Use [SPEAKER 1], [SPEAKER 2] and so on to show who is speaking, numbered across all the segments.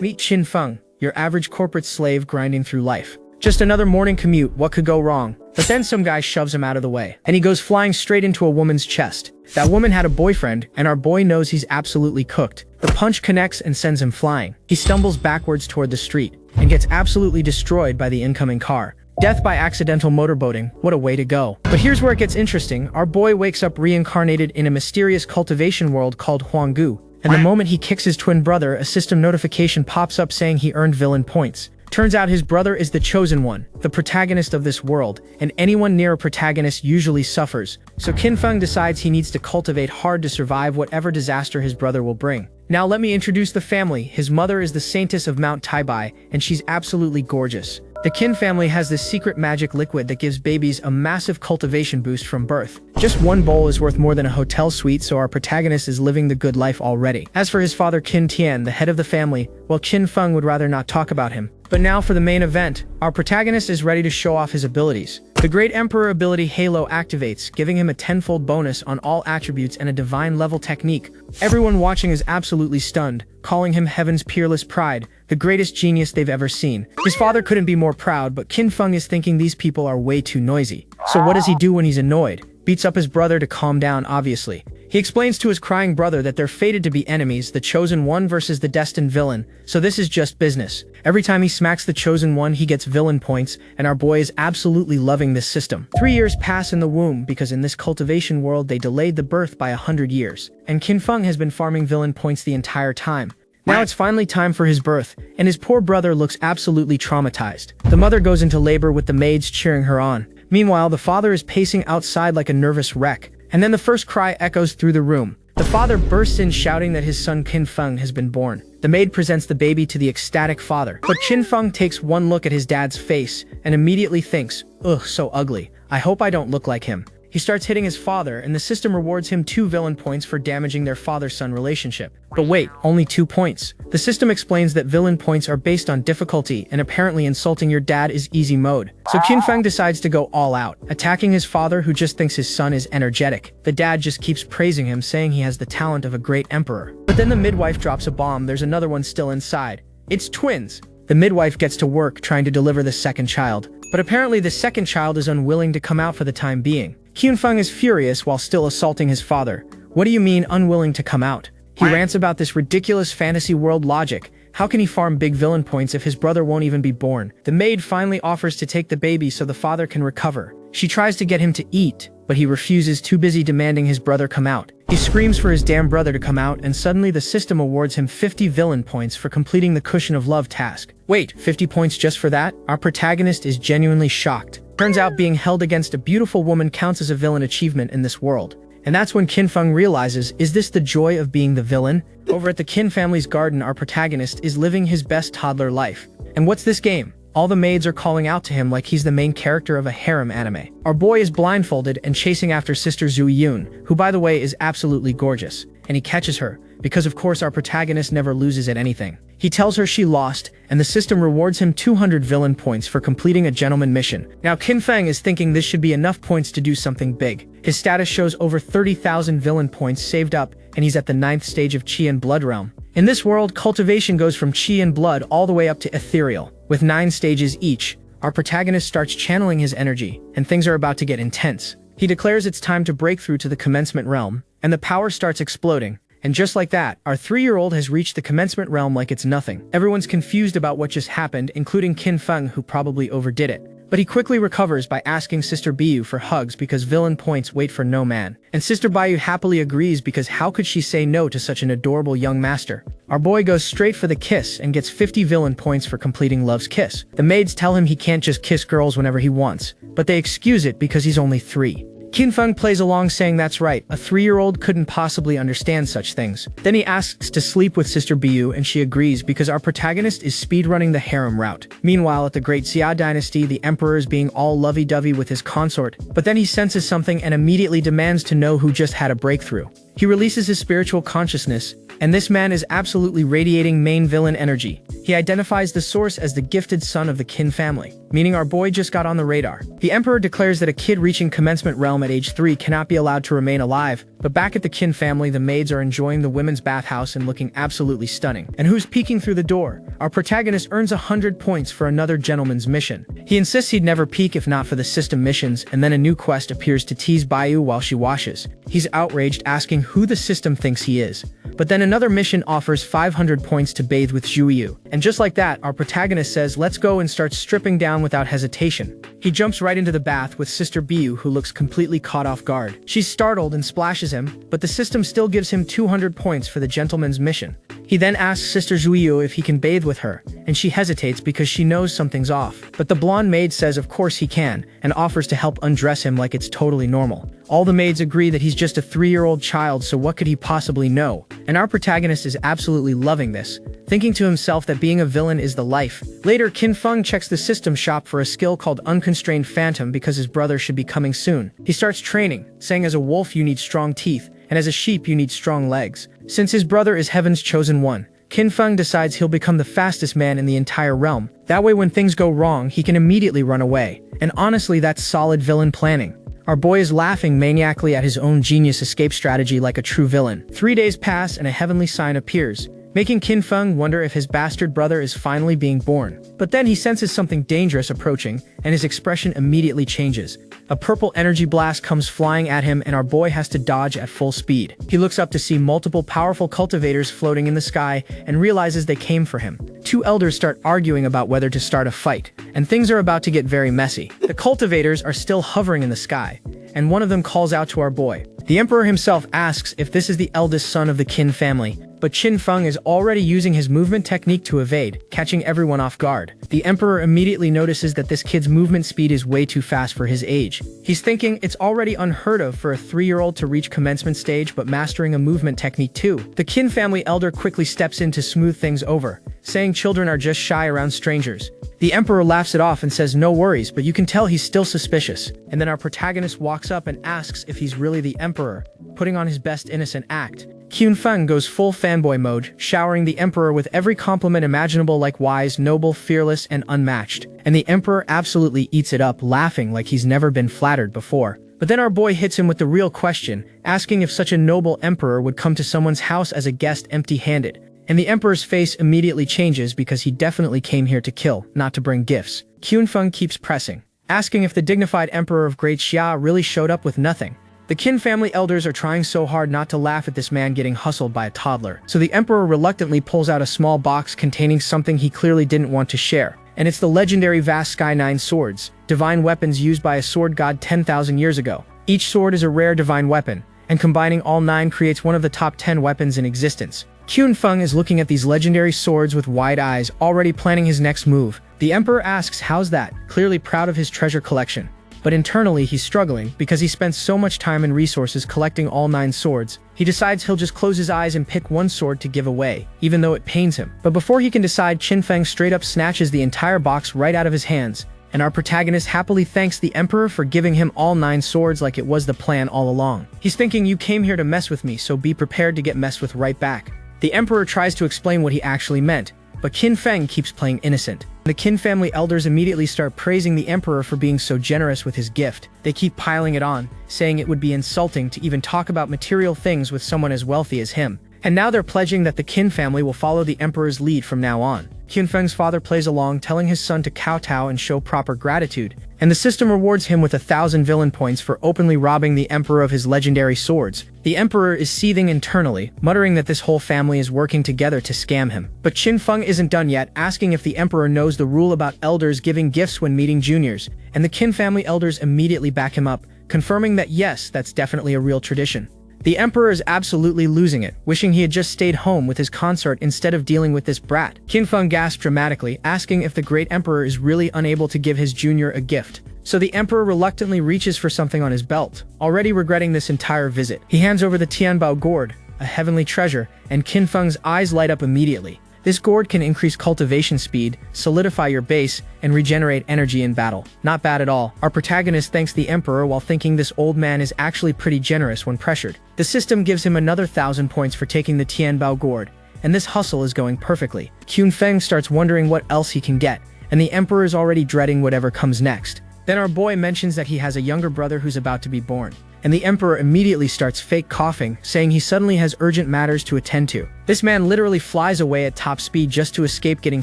[SPEAKER 1] Meet Qin Feng, your average corporate slave grinding through life. Just another morning commute, what could go wrong? But then some guy shoves him out of the way, and he goes flying straight into a woman's chest. That woman had a boyfriend, and our boy knows he's absolutely cooked. The punch connects and sends him flying. He stumbles backwards toward the street, and gets absolutely destroyed by the incoming car. Death by accidental motorboating, what a way to go. But here's where it gets interesting. Our boy wakes up reincarnated in a mysterious cultivation world called Huanggu, and the moment he kicks his twin brother, a system notification pops up saying he earned villain points. Turns out his brother is the chosen one, the protagonist of this world, and anyone near a protagonist usually suffers. So Qin Feng decides he needs to cultivate hard to survive whatever disaster his brother will bring. Now let me introduce the family. His mother is the saintess of Mount Taibai, and she's absolutely gorgeous. The Qin family has this secret magic liquid that gives babies a massive cultivation boost from birth. Just one bowl is worth more than a hotel suite, so our protagonist is living the good life already. As for his father Qin Tian, the head of the family, well, Qin Feng would rather not talk about him. But now for the main event. Our protagonist is ready to show off his abilities. The Great Emperor ability Halo activates, giving him a tenfold bonus on all attributes and a divine level technique. Everyone watching is absolutely stunned, calling him Heaven's peerless pride, the greatest genius they've ever seen. His father couldn't be more proud, but Qin Feng is thinking these people are way too noisy. So what does he do when he's annoyed? Beats up his brother to calm down, obviously. He explains to his crying brother that they're fated to be enemies, the chosen one versus the destined villain, so this is just business. Every time he smacks the chosen one, he gets villain points, and our boy is absolutely loving this system. 3 years pass in the womb because in this cultivation world they delayed the birth by 100 years, and Qin Feng has been farming villain points the entire time. Now it's finally time for his birth, and his poor brother looks absolutely traumatized. The mother goes into labor with the maids cheering her on. Meanwhile, the father is pacing outside like a nervous wreck, and then the first cry echoes through the room. The father bursts in shouting that his son Qin Feng has been born. The maid presents the baby to the ecstatic father, but Qin Feng takes one look at his dad's face and immediately thinks, ugh, so ugly. I hope I don't look like him. He starts hitting his father, and the system rewards him 2 villain points for damaging their father-son relationship. But wait, only 2 points. The system explains that villain points are based on difficulty, and apparently insulting your dad is easy mode. So Qin Feng decides to go all out, attacking his father who just thinks his son is energetic. The dad just keeps praising him, saying he has the talent of a great emperor. But then the midwife drops a bomb. There's another one still inside. It's twins. The midwife gets to work trying to deliver the second child, but apparently the second child is unwilling to come out for the time being. Qin Feng is furious while still assaulting his father. What do you mean unwilling to come out? He rants about this ridiculous fantasy world logic. How can he farm big villain points if his brother won't even be born? The maid finally offers to take the baby so the father can recover. She tries to get him to eat, but he refuses, too busy demanding his brother come out. He screams for his damn brother to come out, and suddenly the system awards him 50 villain points for completing the Cushion of Love task. Wait, 50 points just for that? Our protagonist is genuinely shocked. Turns out being held against a beautiful woman counts as a villain achievement in this world. And that's when Qin Feng realizes, is this the joy of being the villain? Over at the Qin family's garden, our protagonist is living his best toddler life. And what's this game? All the maids are calling out to him like he's the main character of a harem anime. Our boy is blindfolded and chasing after Sister Zhu Yun, who by the way is absolutely gorgeous. And he catches her, because of course our protagonist never loses at anything. He tells her she lost, and the system rewards him 200 villain points for completing a gentleman mission. Now Qin Feng is thinking this should be enough points to do something big. His status shows over 30,000 villain points saved up, and he's at the 9th stage of Qi and Blood realm. In this world, cultivation goes from Qi and Blood all the way up to Ethereal. With 9 stages each, our protagonist starts channeling his energy, and things are about to get intense. He declares it's time to break through to the commencement realm, and the power starts exploding. And just like that, our 3-year-old has reached the commencement realm like it's nothing. Everyone's confused about what just happened, including Qin Feng, who probably overdid it. But he quickly recovers by asking Sister Biu for hugs because villain points wait for no man. And Sister Biu happily agrees because how could she say no to such an adorable young master? Our boy goes straight for the kiss and gets 50 villain points for completing Love's Kiss. The maids tell him he can't just kiss girls whenever he wants, but they excuse it because he's only 3. Qin Feng plays along saying that's right, a 3-year-old couldn't possibly understand such things. Then he asks to sleep with Sister Biu and she agrees because our protagonist is speedrunning the harem route. Meanwhile, at the Great Xia dynasty, the emperor is being all lovey-dovey with his consort, but then he senses something and immediately demands to know who just had a breakthrough. He releases his spiritual consciousness, and this man is absolutely radiating main villain energy. He identifies the source as the gifted son of the Qin family, meaning our boy just got on the radar. The Emperor declares that a kid reaching commencement realm at age 3 cannot be allowed to remain alive, but back at the Qin family, the maids are enjoying the women's bathhouse and looking absolutely stunning. And who's peeking through the door? Our protagonist earns 100 points for another gentleman's mission. He insists he'd never peek if not for the system missions, and then a new quest appears to tease Bayu while she washes. He's outraged, asking who the system thinks he is. But then another mission offers 500 points to bathe with Zhuyu. And just like that, our protagonist says, let's go, and starts stripping down without hesitation. He jumps right into the bath with Sister Biu, who looks completely caught off guard. She's startled and splashes him, but the system still gives him 200 points for the gentleman's mission. He then asks Sister Zhuyu if he can bathe with her, and she hesitates because she knows something's off. But the blonde maid says of course he can, and offers to help undress him like it's totally normal. All the maids agree that he's just a 3-year-old child, so what could he possibly know? And our protagonist is absolutely loving this, thinking to himself that being a villain is the life. Later, Qin Feng checks the system shop for a skill called Unconstrained Phantom because his brother should be coming soon. He starts training, saying as a wolf you need strong teeth, and as a sheep you need strong legs. Since his brother is Heaven's chosen one, Qin Feng decides he'll become the fastest man in the entire realm. That way when things go wrong, he can immediately run away. And honestly, that's solid villain planning. Our boy is laughing maniacally at his own genius escape strategy like a true villain. 3 days pass and a heavenly sign appears, making Qin Feng wonder if his bastard brother is finally being born. But then he senses something dangerous approaching, and his expression immediately changes. A purple energy blast comes flying at him, and our boy has to dodge at full speed. He looks up to see multiple powerful cultivators floating in the sky and realizes they came for him. 2 elders start arguing about whether to start a fight, and things are about to get very messy. The cultivators are still hovering in the sky, and one of them calls out to our boy. The Emperor himself asks if this is the eldest son of the Qin family, but Qin Feng is already using his movement technique to evade, catching everyone off guard. The Emperor immediately notices that this kid's movement speed is way too fast for his age. He's thinking it's already unheard of for a 3-year-old to reach commencement stage, but mastering a movement technique too. The Qin family elder quickly steps in to smooth things over, saying children are just shy around strangers. The Emperor laughs it off and says no worries, but you can tell he's still suspicious. And then our protagonist walks up and asks if he's really the Emperor, putting on his best innocent act. Qin Feng goes full fanboy mode, showering the Emperor with every compliment imaginable like wise, noble, fearless, and unmatched. And the Emperor absolutely eats it up, laughing like he's never been flattered before. But then our boy hits him with the real question, asking if such a noble Emperor would come to someone's house as a guest empty-handed. And the Emperor's face immediately changes because he definitely came here to kill, not to bring gifts. Qin Feng keeps pressing, asking if the dignified Emperor of Great Xia really showed up with nothing. The Qin family elders are trying so hard not to laugh at this man getting hustled by a toddler, so the Emperor reluctantly pulls out a small box containing something he clearly didn't want to share. And it's the legendary vast Sky 9 swords, divine weapons used by a sword god 10,000 years ago. Each sword is a rare divine weapon, and combining all 9 creates one of the top 10 weapons in existence. Qin Feng is looking at these legendary swords with wide eyes, already planning his next move. The Emperor asks how's that, clearly proud of his treasure collection. But internally he's struggling because he spent so much time and resources collecting all 9 swords. He decides he'll just close his eyes and pick one sword to give away, even though it pains him. But before he can decide, Qin Feng straight up snatches the entire box right out of his hands, and our protagonist happily thanks the Emperor for giving him all 9 swords like it was the plan all along. He's thinking, you came here to mess with me, so be prepared to get messed with right back. The Emperor tries to explain what he actually meant, but Qin Feng keeps playing innocent. The Qin family elders immediately start praising the Emperor for being so generous with his gift. They keep piling it on, saying it would be insulting to even talk about material things with someone as wealthy as him. And now they're pledging that the Qin family will follow the Emperor's lead from now on. Qin Feng's father plays along, telling his son to kowtow and show proper gratitude, and the system rewards him with 1,000 villain points for openly robbing the Emperor of his legendary swords. The Emperor is seething internally, muttering that this whole family is working together to scam him. But Qin Feng isn't done yet, asking if the Emperor knows the rule about elders giving gifts when meeting juniors, and the Qin family elders immediately back him up, confirming that yes, that's definitely a real tradition. The Emperor is absolutely losing it, wishing he had just stayed home with his consort instead of dealing with this brat. Qin Feng gasps dramatically, asking if the great Emperor is really unable to give his junior a gift. So the Emperor reluctantly reaches for something on his belt, already regretting this entire visit. He hands over the Tianbao gourd, a heavenly treasure, and Qin Feng's eyes light up immediately. This gourd can increase cultivation speed, solidify your base, and regenerate energy in battle. Not bad at all. Our protagonist thanks the Emperor while thinking this old man is actually pretty generous when pressured. The system gives him another 1,000 points for taking the Tianbao gourd, and this hustle is going perfectly. Kyun Feng starts wondering what else he can get, and the emperor is already dreading whatever comes next. Then our boy mentions that he has a younger brother who's about to be born, and the emperor immediately starts fake coughing, saying he suddenly has urgent matters to attend to. This man literally flies away at top speed just to escape getting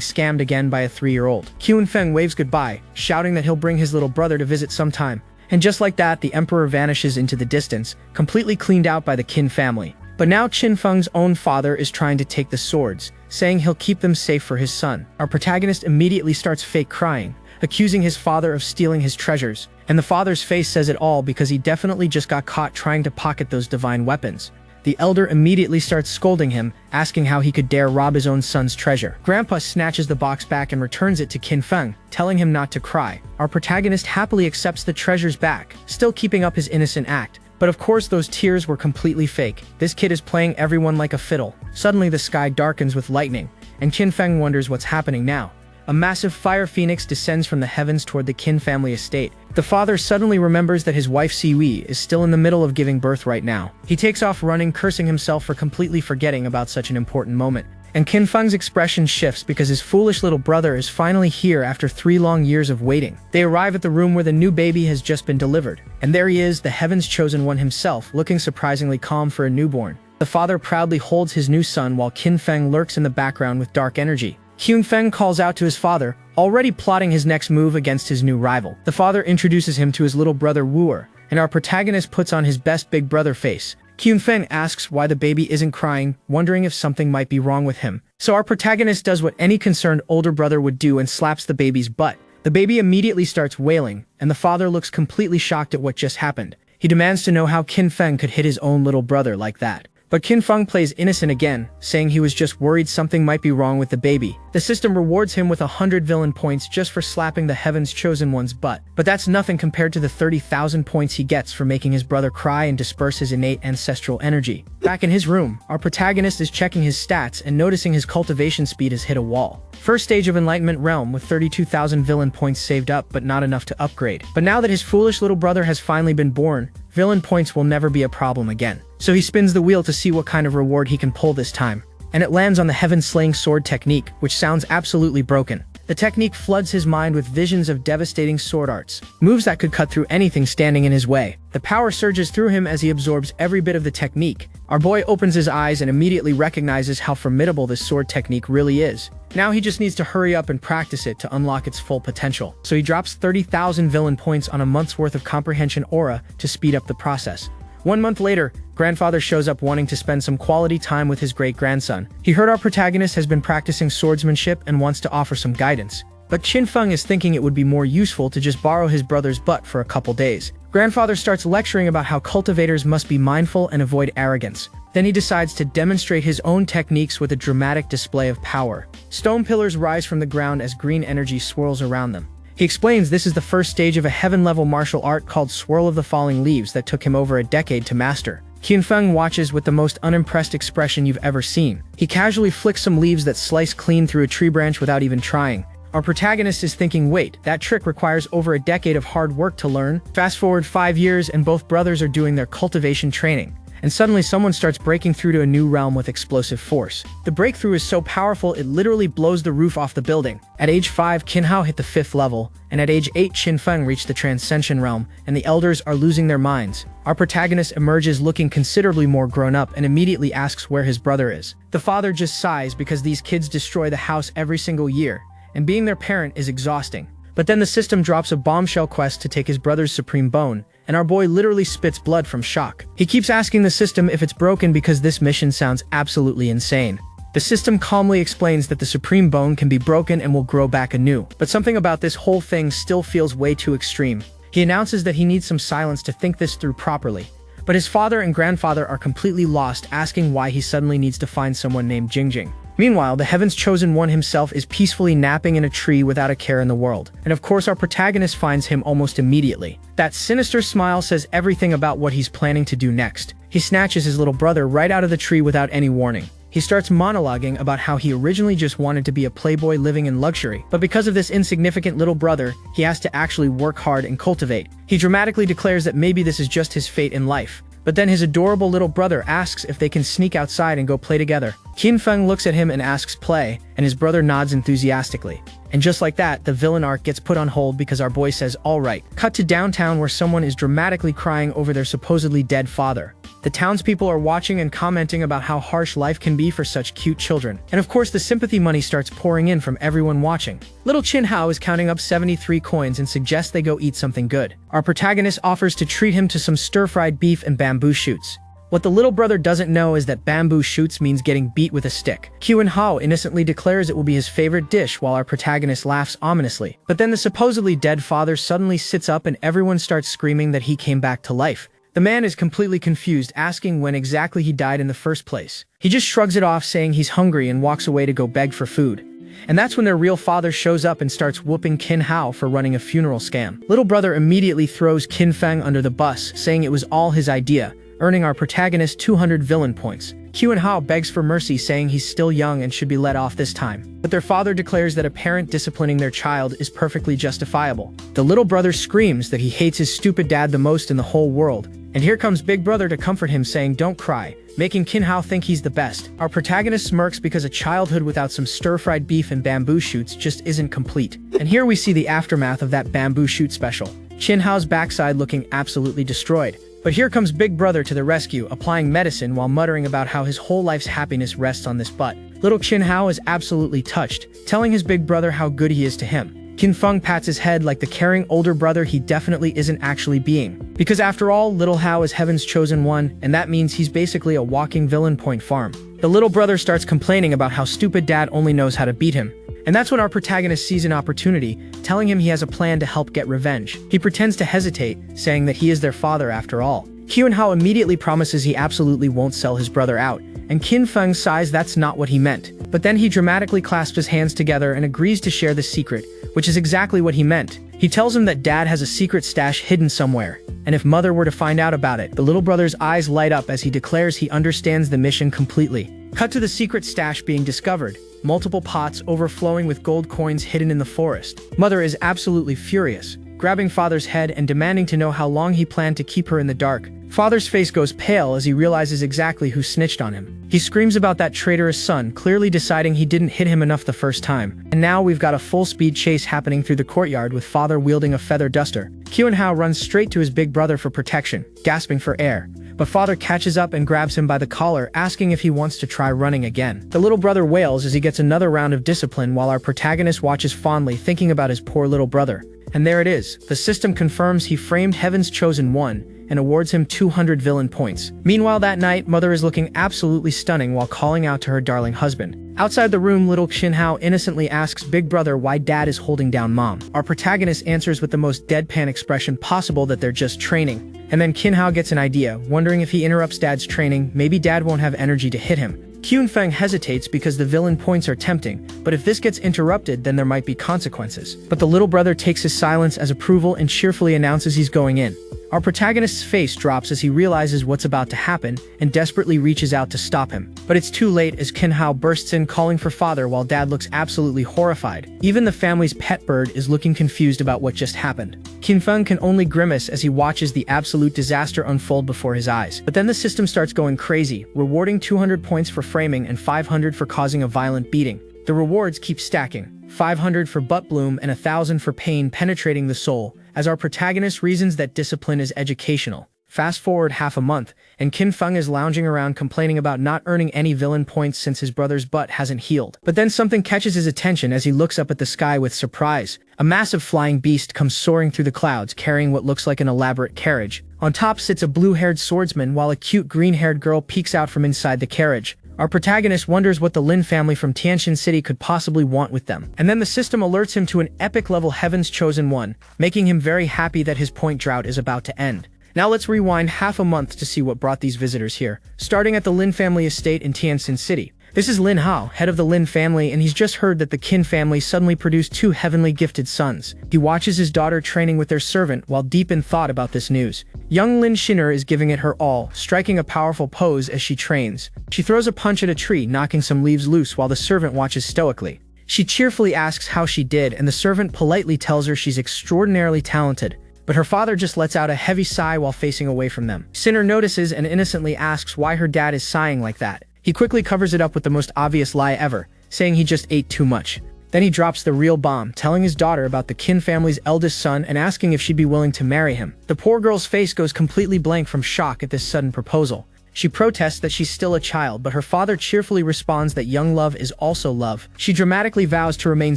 [SPEAKER 1] scammed again by a 3-year-old. Kyun Feng waves goodbye, shouting that he'll bring his little brother to visit sometime. And just like that, the emperor vanishes into the distance, completely cleaned out by the Qin family. But now Qin Feng's own father is trying to take the swords, saying he'll keep them safe for his son. Our protagonist immediately starts fake crying, accusing his father of stealing his treasures. And the father's face says it all because he definitely just got caught trying to pocket those divine weapons. The elder immediately starts scolding him, asking how he could dare rob his own son's treasure. Grandpa snatches the box back and returns it to Qin Feng, telling him not to cry. Our protagonist happily accepts the treasures back, still keeping up his innocent act. But of course those tears were completely fake. This kid is playing everyone like a fiddle. Suddenly the sky darkens with lightning, and Qin Feng wonders what's happening now. A massive fire phoenix descends from the heavens toward the Qin family estate. The father suddenly remembers that his wife Siwei is still in the middle of giving birth right now. He takes off running, cursing himself for completely forgetting about such an important moment. And Qin Feng's expression shifts because his foolish little brother is finally here after 3 long years of waiting. They arrive at the room where the new baby has just been delivered. And there he is, the heaven's chosen one himself, looking surprisingly calm for a newborn. The father proudly holds his new son while Qin Feng lurks in the background with dark energy. Kyun Feng calls out to his father, already plotting his next move against his new rival. The father introduces him to his little brother Wooer, and our protagonist puts on his best big brother face. Kyun Feng asks why the baby isn't crying, wondering if something might be wrong with him. So our protagonist does what any concerned older brother would do and slaps the baby's butt. The baby immediately starts wailing, and the father looks completely shocked at what just happened. He demands to know how Qin Feng could hit his own little brother like that. But Qin Feng plays innocent again, saying he was just worried something might be wrong with the baby. The system rewards him with 100 villain points just for slapping the heaven's chosen one's butt. But that's nothing compared to the 30,000 points he gets for making his brother cry and disperse his innate ancestral energy. Back in his room, our protagonist is checking his stats and noticing his cultivation speed has hit a wall. First stage of Enlightenment Realm with 32,000 villain points saved up but not enough to upgrade. But now that his foolish little brother has finally been born, villain points will never be a problem again. So he spins the wheel to see what kind of reward he can pull this time. And it lands on the heaven-slaying sword technique, which sounds absolutely broken. The technique floods his mind with visions of devastating sword arts, moves that could cut through anything standing in his way. The power surges through him as he absorbs every bit of the technique. Our boy opens his eyes and immediately recognizes how formidable this sword technique really is. Now he just needs to hurry up and practice it to unlock its full potential. So he drops 30,000 villain points on a month's worth of comprehension aura to speed up the process. 1 month later, grandfather shows up wanting to spend some quality time with his great-grandson. He heard our protagonist has been practicing swordsmanship and wants to offer some guidance. But Qin Feng is thinking it would be more useful to just borrow his brother's butt for a couple days. Grandfather starts lecturing about how cultivators must be mindful and avoid arrogance. Then he decides to demonstrate his own techniques with a dramatic display of power. Stone pillars rise from the ground as green energy swirls around them. He explains this is the first stage of a heaven-level martial art called Swirl of the Falling Leaves that took him over a decade to master. Qin Feng watches with the most unimpressed expression you've ever seen. He casually flicks some leaves that slice clean through a tree branch without even trying. Our protagonist is thinking, wait, that trick requires over a decade of hard work to learn. Fast forward 5 years and both brothers are doing their cultivation training. And suddenly someone starts breaking through to a new realm with explosive force. The breakthrough is so powerful it literally blows the roof off the building. At age 5, Qin Hao hit the 5th level, and at age 8 Qin Feng reached the Transcension realm, and the elders are losing their minds. Our protagonist emerges looking considerably more grown up and immediately asks where his brother is. The father just sighs because these kids destroy the house every single year, and being their parent is exhausting. But then the system drops a bombshell quest to take his brother's supreme bone, and our boy literally spits blood from shock. He keeps asking the system if it's broken because this mission sounds absolutely insane. The system calmly explains that the supreme bone can be broken and will grow back anew. But something about this whole thing still feels way too extreme. He announces that he needs some silence to think this through properly. But his father and grandfather are completely lost, asking why he suddenly needs to find someone named Jingjing. Meanwhile, the Heaven's Chosen One himself is peacefully napping in a tree without a care in the world. And of course, our protagonist finds him almost immediately. That sinister smile says everything about what he's planning to do next. He snatches his little brother right out of the tree without any warning. He starts monologuing about how he originally just wanted to be a playboy living in luxury, but because of this insignificant little brother, he has to actually work hard and cultivate. He dramatically declares that maybe this is just his fate in life. But then his adorable little brother asks if they can sneak outside and go play together. Qin Feng looks at him and asks play, and his brother nods enthusiastically. And just like that, the villain arc gets put on hold because our boy says alright. Cut to downtown where someone is dramatically crying over their supposedly dead father. The townspeople are watching and commenting about how harsh life can be for such cute children. And of course the sympathy money starts pouring in from everyone watching. Little Chin Hao is counting up 73 coins and suggests they go eat something good. Our protagonist offers to treat him to some stir-fried beef and bamboo shoots. What the little brother doesn't know is that bamboo shoots means getting beat with a stick. Qin Hao innocently declares it will be his favorite dish while our protagonist laughs ominously. But then the supposedly dead father suddenly sits up and everyone starts screaming that he came back to life. The man is completely confused, asking when exactly he died in the first place. He just shrugs it off, saying he's hungry and walks away to go beg for food. And that's when their real father shows up and starts whooping Qin Hao for running a funeral scam. Little brother immediately throws Qin Feng under the bus, saying it was all his idea, earning our protagonist 200 villain points. Qin Hao begs for mercy, saying he's still young and should be let off this time. But their father declares that a parent disciplining their child is perfectly justifiable. The little brother screams that he hates his stupid dad the most in the whole world. And here comes Big Brother to comfort him, saying don't cry, making Qin Hao think he's the best. Our protagonist smirks because a childhood without some stir-fried beef and bamboo shoots just isn't complete. And here we see the aftermath of that bamboo shoot special. Qin Hao's backside looking absolutely destroyed. But here comes Big Brother to the rescue, applying medicine while muttering about how his whole life's happiness rests on this butt. Little Qin Hao is absolutely touched, telling his big brother how good he is to him. Qin Feng pats his head like the caring older brother he definitely isn't actually being. Because after all, Little Hao is heaven's chosen one, and that means he's basically a walking villain point farm. The little brother starts complaining about how stupid dad only knows how to beat him. And that's when our protagonist sees an opportunity, telling him he has a plan to help get revenge. He pretends to hesitate, saying that he is their father after all. Qin Hao immediately promises he absolutely won't sell his brother out, and Qin Feng sighs that's not what he meant. But then he dramatically clasps his hands together and agrees to share the secret, which is exactly what he meant. He tells him that dad has a secret stash hidden somewhere, and if mother were to find out about it, the little brother's eyes light up as he declares he understands the mission completely. Cut to the secret stash being discovered. Multiple pots overflowing with gold coins hidden in the forest. Mother is absolutely furious, grabbing father's head and demanding to know how long he planned to keep her in the dark. Father's face goes pale as he realizes exactly who snitched on him. He screams about that traitorous son, clearly deciding he didn't hit him enough the first time. And now we've got a full-speed chase happening through the courtyard with father wielding a feather duster. Qin Hao runs straight to his big brother for protection, gasping for air. But father catches up and grabs him by the collar, asking if he wants to try running again. The little brother wails as he gets another round of discipline while our protagonist watches fondly, thinking about his poor little brother. And there it is. The system confirms he framed heaven's chosen one and awards him 200 villain points. Meanwhile that night, mother is looking absolutely stunning while calling out to her darling husband. Outside the room, little Qin Hao innocently asks big brother why dad is holding down mom. Our protagonist answers with the most deadpan expression possible that they're just training. And then Qin Hao gets an idea, wondering if he interrupts dad's training, maybe dad won't have energy to hit him. Qin Feng hesitates because the villain points are tempting, but if this gets interrupted then there might be consequences. But the little brother takes his silence as approval and cheerfully announces he's going in. Our protagonist's face drops as he realizes what's about to happen and desperately reaches out to stop him. But it's too late as Qin Hao bursts in calling for father while dad looks absolutely horrified. Even the family's pet bird is looking confused about what just happened. Qin Feng can only grimace as he watches the absolute disaster unfold before his eyes. But then the system starts going crazy, rewarding 200 points for framing and 500 for causing a violent beating. The rewards keep stacking, 500 for butt bloom and 1,000 for pain penetrating the soul, as our protagonist reasons that discipline is educational. Fast forward half a month, and Qin Feng is lounging around complaining about not earning any villain points since his brother's butt hasn't healed. But then something catches his attention as he looks up at the sky with surprise. A massive flying beast comes soaring through the clouds carrying what looks like an elaborate carriage. On top sits a blue-haired swordsman while a cute green-haired girl peeks out from inside the carriage. Our protagonist wonders what the Lin family from Tianxin City could possibly want with them. And then the system alerts him to an epic-level Heaven's Chosen One, making him very happy that his point drought is about to end. Now let's rewind half a month to see what brought these visitors here, starting at the Lin family estate in Tianxin City. This is Lin Hao, head of the Lin family, and he's just heard that the Qin family suddenly produced 2 heavenly gifted sons. He watches his daughter training with their servant while deep in thought about this news. Young Lin Xin'er is giving it her all, striking a powerful pose as she trains. She throws a punch at a tree, knocking some leaves loose while the servant watches stoically. She cheerfully asks how she did, and the servant politely tells her she's extraordinarily talented. but her father just lets out a heavy sigh while facing away from them. Sinner notices and innocently asks why her dad is sighing like that. He quickly covers it up with the most obvious lie ever, saying he just ate too much. Then he drops the real bomb, telling his daughter about the Kin family's eldest son and asking if she'd be willing to marry him. The poor girl's face goes completely blank from shock at this sudden proposal. She protests that she's still a child, but her father cheerfully responds that young love is also love. She dramatically vows to remain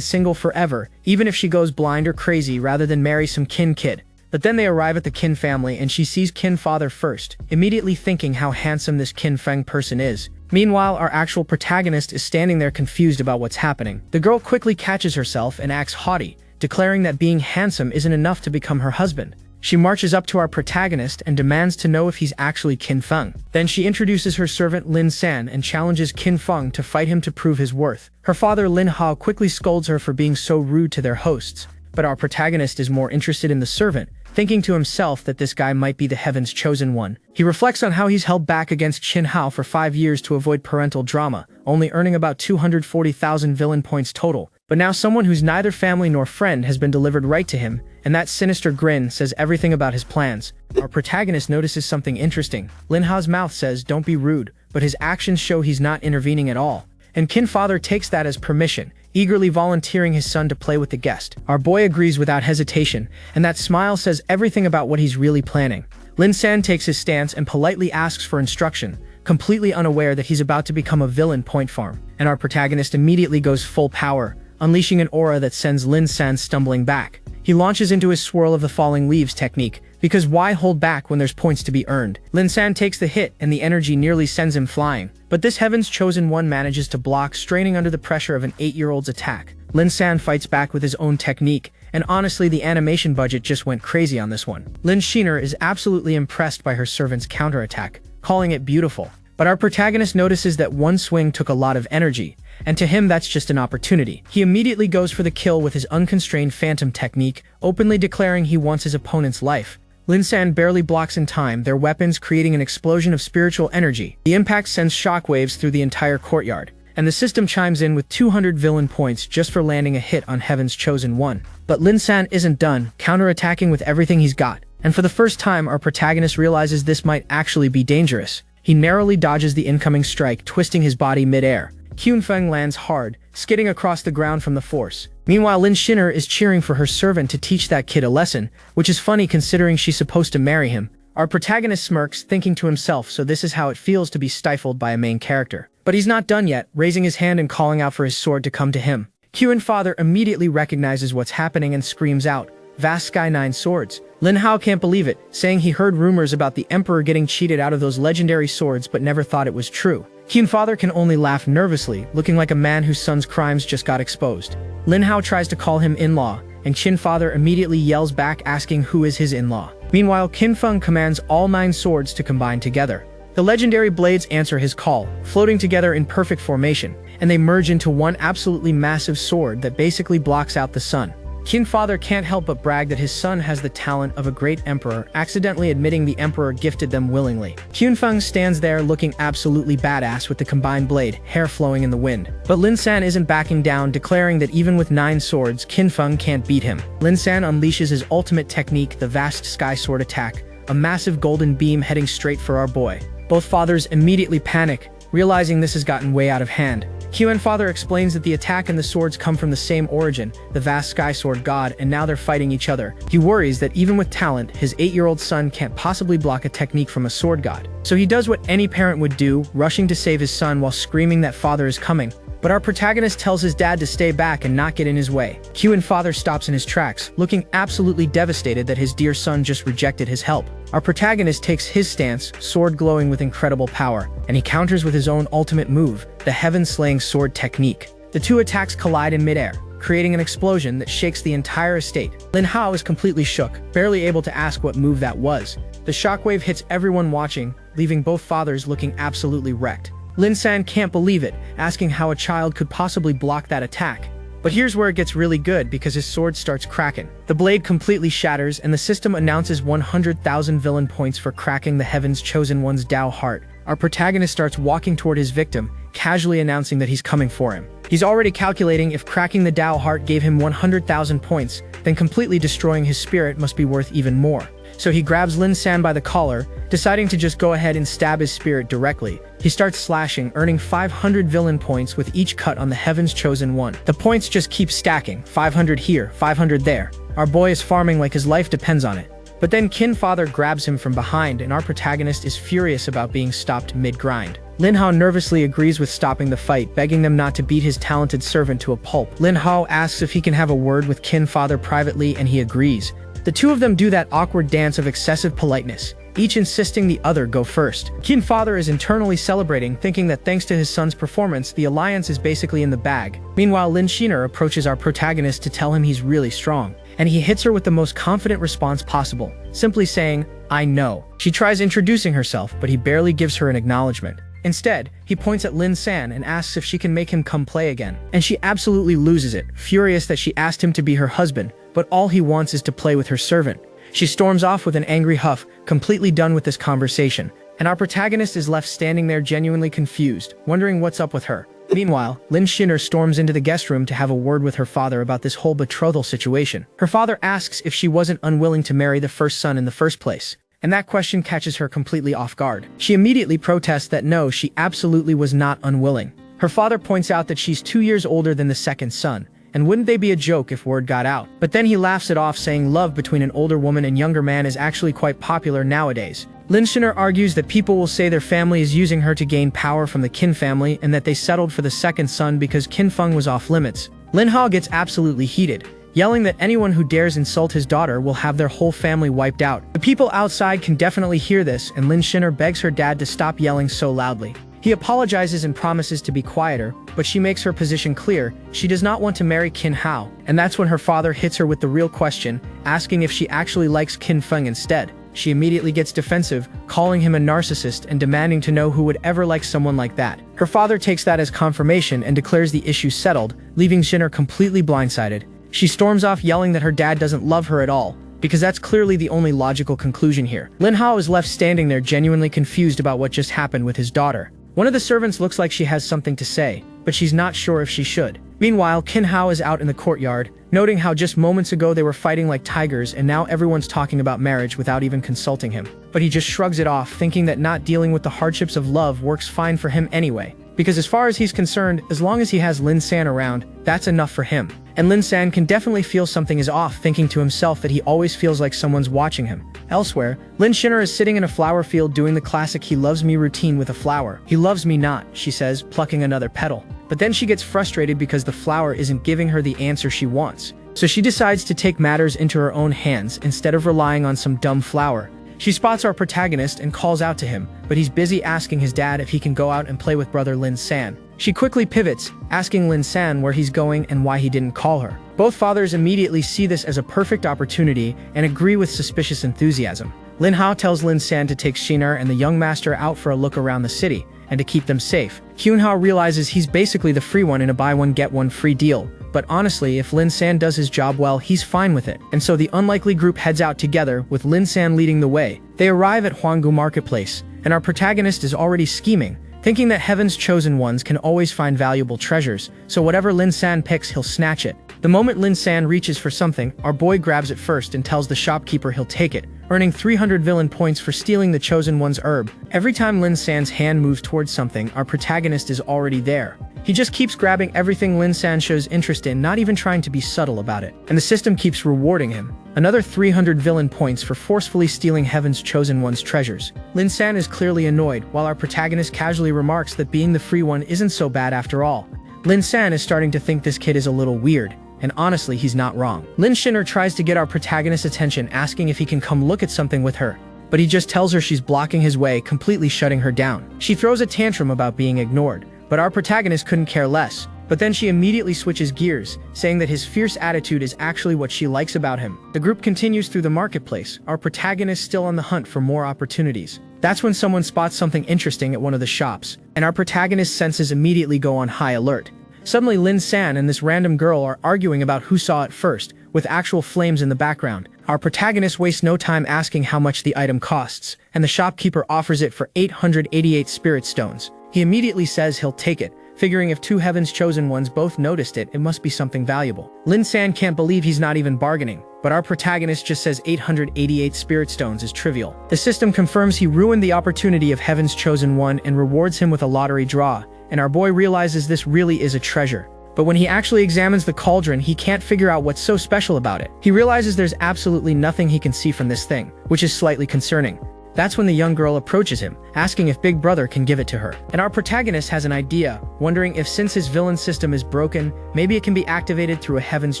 [SPEAKER 1] single forever, even if she goes blind or crazy, rather than marry some Kin kid. But then they arrive at the Kin family and she sees Kin father first, immediately thinking how handsome this Kin Feng person is. Meanwhile, our actual protagonist is standing there confused about what's happening. The girl quickly catches herself and acts haughty, declaring that being handsome isn't enough to become her husband. She marches up to our protagonist and demands to know if he's actually Kin Feng. Then she introduces her servant Lin San and challenges Kin Feng to fight him to prove his worth. Her father Lin Hao quickly scolds her for being so rude to their hosts, but our protagonist is more interested in the servant, thinking to himself that this guy might be the heaven's chosen one. He reflects on how he's held back against Qin Hao for 5 years to avoid parental drama, only earning about 240,000 villain points total. But now someone who's neither family nor friend has been delivered right to him, and that sinister grin says everything about his plans. Our protagonist notices something interesting. Lin Hao's mouth says, "Don't be rude," but his actions show he's not intervening at all. And Kin father takes that as permission, eagerly volunteering his son to play with the guest. Our boy agrees without hesitation, and that smile says everything about what he's really planning. Lin San takes his stance and politely asks for instruction, completely unaware that he's about to become a villain point farm. And our protagonist immediately goes full power, unleashing an aura that sends Lin San stumbling back. He launches into his swirl of the falling leaves technique, because why hold back when there's points to be earned? Lin San takes the hit and the energy nearly sends him flying. But this heaven's chosen one manages to block, straining under the pressure of an 8-year-old's attack. Lin San fights back with his own technique, and honestly the animation budget just went crazy on this one. Lin Shiner is absolutely impressed by her servant's counterattack, calling it beautiful. But our protagonist notices that one swing took a lot of energy, and to him that's just an opportunity. He immediately goes for the kill with his unconstrained phantom technique, openly declaring he wants his opponent's life. Lin San barely blocks in time, their weapons creating an explosion of spiritual energy. The impact sends shockwaves through the entire courtyard, and the system chimes in with 200 villain points just for landing a hit on Heaven's Chosen One. But Lin San isn't done, counterattacking with everything he's got. And for the first time, our protagonist realizes this might actually be dangerous. He narrowly dodges the incoming strike, twisting his body mid-air. Qin Feng lands hard, skidding across the ground from the force. Meanwhile, Lin Shiner is cheering for her servant to teach that kid a lesson, which is funny considering she's supposed to marry him. Our protagonist smirks, thinking to himself, so this is how it feels to be stifled by a main character. But he's not done yet, raising his hand and calling out for his sword to come to him. Qin father immediately recognizes what's happening and screams out, "Vast Sky 9 swords." Lin Hao can't believe it, saying he heard rumors about the emperor getting cheated out of those legendary swords but never thought it was true. Qin father can only laugh nervously, looking like a man whose son's crimes just got exposed. Lin Hao tries to call him in-law, and Qin father immediately yells back asking who is his in-law. Meanwhile, Qin Feng commands all 9 swords to combine together. The legendary blades answer his call, floating together in perfect formation, and they merge into one absolutely massive sword that basically blocks out the sun. Qin father can't help but brag that his son has the talent of a great emperor, accidentally admitting the emperor gifted them willingly. Qin Feng stands there looking absolutely badass with the combined blade, hair flowing in the wind. But Lin San isn't backing down, declaring that even with 9 swords, Qin Feng can't beat him. Lin San unleashes his ultimate technique, the Vast Sky Sword attack, a massive golden beam heading straight for our boy. Both fathers immediately panic, realizing this has gotten way out of hand. Qin father explains that the attack and the swords come from the same origin, the Vast Sky Sword God, and now they're fighting each other. He worries that even with talent, his 8-year-old son can't possibly block a technique from a sword god. So he does what any parent would do, rushing to save his son while screaming that father is coming. But our protagonist tells his dad to stay back and not get in his way. Qin father stops in his tracks, looking absolutely devastated that his dear son just rejected his help. Our protagonist takes his stance, sword glowing with incredible power, and he counters with his own ultimate move, the heaven-slaying sword technique. The 2 attacks collide in midair, creating an explosion that shakes the entire estate. Lin Hao is completely shook, barely able to ask what move that was. The shockwave hits everyone watching, leaving both fathers looking absolutely wrecked. Lin San can't believe it, asking how a child could possibly block that attack. But here's where it gets really good because his sword starts cracking. The blade completely shatters and the system announces 100,000 villain points for cracking the Heaven's Chosen One's Dao heart. Our protagonist starts walking toward his victim, casually announcing that he's coming for him. He's already calculating if cracking the Dao heart gave him 100,000 points, then completely destroying his spirit must be worth even more. So he grabs Lin San by the collar, deciding to just go ahead and stab his spirit directly. He starts slashing, earning 500 villain points with each cut on the Heaven's Chosen One. The points just keep stacking, 500 here, 500 there. Our boy is farming like his life depends on it. But then Kin Father grabs him from behind and our protagonist is furious about being stopped mid-grind. Lin Hao nervously agrees with stopping the fight, begging them not to beat his talented servant to a pulp. Lin Hao asks if he can have a word with Kin Father privately and he agrees. The two of them do that awkward dance of excessive politeness, each insisting the other go first. Kin Father is internally celebrating, thinking that thanks to his son's performance, the alliance is basically in the bag. Meanwhile, Lin Shiner approaches our protagonist to tell him he's really strong, and he hits her with the most confident response possible, simply saying, "I know." She tries introducing herself, but he barely gives her an acknowledgement. Instead, he points at Lin San and asks if she can make him come play again. And she absolutely loses it, furious that she asked him to be her husband, but all he wants is to play with her servant. She storms off with an angry huff, completely done with this conversation, and our protagonist is left standing there genuinely confused, wondering what's up with her. Meanwhile, Lin Shiner storms into the guest room to have a word with her father about this whole betrothal situation. Her father asks if she wasn't unwilling to marry the first son in the first place, and that question catches her completely off guard. She immediately protests that no, she absolutely was not unwilling. Her father points out that she's 2 years older than the second son, and wouldn't they be a joke if word got out? But then he laughs it off, saying love between an older woman and younger man is actually quite popular nowadays. Lin Shiner argues that people will say their family is using her to gain power from the Qin family and that they settled for the second son because Qin Feng was off limits. Lin Hao gets absolutely heated, yelling that anyone who dares insult his daughter will have their whole family wiped out. The people outside can definitely hear this, and Lin Shiner begs her dad to stop yelling so loudly. He apologizes and promises to be quieter, but she makes her position clear. She does not want to marry Qin Hao, and that's when her father hits her with the real question, asking if she actually likes Qin Feng instead. She immediately gets defensive, calling him a narcissist and demanding to know who would ever like someone like that. Her father takes that as confirmation and declares the issue settled, leaving Shiner completely blindsided. She storms off yelling that her dad doesn't love her at all, because that's clearly the only logical conclusion here. Lin Hao is left standing there genuinely confused about what just happened with his daughter. One of the servants looks like she has something to say, but she's not sure if she should. Meanwhile, Qin Hao is out in the courtyard, noting how just moments ago they were fighting like tigers and now everyone's talking about marriage without even consulting him. But he just shrugs it off, thinking that not dealing with the hardships of love works fine for him anyway. Because as far as he's concerned, as long as he has Lin San around, that's enough for him. And Lin San can definitely feel something is off, thinking to himself that he always feels like someone's watching him. Elsewhere, Lin Shiner is sitting in a flower field doing the classic "he loves me" routine with a flower. "He loves me not," she says, plucking another petal. But then she gets frustrated because the flower isn't giving her the answer she wants. So she decides to take matters into her own hands instead of relying on some dumb flower. She spots our protagonist and calls out to him, but he's busy asking his dad if he can go out and play with brother Lin San. She quickly pivots, asking Lin San where he's going and why he didn't call her. Both fathers immediately see this as a perfect opportunity and agree with suspicious enthusiasm. Lin Hao tells Lin San to take Shiner and the young master out for a look around the city, and to keep them safe. Qin Hao realizes he's basically the free one in a buy one get one free deal, but honestly, if Lin San does his job well, he's fine with it. And so the unlikely group heads out together, with Lin San leading the way. They arrive at Huanggu Marketplace, and our protagonist is already scheming, thinking that Heaven's Chosen Ones can always find valuable treasures, so whatever Lin San picks, he'll snatch it. The moment Lin San reaches for something, our boy grabs it first and tells the shopkeeper he'll take it, earning 300 villain points for stealing the Chosen One's herb. Every time Lin San's hand moves towards something, our protagonist is already there. He just keeps grabbing everything Lin San shows interest in, not even trying to be subtle about it. And the system keeps rewarding him. Another 300 villain points for forcefully stealing Heaven's Chosen One's treasures. Lin San is clearly annoyed, while our protagonist casually remarks that being the free one isn't so bad after all. Lin San is starting to think this kid is a little weird. And honestly, he's not wrong. Lin Shiner tries to get our protagonist's attention, asking if he can come look at something with her, but he just tells her she's blocking his way, completely shutting her down. She throws a tantrum about being ignored, but our protagonist couldn't care less. But then she immediately switches gears, saying that his fierce attitude is actually what she likes about him. The group continues through the marketplace, our protagonist still on the hunt for more opportunities. That's when someone spots something interesting at one of the shops, and our protagonist's senses immediately go on high alert. Suddenly, Lin San and this random girl are arguing about who saw it first, with actual flames in the background. Our protagonist wastes no time asking how much the item costs, and the shopkeeper offers it for 888 spirit stones. He immediately says he'll take it, figuring if two Heaven's Chosen Ones both noticed it, it must be something valuable. Lin San can't believe he's not even bargaining, but our protagonist just says 888 spirit stones is trivial. The system confirms he ruined the opportunity of Heaven's Chosen One and rewards him with a lottery draw, and our boy realizes this really is a treasure. But when he actually examines the cauldron, he can't figure out what's so special about it. He realizes there's absolutely nothing he can see from this thing, which is slightly concerning. That's when the young girl approaches him, asking if Big Brother can give it to her. And our protagonist has an idea, wondering if since his villain system is broken, maybe it can be activated through a Heaven's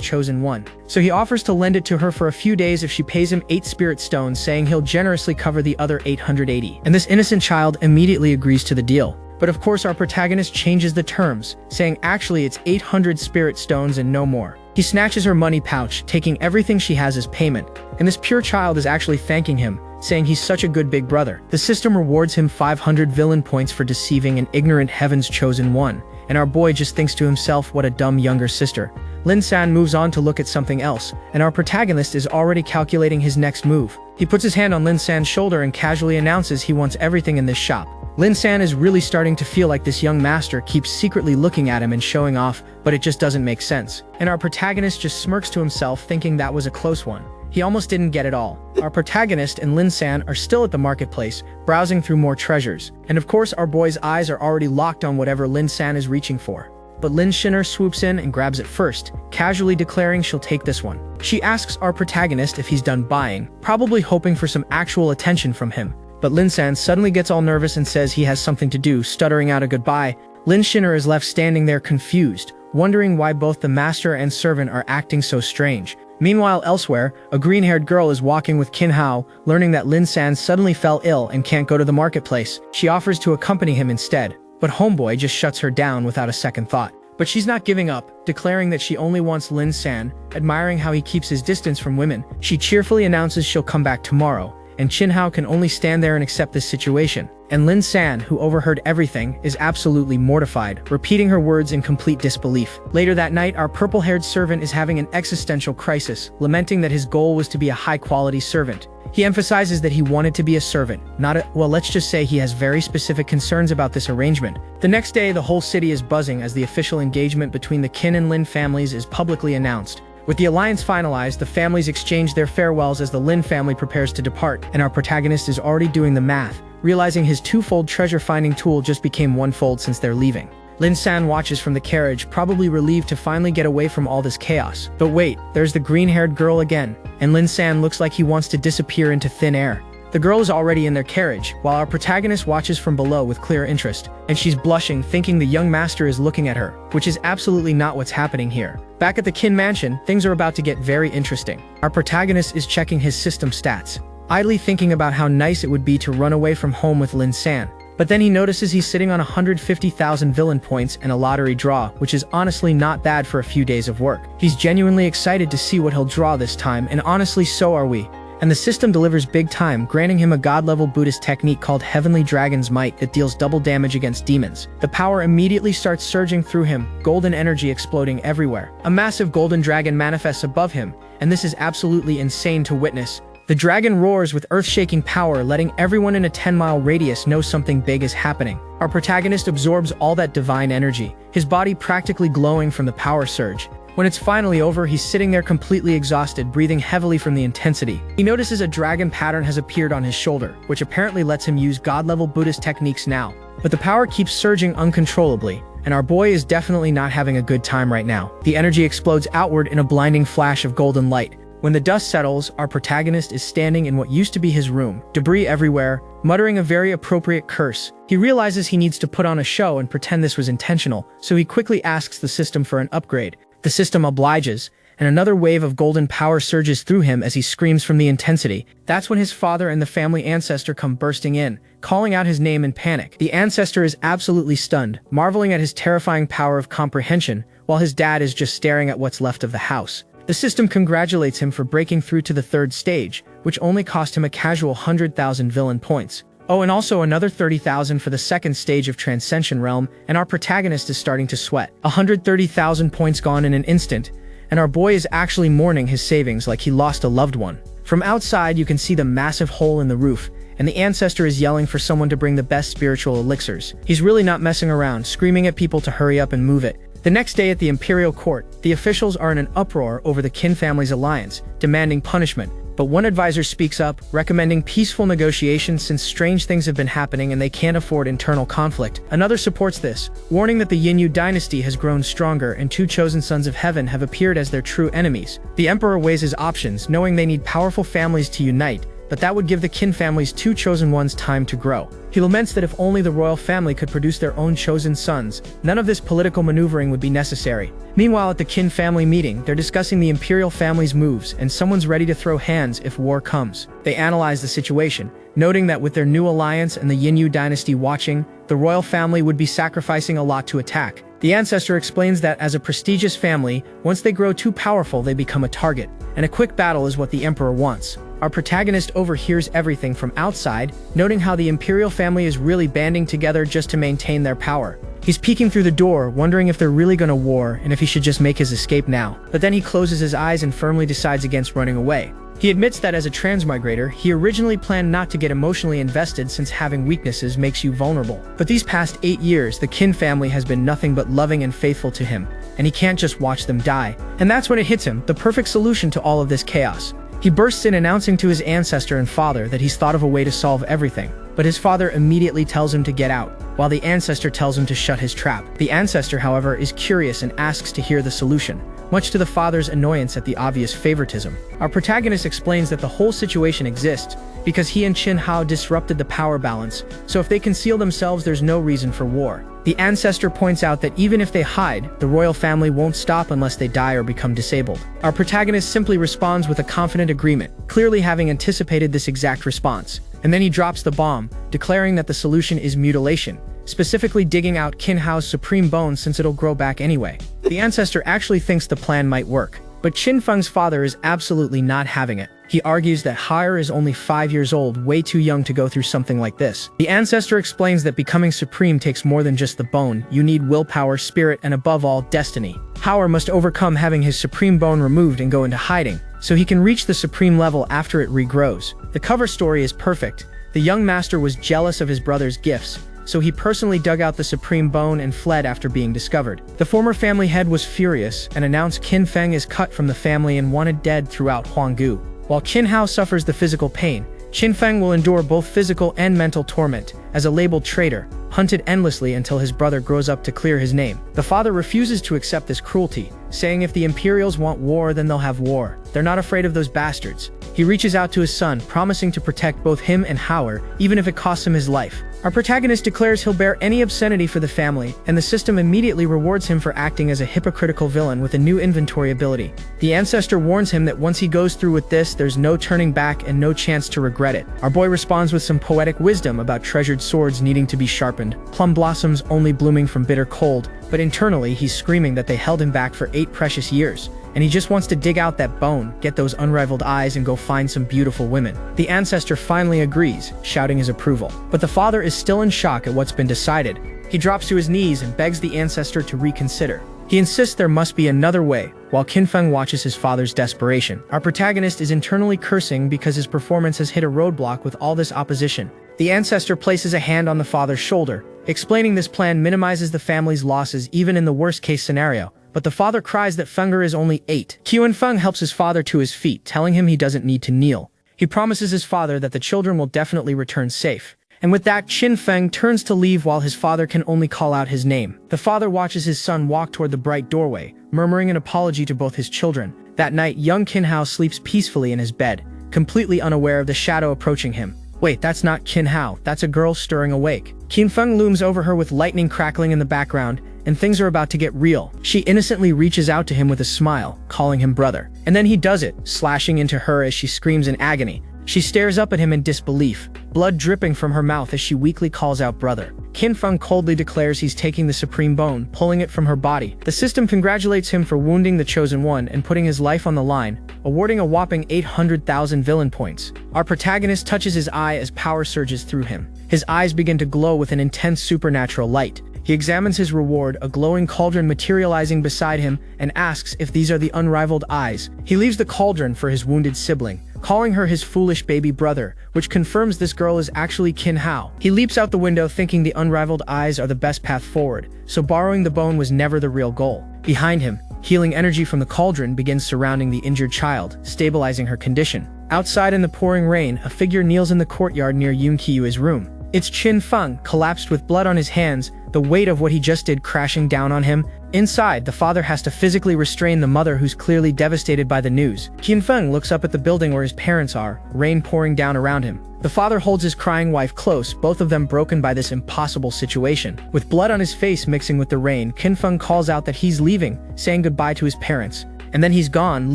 [SPEAKER 1] Chosen One. So he offers to lend it to her for a few days if she pays him 8 spirit stones, saying he'll generously cover the other 880. And this innocent child immediately agrees to the deal. But of course our protagonist changes the terms, saying actually it's 800 spirit stones and no more. He snatches her money pouch, taking everything she has as payment, and this pure child is actually thanking him, saying he's such a good big brother. The system rewards him 500 villain points for deceiving an ignorant Heaven's Chosen One, and our boy just thinks to himself, what a dumb younger sister. Lin San moves on to look at something else, and our protagonist is already calculating his next move. He puts his hand on Lin San's shoulder and casually announces he wants everything in this shop. Lin San is really starting to feel like this young master keeps secretly looking at him and showing off, but it just doesn't make sense. And our protagonist just smirks to himself, thinking that was a close one. He almost didn't get it all. Our protagonist and Lin San are still at the marketplace, browsing through more treasures. And of course our boy's eyes are already locked on whatever Lin San is reaching for. But Lin Shinner swoops in and grabs it first, casually declaring she'll take this one. She asks our protagonist if he's done buying, probably hoping for some actual attention from him. But Lin San suddenly gets all nervous and says he has something to do, stuttering out a goodbye. Lin Shinner is left standing there confused, wondering why both the master and servant are acting so strange. Meanwhile, elsewhere, a green-haired girl is walking with Qin Hao, learning that Lin San suddenly fell ill and can't go to the marketplace. She offers to accompany him instead, but Homeboy just shuts her down without a second thought. But she's not giving up, declaring that she only wants Lin San, admiring how he keeps his distance from women. She cheerfully announces she'll come back tomorrow, and Qin Hao can only stand there and accept this situation. And Lin San, who overheard everything, is absolutely mortified, repeating her words in complete disbelief. Later that night, our purple-haired servant is having an existential crisis, lamenting that his goal was to be a high-quality servant. He emphasizes that he wanted to be a servant, not a— well, let's just say he has very specific concerns about this arrangement. The next day, the whole city is buzzing as the official engagement between the Qin and Lin families is publicly announced. With the alliance finalized, the families exchange their farewells as the Lin family prepares to depart, and our protagonist is already doing the math, realizing his twofold treasure-finding tool just became onefold since they're leaving. Lin San watches from the carriage, probably relieved to finally get away from all this chaos. But wait, there's the green-haired girl again, and Lin San looks like he wants to disappear into thin air. The girl is already in their carriage, while our protagonist watches from below with clear interest, and she's blushing, thinking the young master is looking at her, which is absolutely not what's happening here. Back at the Qin mansion, things are about to get very interesting. Our protagonist is checking his system stats, idly thinking about how nice it would be to run away from home with Lin San. But then he notices he's sitting on 150,000 villain points and a lottery draw, which is honestly not bad for a few days of work. He's genuinely excited to see what he'll draw this time, and honestly so are we. And the system delivers big time, granting him a god-level Buddhist technique called Heavenly Dragon's Might that deals double damage against demons. The power immediately starts surging through him, golden energy exploding everywhere. A massive golden dragon manifests above him, and this is absolutely insane to witness. The dragon roars with earth-shaking power, letting everyone in a 10-mile radius know something big is happening. Our protagonist absorbs all that divine energy, his body practically glowing from the power surge. When it's finally over, he's sitting there completely exhausted, breathing heavily from the intensity. He notices a dragon pattern has appeared on his shoulder, which apparently lets him use god-level Buddhist techniques now. But the power keeps surging uncontrollably, and our boy is definitely not having a good time right now. The energy explodes outward in a blinding flash of golden light. When the dust settles, our protagonist is standing in what used to be his room, debris everywhere, muttering a very appropriate curse. He realizes he needs to put on a show and pretend this was intentional, so he quickly asks the system for an upgrade. The system obliges, and another wave of golden power surges through him as he screams from the intensity. That's when his father and the family ancestor come bursting in, calling out his name in panic. The ancestor is absolutely stunned, marveling at his terrifying power of comprehension, while his dad is just staring at what's left of the house. The system congratulates him for breaking through to the third stage, which only cost him a casual 100,000 villain points. Oh, and also another 30,000 for the second stage of Transcension Realm, and our protagonist is starting to sweat. 130,000 points gone in an instant, and our boy is actually mourning his savings like he lost a loved one. From outside, you can see the massive hole in the roof, and the ancestor is yelling for someone to bring the best spiritual elixirs. He's really not messing around, screaming at people to hurry up and move it. The next day at the imperial court, the officials are in an uproar over the Qin family's alliance, demanding punishment. But one advisor speaks up, recommending peaceful negotiations since strange things have been happening and they can't afford internal conflict. Another supports this, warning that the Yinyu dynasty has grown stronger and two chosen sons of heaven have appeared as their true enemies. The emperor weighs his options, knowing they need powerful families to unite, but that would give the Qin family's two chosen ones time to grow. He laments that if only the royal family could produce their own chosen sons, none of this political maneuvering would be necessary. Meanwhile, at the Qin family meeting, they're discussing the imperial family's moves, and someone's ready to throw hands if war comes. They analyze the situation, noting that with their new alliance and the Yinyu dynasty watching, the royal family would be sacrificing a lot to attack. The ancestor explains that as a prestigious family, once they grow too powerful, they become a target, and a quick battle is what the emperor wants. Our protagonist overhears everything from outside, noting how the imperial family is really banding together just to maintain their power. He's peeking through the door, wondering if they're really gonna war and if he should just make his escape now. But then he closes his eyes and firmly decides against running away. He admits that as a transmigrator, he originally planned not to get emotionally invested since having weaknesses makes you vulnerable. But these past 8 years, the Qin family has been nothing but loving and faithful to him, and he can't just watch them die. And that's when it hits him, the perfect solution to all of this chaos. He bursts in announcing to his ancestor and father that he's thought of a way to solve everything. But his father immediately tells him to get out, while the ancestor tells him to shut his trap. The ancestor, however, is curious and asks to hear the solution, much to the father's annoyance at the obvious favoritism. Our protagonist explains that the whole situation exists because he and Qin Hao disrupted the power balance, so if they conceal themselves, there's no reason for war. The ancestor points out that even if they hide, the royal family won't stop unless they die or become disabled. Our protagonist simply responds with a confident agreement, clearly having anticipated this exact response. And then he drops the bomb, declaring that the solution is mutilation, specifically digging out Qin Hao's supreme bone since it'll grow back anyway. The ancestor actually thinks the plan might work, but Qin Feng's father is absolutely not having it. He argues that Hire is only 5 years old, way too young to go through something like this. The ancestor explains that becoming supreme takes more than just the bone. You need willpower, spirit, and above all, destiny. Hire must overcome having his supreme bone removed and go into hiding, so he can reach the supreme level after it regrows. The cover story is perfect. The young master was jealous of his brother's gifts, so he personally dug out the supreme bone and fled after being discovered. The former family head was furious and announced Qin Feng is cut from the family and wanted dead throughout Huanggu. While Qin Hao suffers the physical pain, Qin Feng will endure both physical and mental torment as a labeled traitor, hunted endlessly until his brother grows up to clear his name. The father refuses to accept this cruelty, saying if the Imperials want war, then they'll have war. They're not afraid of those bastards. He reaches out to his son, promising to protect both him and Hauer, even if it costs him his life. Our protagonist declares he'll bear any obscenity for the family, and the system immediately rewards him for acting as a hypocritical villain with a new inventory ability. The ancestor warns him that once he goes through with this, there's no turning back and no chance to regret it. Our boy responds with some poetic wisdom about treasured swords needing to be sharpened, plum blossoms only blooming from bitter cold, but internally he's screaming that they held him back for 8 precious years. And he just wants to dig out that bone, get those unrivaled eyes, and go find some beautiful women. The ancestor finally agrees, shouting his approval. But the father is still in shock at what's been decided. He drops to his knees and begs the ancestor to reconsider. He insists there must be another way, while Qin Feng watches his father's desperation. Our protagonist is internally cursing because his performance has hit a roadblock with all this opposition. The ancestor places a hand on the father's shoulder, explaining this plan minimizes the family's losses even in the worst-case scenario. But the father cries that Fenger is only 8. Qin Feng helps his father to his feet, telling him he doesn't need to kneel. He promises his father that the children will definitely return safe. And with that, Qin Feng turns to leave while his father can only call out his name. The father watches his son walk toward the bright doorway, murmuring an apology to both his children. That night, young Qin Hao sleeps peacefully in his bed, completely unaware of the shadow approaching him. Wait, that's not Qin Hao, that's a girl stirring awake. Qin Feng looms over her with lightning crackling in the background, and things are about to get real. She innocently reaches out to him with a smile, calling him brother. And then he does it, slashing into her as she screams in agony. She stares up at him in disbelief, blood dripping from her mouth as she weakly calls out brother. Qin Feng coldly declares he's taking the supreme bone, pulling it from her body. The system congratulates him for wounding the chosen one and putting his life on the line, awarding a whopping 800,000 villain points. Our protagonist touches his eye as power surges through him. His eyes begin to glow with an intense supernatural light. He examines his reward, a glowing cauldron materializing beside him, and asks if these are the unrivaled eyes. He leaves the cauldron for his wounded sibling, calling her his foolish baby brother, which confirms this girl is actually Qin Hao. He leaps out the window thinking the unrivaled eyes are the best path forward, so borrowing the bone was never the real goal. Behind him, healing energy from the cauldron begins surrounding the injured child, stabilizing her condition. Outside in the pouring rain, a figure kneels in the courtyard near Yun Qiyue's room. It's Qin Feng, collapsed with blood on his hands, the weight of what he just did crashing down on him. Inside, the father has to physically restrain the mother who's clearly devastated by the news. Qin Feng looks up at the building where his parents are, rain pouring down around him. The father holds his crying wife close, both of them broken by this impossible situation. With blood on his face mixing with the rain, Qin Feng calls out that he's leaving, saying goodbye to his parents. And then he's gone,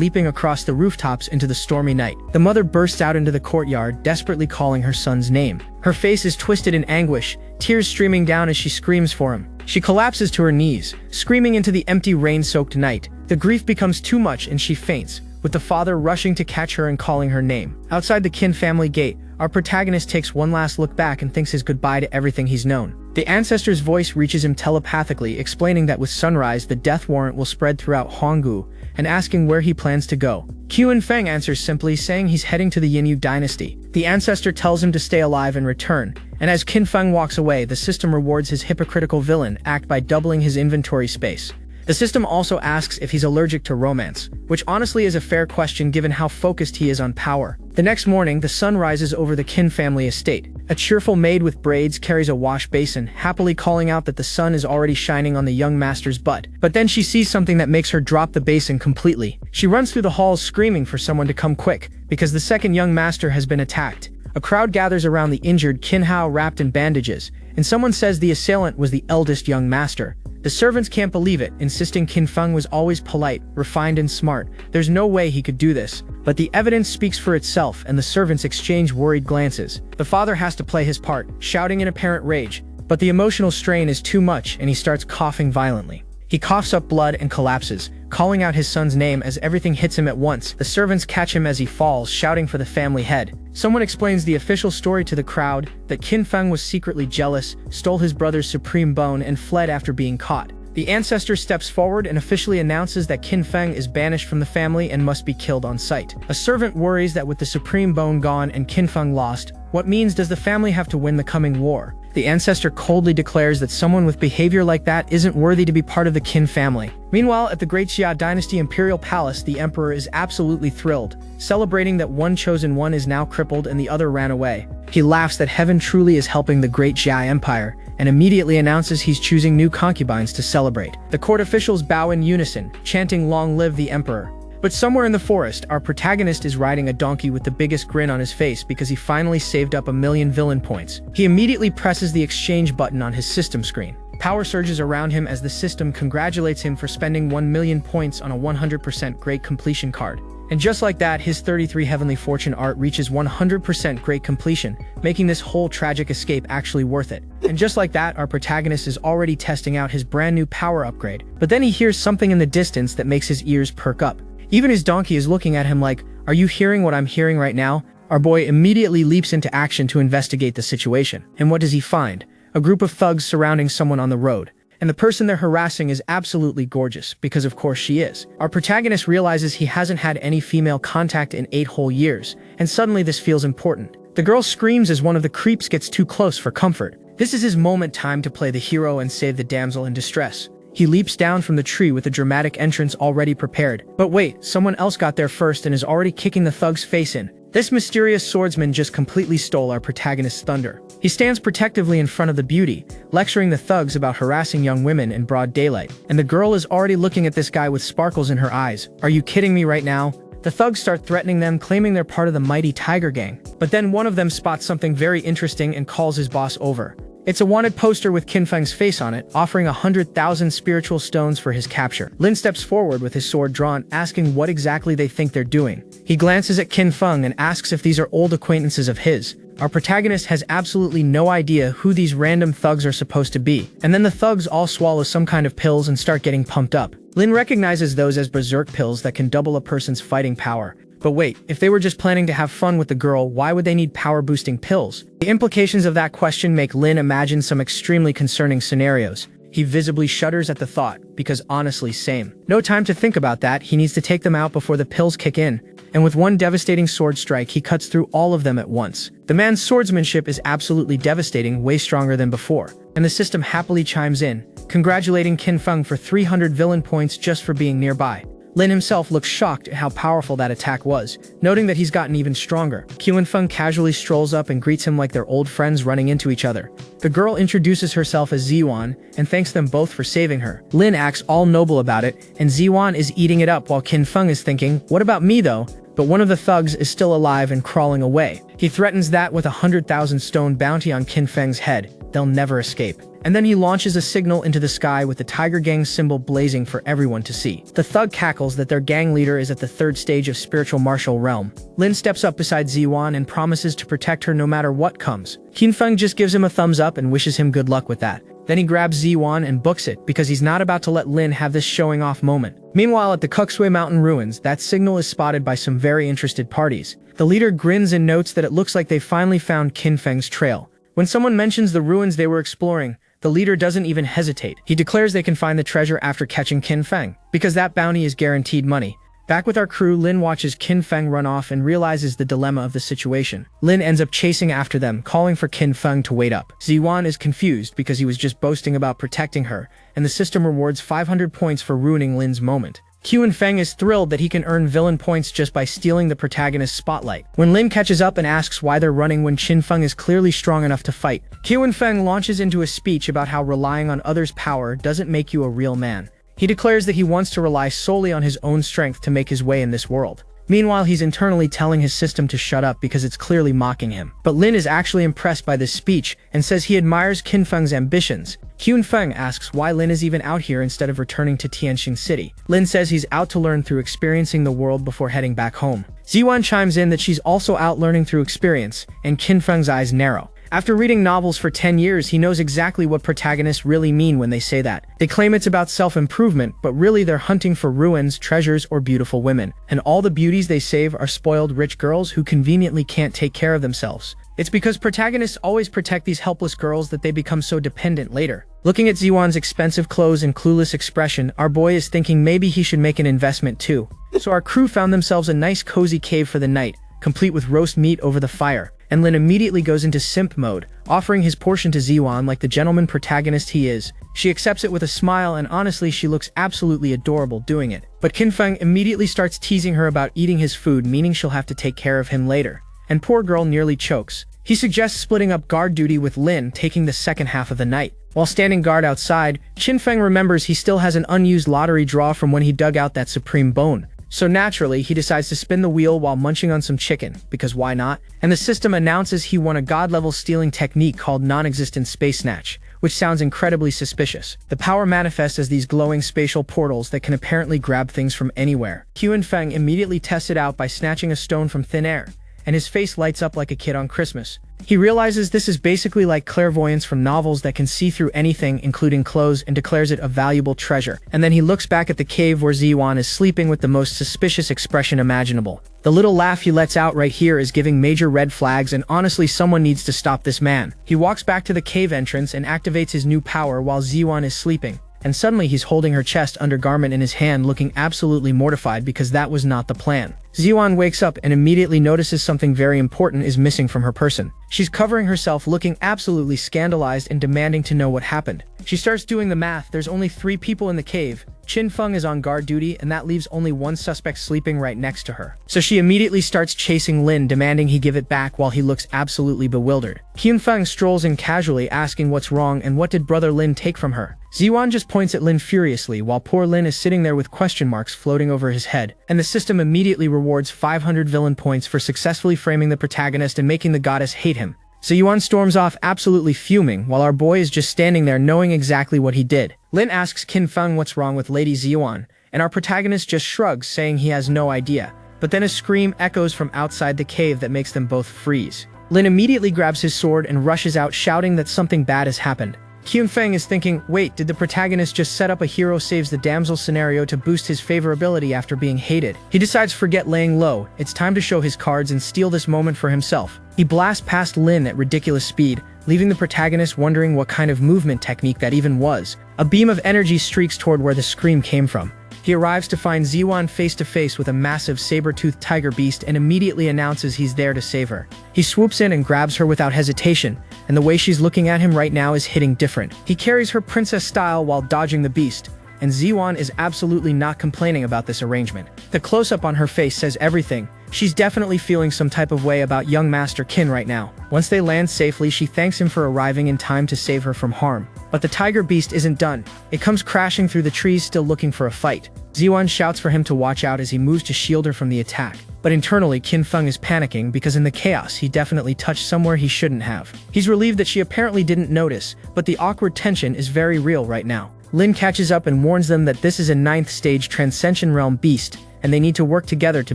[SPEAKER 1] leaping across the rooftops into the stormy night. The mother bursts out into the courtyard, desperately calling her son's name. Her face is twisted in anguish, tears streaming down as she screams for him. She collapses to her knees, screaming into the empty rain-soaked night. The grief becomes too much and she faints, with the father rushing to catch her and calling her name. Outside the Qin family gate, our protagonist takes one last look back and thinks his goodbye to everything he's known. The ancestor's voice reaches him telepathically, explaining that with sunrise the death warrant will spread throughout Huanggu, and asking where he plans to go. Qin Feng answers simply, saying he's heading to the Yinyu dynasty. The ancestor tells him to stay alive and return, and as Qin Feng walks away, the system rewards his hypocritical villain act by doubling his inventory space. The system also asks if he's allergic to romance, which honestly is a fair question given how focused he is on power. The next morning, the sun rises over the Qin family estate. A cheerful maid with braids carries a wash basin, happily calling out that the sun is already shining on the young master's butt. But then she sees something that makes her drop the basin completely. She runs through the halls screaming for someone to come quick, because the second young master has been attacked. A crowd gathers around the injured Qin Hao wrapped in bandages, and someone says the assailant was the eldest young master. The servants can't believe it, insisting Qin Feng was always polite, refined and smart. There's no way he could do this. But the evidence speaks for itself and the servants exchange worried glances. The father has to play his part, shouting in apparent rage, but the emotional strain is too much and he starts coughing violently. He coughs up blood and collapses, calling out his son's name as everything hits him at once. The servants catch him as he falls, shouting for the family head. Someone explains the official story to the crowd, that Qin Feng was secretly jealous, stole his brother's supreme bone, and fled after being caught. The ancestor steps forward and officially announces that Qin Feng is banished from the family and must be killed on sight. A servant worries that with the supreme bone gone and Qin Feng lost, what means does the family have to win the coming war? The ancestor coldly declares that someone with behavior like that isn't worthy to be part of the Qin family. Meanwhile, at the Great Xia Dynasty Imperial Palace, the emperor is absolutely thrilled, celebrating that one chosen one is now crippled and the other ran away. He laughs that heaven truly is helping the Great Xia Empire, and immediately announces he's choosing new concubines to celebrate. The court officials bow in unison, chanting "Long live the emperor." But somewhere in the forest, our protagonist is riding a donkey with the biggest grin on his face because he finally saved up 1,000,000 villain points. He immediately presses the exchange button on his system screen. Power surges around him as the system congratulates him for spending 1,000,000 points on a 100% great completion card. And just like that, his 33 Heavenly Fortune art reaches 100% great completion, making this whole tragic escape actually worth it. And just like that, our protagonist is already testing out his brand new power upgrade. But then he hears something in the distance that makes his ears perk up. Even his donkey is looking at him like, "Are you hearing what I'm hearing right now?" Our boy immediately leaps into action to investigate the situation. And what does he find? A group of thugs surrounding someone on the road. And the person they're harassing is absolutely gorgeous, because of course she is. Our protagonist realizes he hasn't had any female contact in 8 whole years, and suddenly this feels important. The girl screams as one of the creeps gets too close for comfort. This is his moment time to play the hero and save the damsel in distress. He leaps down from the tree with a dramatic entrance already prepared. But wait, someone else got there first and is already kicking the thug's face in. This mysterious swordsman just completely stole our protagonist's thunder. He stands protectively in front of the beauty, lecturing the thugs about harassing young women in broad daylight. And the girl is already looking at this guy with sparkles in her eyes. "Are you kidding me right now?" The thugs start threatening them, claiming they're part of the mighty Tiger Gang. But then one of them spots something very interesting and calls his boss over. It's a wanted poster with Qin Feng's face on it, offering 100,000 spiritual stones for his capture. Lin steps forward with his sword drawn, asking what exactly they think they're doing. He glances at Qin Feng and asks if these are old acquaintances of his. Our protagonist has absolutely no idea who these random thugs are supposed to be. And then the thugs all swallow some kind of pills and start getting pumped up. Lin recognizes those as berserk pills that can double a person's fighting power. But wait, if they were just planning to have fun with the girl, why would they need power-boosting pills? The implications of that question make Lin imagine some extremely concerning scenarios. He visibly shudders at the thought, because honestly, same. No time to think about that, he needs to take them out before the pills kick in. and with one devastating sword strike, he cuts through all of them at once. The man's swordsmanship is absolutely devastating, way stronger than before, and the system happily chimes in, congratulating Qin Feng for 300 villain points just for being nearby. Lin himself looks shocked at how powerful that attack was, noting that he's gotten even stronger. Qin Feng casually strolls up and greets him like they're old friends running into each other. The girl introduces herself as Ziwan and thanks them both for saving her. Lin acts all noble about it, and Ziwan is eating it up while Qin Feng is thinking, what about me though? But one of the thugs is still alive and crawling away. He threatens that with a 100,000 stone bounty on Qin Feng's head, they'll never escape. And then he launches a signal into the sky with the Tiger Gang symbol blazing for everyone to see. The thug cackles that their gang leader is at the third stage of spiritual martial realm. Lin steps up beside Ziwan and promises to protect her no matter what comes. Qin Feng just gives him a thumbs up and wishes him good luck with that. Then he grabs Ziwan and books it because he's not about to let Lin have this showing off moment. Meanwhile, at the Kuksui Mountain ruins, that signal is spotted by some very interested parties. The leader grins and notes that it looks like they finally found Qin Feng's trail. When someone mentions the ruins they were exploring, the leader doesn't even hesitate. He declares they can find the treasure after catching Qin Feng, because that bounty is guaranteed money. Back with our crew, Lin watches Qin Feng run off and realizes the dilemma of the situation. Lin ends up chasing after them, calling for Qin Feng to wait up. Ziwan is confused because he was just boasting about protecting her, and the system rewards 500 points for ruining Lin's moment. Qin Feng is thrilled that he can earn villain points just by stealing the protagonist's spotlight. When Lin catches up and asks why they're running when Qin Feng is clearly strong enough to fight, Qin Feng launches into a speech about how relying on others' power doesn't make you a real man. He declares that he wants to rely solely on his own strength to make his way in this world. Meanwhile, he's internally telling his system to shut up because it's clearly mocking him. But Lin is actually impressed by this speech and says he admires Qin Feng's ambitions. Qin Feng asks why Lin is even out here instead of returning to Tianxing City. Lin says he's out to learn through experiencing the world before heading back home. Ziwan chimes in that she's also out learning through experience, and Qin Feng's eyes narrow. After reading novels for 10 years, he knows exactly what protagonists really mean when they say that. They claim it's about self-improvement, but really they're hunting for ruins, treasures, or beautiful women. And all the beauties they save are spoiled rich girls who conveniently can't take care of themselves. It's because protagonists always protect these helpless girls that they become so dependent later. Looking at Ziwan's expensive clothes and clueless expression, our boy is thinking maybe he should make an investment too. So our crew found themselves a nice cozy cave for the night, complete with roast meat over the fire. And Lin immediately goes into simp mode, offering his portion to Ziwan like the gentleman protagonist he is. She accepts it with a smile, and honestly she looks absolutely adorable doing it. But Qin Feng immediately starts teasing her about eating his food, meaning she'll have to take care of him later. And poor girl nearly chokes. He suggests splitting up guard duty with Lin, taking the second half of the night. While standing guard outside, Qin Feng remembers he still has an unused lottery draw from when he dug out that supreme bone. So naturally, he decides to spin the wheel while munching on some chicken, because why not? And the system announces he won a god-level stealing technique called non-existent space snatch, which sounds incredibly suspicious. The power manifests as these glowing spatial portals that can apparently grab things from anywhere. Qin Feng immediately tests it out by snatching a stone from thin air, and his face lights up like a kid on Christmas. He realizes this is basically like clairvoyance from novels that can see through anything, including clothes, and declares it a valuable treasure. And then he looks back at the cave where Ziwan is sleeping with the most suspicious expression imaginable. The little laugh he lets out right here is giving major red flags, and honestly someone needs to stop this man. He walks back to the cave entrance and activates his new power while Ziwan is sleeping. And suddenly he's holding her chest undergarment in his hand, looking absolutely mortified because that was not the plan. Ziwan wakes up and immediately notices something very important is missing from her person. She's covering herself, looking absolutely scandalized and demanding to know what happened. She starts doing the math. There's only 3 people in the cave. Qin Feng is on guard duty, and that leaves only one suspect sleeping right next to her. So she immediately starts chasing Lin, demanding he give it back while he looks absolutely bewildered. Qin Feng strolls in casually, asking what's wrong and what did brother Lin take from her. Ziwan just points at Lin furiously, while poor Lin is sitting there with question marks floating over his head. And the system immediately rewards 500 villain points for successfully framing the protagonist and making the goddess hate him. So Yuan storms off absolutely fuming, while our boy is just standing there knowing exactly what he did. Lin asks Qin Feng what's wrong with Lady Ziyuan, and our protagonist just shrugs, saying he has no idea. But then a scream echoes from outside the cave that makes them both freeze. Lin immediately grabs his sword and rushes out, shouting that something bad has happened. Qin Feng is thinking, wait, did the protagonist just set up a hero saves the damsel scenario to boost his favorability after being hated? He decides forget laying low, it's time to show his cards and steal this moment for himself. He blasts past Lin at ridiculous speed, leaving the protagonist wondering what kind of movement technique that even was. A beam of energy streaks toward where the scream came from. He arrives to find Ziwan face to face with a massive saber-toothed tiger beast and immediately announces he's there to save her. He swoops in and grabs her without hesitation, and the way she's looking at him right now is hitting different. He carries her princess style while dodging the beast, and Ziwan is absolutely not complaining about this arrangement. The close-up on her face says everything. She's definitely feeling some type of way about young Master Qin right now. Once they land safely, she thanks him for arriving in time to save her from harm. But the tiger beast isn't done. It comes crashing through the trees, still looking for a fight. Ziwan shouts for him to watch out as he moves to shield her from the attack. But internally, Qin Feng is panicking because in the chaos, he definitely touched somewhere he shouldn't have. He's relieved that she apparently didn't notice, but the awkward tension is very real right now. Lin catches up and warns them that this is a 9th stage Transcension Realm beast, and they need to work together to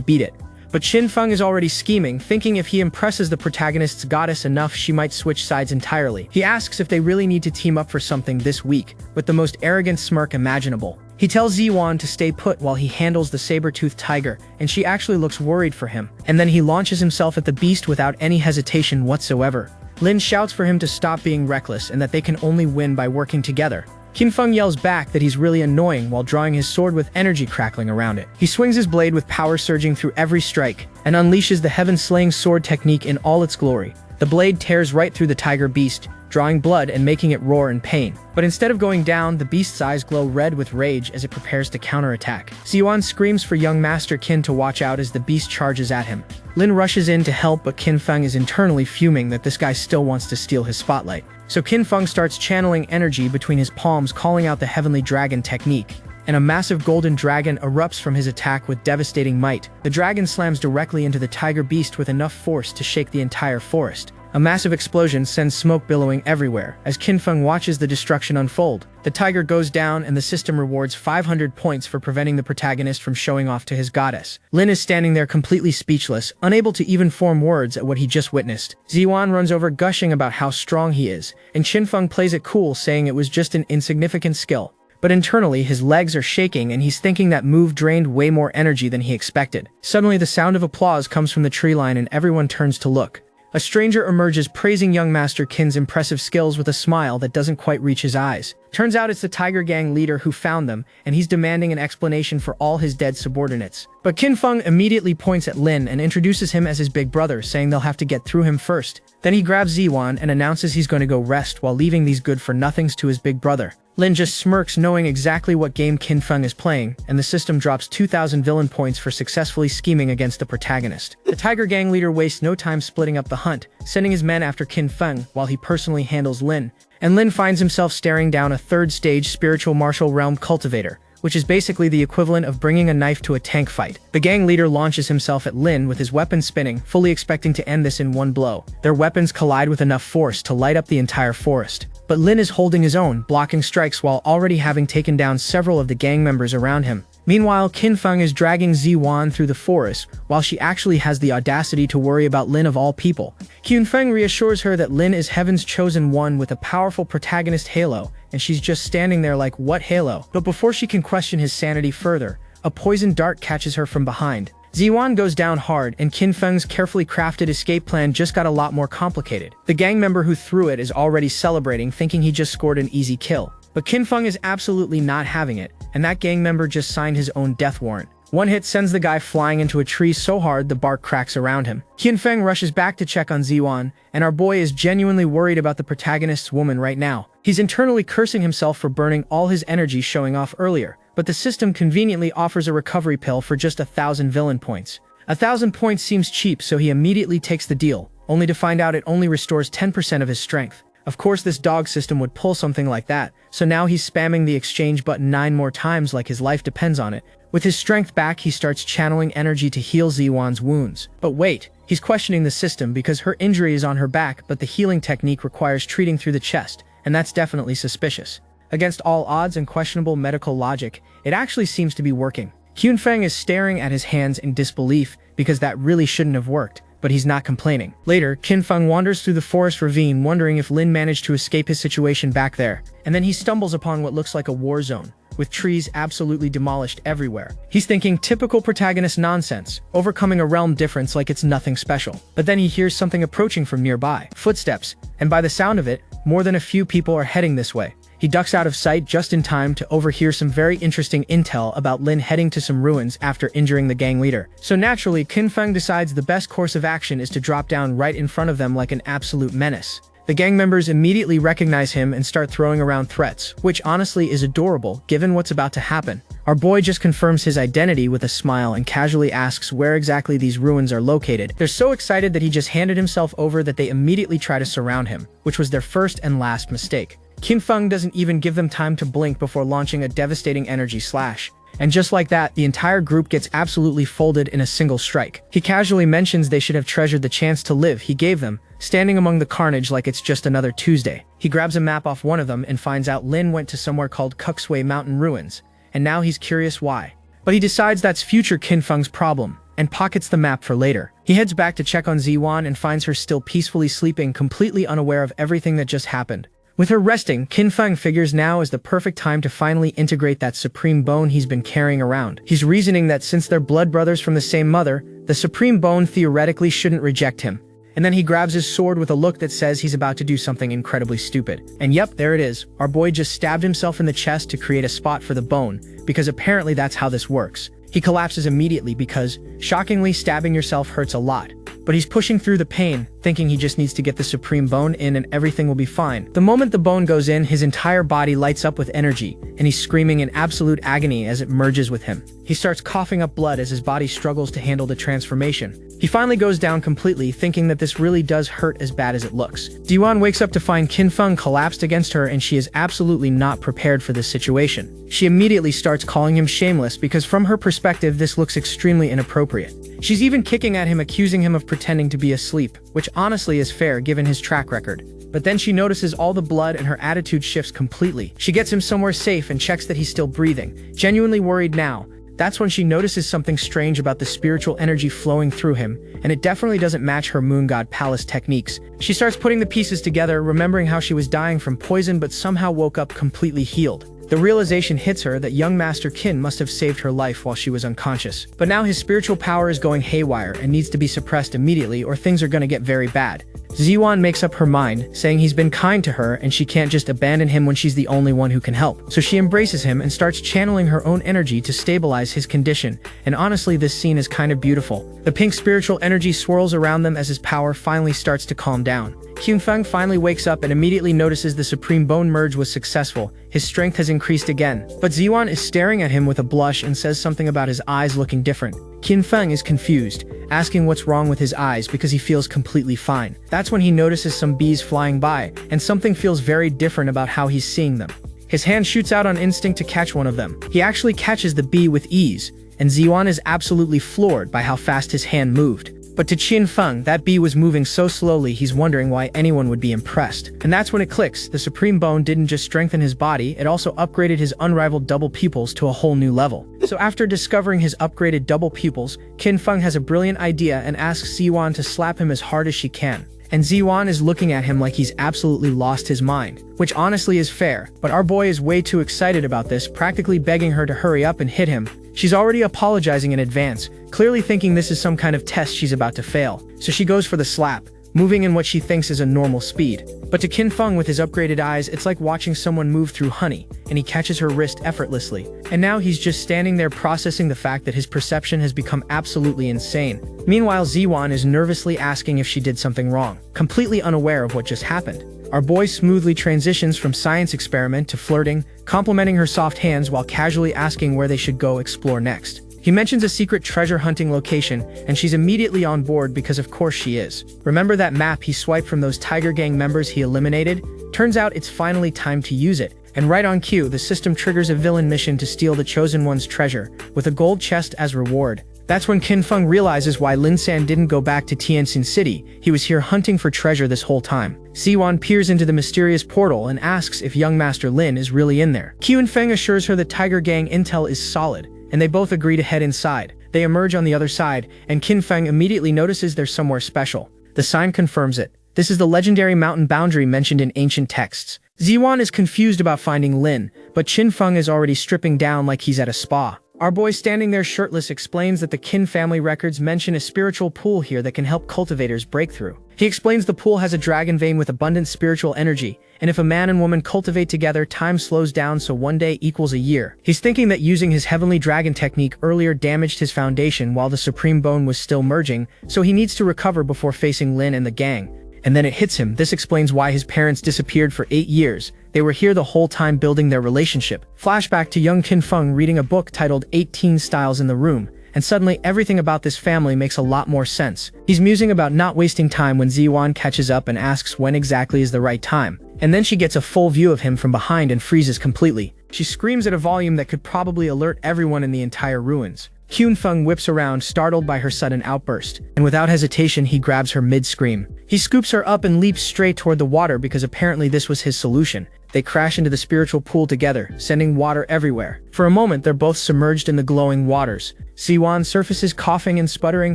[SPEAKER 1] beat it. But Qin Feng is already scheming, thinking if he impresses the protagonist's goddess enough, she might switch sides entirely. He asks if they really need to team up for something this week, with the most arrogant smirk imaginable. He tells Ziwan to stay put while he handles the saber-toothed tiger, and she actually looks worried for him. And then he launches himself at the beast without any hesitation whatsoever. Lin shouts for him to stop being reckless and that they can only win by working together. Qin Feng yells back that he's really annoying while drawing his sword with energy crackling around it. He swings his blade with power surging through every strike, and unleashes the heaven-slaying sword technique in all its glory. The blade tears right through the tiger beast, drawing blood and making it roar in pain. But instead of going down, the beast's eyes glow red with rage as it prepares to counterattack. Ziwan screams for young Master Qin to watch out as the beast charges at him. Lin rushes in to help, but Qin Feng is internally fuming that this guy still wants to steal his spotlight. So Qin Feng starts channeling energy between his palms, calling out the heavenly dragon technique, and a massive golden dragon erupts from his attack with devastating might. The dragon slams directly into the tiger beast with enough force to shake the entire forest. A massive explosion sends smoke billowing everywhere as Qin Feng watches the destruction unfold. The tiger goes down and the system rewards 500 points for preventing the protagonist from showing off to his goddess. Lin is standing there completely speechless, unable to even form words at what he just witnessed. Ziwan runs over gushing about how strong he is, and Qin Feng plays it cool, saying it was just an insignificant skill. But internally, his legs are shaking and he's thinking that move drained way more energy than he expected. Suddenly, the sound of applause comes from the tree line and everyone turns to look. A stranger emerges praising young Master Qin's impressive skills with a smile that doesn't quite reach his eyes. Turns out it's the Tiger Gang leader who found them, and he's demanding an explanation for all his dead subordinates. But Qin Feng immediately points at Lin and introduces him as his big brother, saying they'll have to get through him first. Then he grabs Ziwan and announces he's going to go rest while leaving these good-for-nothings to his big brother. Lin just smirks, knowing exactly what game Qin Feng is playing, and the system drops 2,000 villain points for successfully scheming against the protagonist. The Tiger Gang leader wastes no time splitting up the hunt, sending his men after Qin Feng while he personally handles Lin. And Lin finds himself staring down a 3rd stage spiritual martial realm cultivator, which is basically the equivalent of bringing a knife to a tank fight. The gang leader launches himself at Lin with his weapon spinning, fully expecting to end this in one blow. Their weapons collide with enough force to light up the entire forest. But Lin is holding his own, blocking strikes while already having taken down several of the gang members around him. Meanwhile, Qin Feng is dragging Ziwan through the forest, while she actually has the audacity to worry about Lin of all people. Qin Feng reassures her that Lin is Heaven's chosen one with a powerful protagonist halo, and she's just standing there like, what halo? But before she can question his sanity further, a poison dart catches her from behind. Ziwan goes down hard, and Qin Feng's carefully crafted escape plan just got a lot more complicated. The gang member who threw it is already celebrating, thinking he just scored an easy kill. But Qin Feng is absolutely not having it, and that gang member just signed his own death warrant. One hit sends the guy flying into a tree so hard the bark cracks around him. Qin Feng rushes back to check on Ziwan, and our boy is genuinely worried about the protagonist's woman right now. He's internally cursing himself for burning all his energy showing off earlier, but the system conveniently offers a recovery pill for just 1,000 villain points. 1,000 points seems cheap, so he immediately takes the deal, only to find out it only restores 10% of his strength. Of course, this dog system would pull something like that, so now he's spamming the exchange button 9 more times like his life depends on it. With his strength back, he starts channeling energy to heal Ziwan's wounds. But wait, he's questioning the system because her injury is on her back, but the healing technique requires treating through the chest, and that's definitely suspicious. Against all odds and questionable medical logic, it actually seems to be working. Qin Feng is staring at his hands in disbelief because that really shouldn't have worked, but he's not complaining. Later, Qin Feng wanders through the forest ravine wondering if Lin managed to escape his situation back there, and then he stumbles upon what looks like a war zone, with trees absolutely demolished everywhere. He's thinking typical protagonist nonsense, overcoming a realm difference like it's nothing special. But then he hears something approaching from nearby, footsteps, and by the sound of it, more than a few people are heading this way. He ducks out of sight just in time to overhear some very interesting intel about Lin heading to some ruins after injuring the gang leader. So naturally, Qin Feng decides the best course of action is to drop down right in front of them like an absolute menace. The gang members immediately recognize him and start throwing around threats, which honestly is adorable given what's about to happen. Our boy just confirms his identity with a smile and casually asks where exactly these ruins are located. They're so excited that he just handed himself over that they immediately try to surround him, which was their first and last mistake. Qin Feng doesn't even give them time to blink before launching a devastating energy slash. And just like that, the entire group gets absolutely folded in a single strike. He casually mentions they should have treasured the chance to live he gave them, standing among the carnage like it's just another Tuesday. He grabs a map off one of them and finds out Lin went to somewhere called Kuxway Mountain Ruins, and now he's curious why. But he decides that's future Qin Feng's problem, and pockets the map for later. He heads back to check on Ziwan and finds her still peacefully sleeping, completely unaware of everything that just happened. With her resting, Qin Feng figures now is the perfect time to finally integrate that supreme bone he's been carrying around. He's reasoning that since they're blood brothers from the same mother, the supreme bone theoretically shouldn't reject him. And then he grabs his sword with a look that says he's about to do something incredibly stupid. And yep, there it is. Our boy just stabbed himself in the chest to create a spot for the bone, because apparently that's how this works. He collapses immediately because, shockingly, stabbing yourself hurts a lot. But he's pushing through the pain, thinking he just needs to get the supreme bone in and everything will be fine. The moment the bone goes in, his entire body lights up with energy, and he's screaming in absolute agony as it merges with him. He starts coughing up blood as his body struggles to handle the transformation. He finally goes down completely, thinking that this really does hurt as bad as it looks. Diwan wakes up to find Qin Feng collapsed against her, and she is absolutely not prepared for this situation. She immediately starts calling him shameless because from her perspective this looks extremely inappropriate. She's even kicking at him, accusing him of pretending to be asleep, which honestly is fair given his track record. But then she notices all the blood and her attitude shifts completely. She gets him somewhere safe and checks that he's still breathing, genuinely worried now. That's when she notices something strange about the spiritual energy flowing through him, and it definitely doesn't match her moon god palace techniques. She starts putting the pieces together, remembering how she was dying from poison but somehow woke up completely healed. The realization hits her that young Master Qin must have saved her life while she was unconscious. But now his spiritual power is going haywire and needs to be suppressed immediately or things are gonna get very bad. Ziwan makes up her mind, saying he's been kind to her and she can't just abandon him when she's the only one who can help. So she embraces him and starts channeling her own energy to stabilize his condition, and honestly this scene is kind of beautiful. The pink spiritual energy swirls around them as his power finally starts to calm down. Qin Feng finally wakes up and immediately notices the supreme bone merge was successful. His strength has increased again. But Ziwan is staring at him with a blush and says something about his eyes looking different. Qin Feng is confused, asking what's wrong with his eyes because he feels completely fine. That's when he notices some bees flying by, and something feels very different about how he's seeing them. His hand shoots out on instinct to catch one of them. He actually catches the bee with ease, and Ziwan is absolutely floored by how fast his hand moved. But to Qin Feng, that bee was moving so slowly he's wondering why anyone would be impressed. And that's when it clicks. The supreme bone didn't just strengthen his body, it also upgraded his unrivaled double pupils to a whole new level. So after discovering his upgraded double pupils, Qin Feng has a brilliant idea and asks Ziwan to slap him as hard as she can. And Ziwan is looking at him like he's absolutely lost his mind, which honestly is fair, but our boy is way too excited about this, practically begging her to hurry up and hit him. She's already apologizing in advance, clearly thinking this is some kind of test she's about to fail. So she goes for the slap, moving in what she thinks is a normal speed. But to Qin Feng with his upgraded eyes, it's like watching someone move through honey, and he catches her wrist effortlessly. And now he's just standing there processing the fact that his perception has become absolutely insane. Meanwhile, Ziwan is nervously asking if she did something wrong, completely unaware of what just happened. Our boy smoothly transitions from science experiment to flirting, complimenting her soft hands while casually asking where they should go explore next. He mentions a secret treasure hunting location, and she's immediately on board because of course she is. Remember that map he swiped from those Tiger Gang members he eliminated? Turns out it's finally time to use it. And right on cue, the system triggers a villain mission to steal the Chosen One's treasure, with a gold chest as reward. That's when Qin Feng realizes why Lin San didn't go back to Tianxin City. He was here hunting for treasure this whole time. Ziwan peers into the mysterious portal and asks if young Master Lin is really in there. Qin Feng assures her that Tiger Gang intel is solid, and they both agree to head inside. They emerge on the other side, and Qin Feng immediately notices there's somewhere special. The sign confirms it. This is the legendary mountain boundary mentioned in ancient texts. Ziwan is confused about finding Lin, but Qin Feng is already stripping down like he's at a spa. Our boy standing there shirtless explains that the Kin family records mention a spiritual pool here that can help cultivators break through. He explains the pool has a dragon vein with abundant spiritual energy, and if a man and woman cultivate together, time slows down so one day equals a year. He's thinking that using his heavenly dragon technique earlier damaged his foundation while the supreme bone was still merging, so he needs to recover before facing Lin and the gang. And then it hits him. This explains why his parents disappeared for 8 years. They were here the whole time building their relationship. Flashback to young Qin Feng reading a book titled 18 Styles in the Room, and suddenly everything about this family makes a lot more sense. He's musing about not wasting time when Ziwan catches up and asks when exactly is the right time. And then she gets a full view of him from behind and freezes completely. She screams at a volume that could probably alert everyone in the entire ruins. Qin Feng whips around, startled by her sudden outburst, and without hesitation he grabs her mid-scream. He scoops her up and leaps straight toward the water because apparently this was his solution. They crash into the spiritual pool together, sending water everywhere. For a moment they're both submerged in the glowing waters. Ziwan surfaces coughing and sputtering,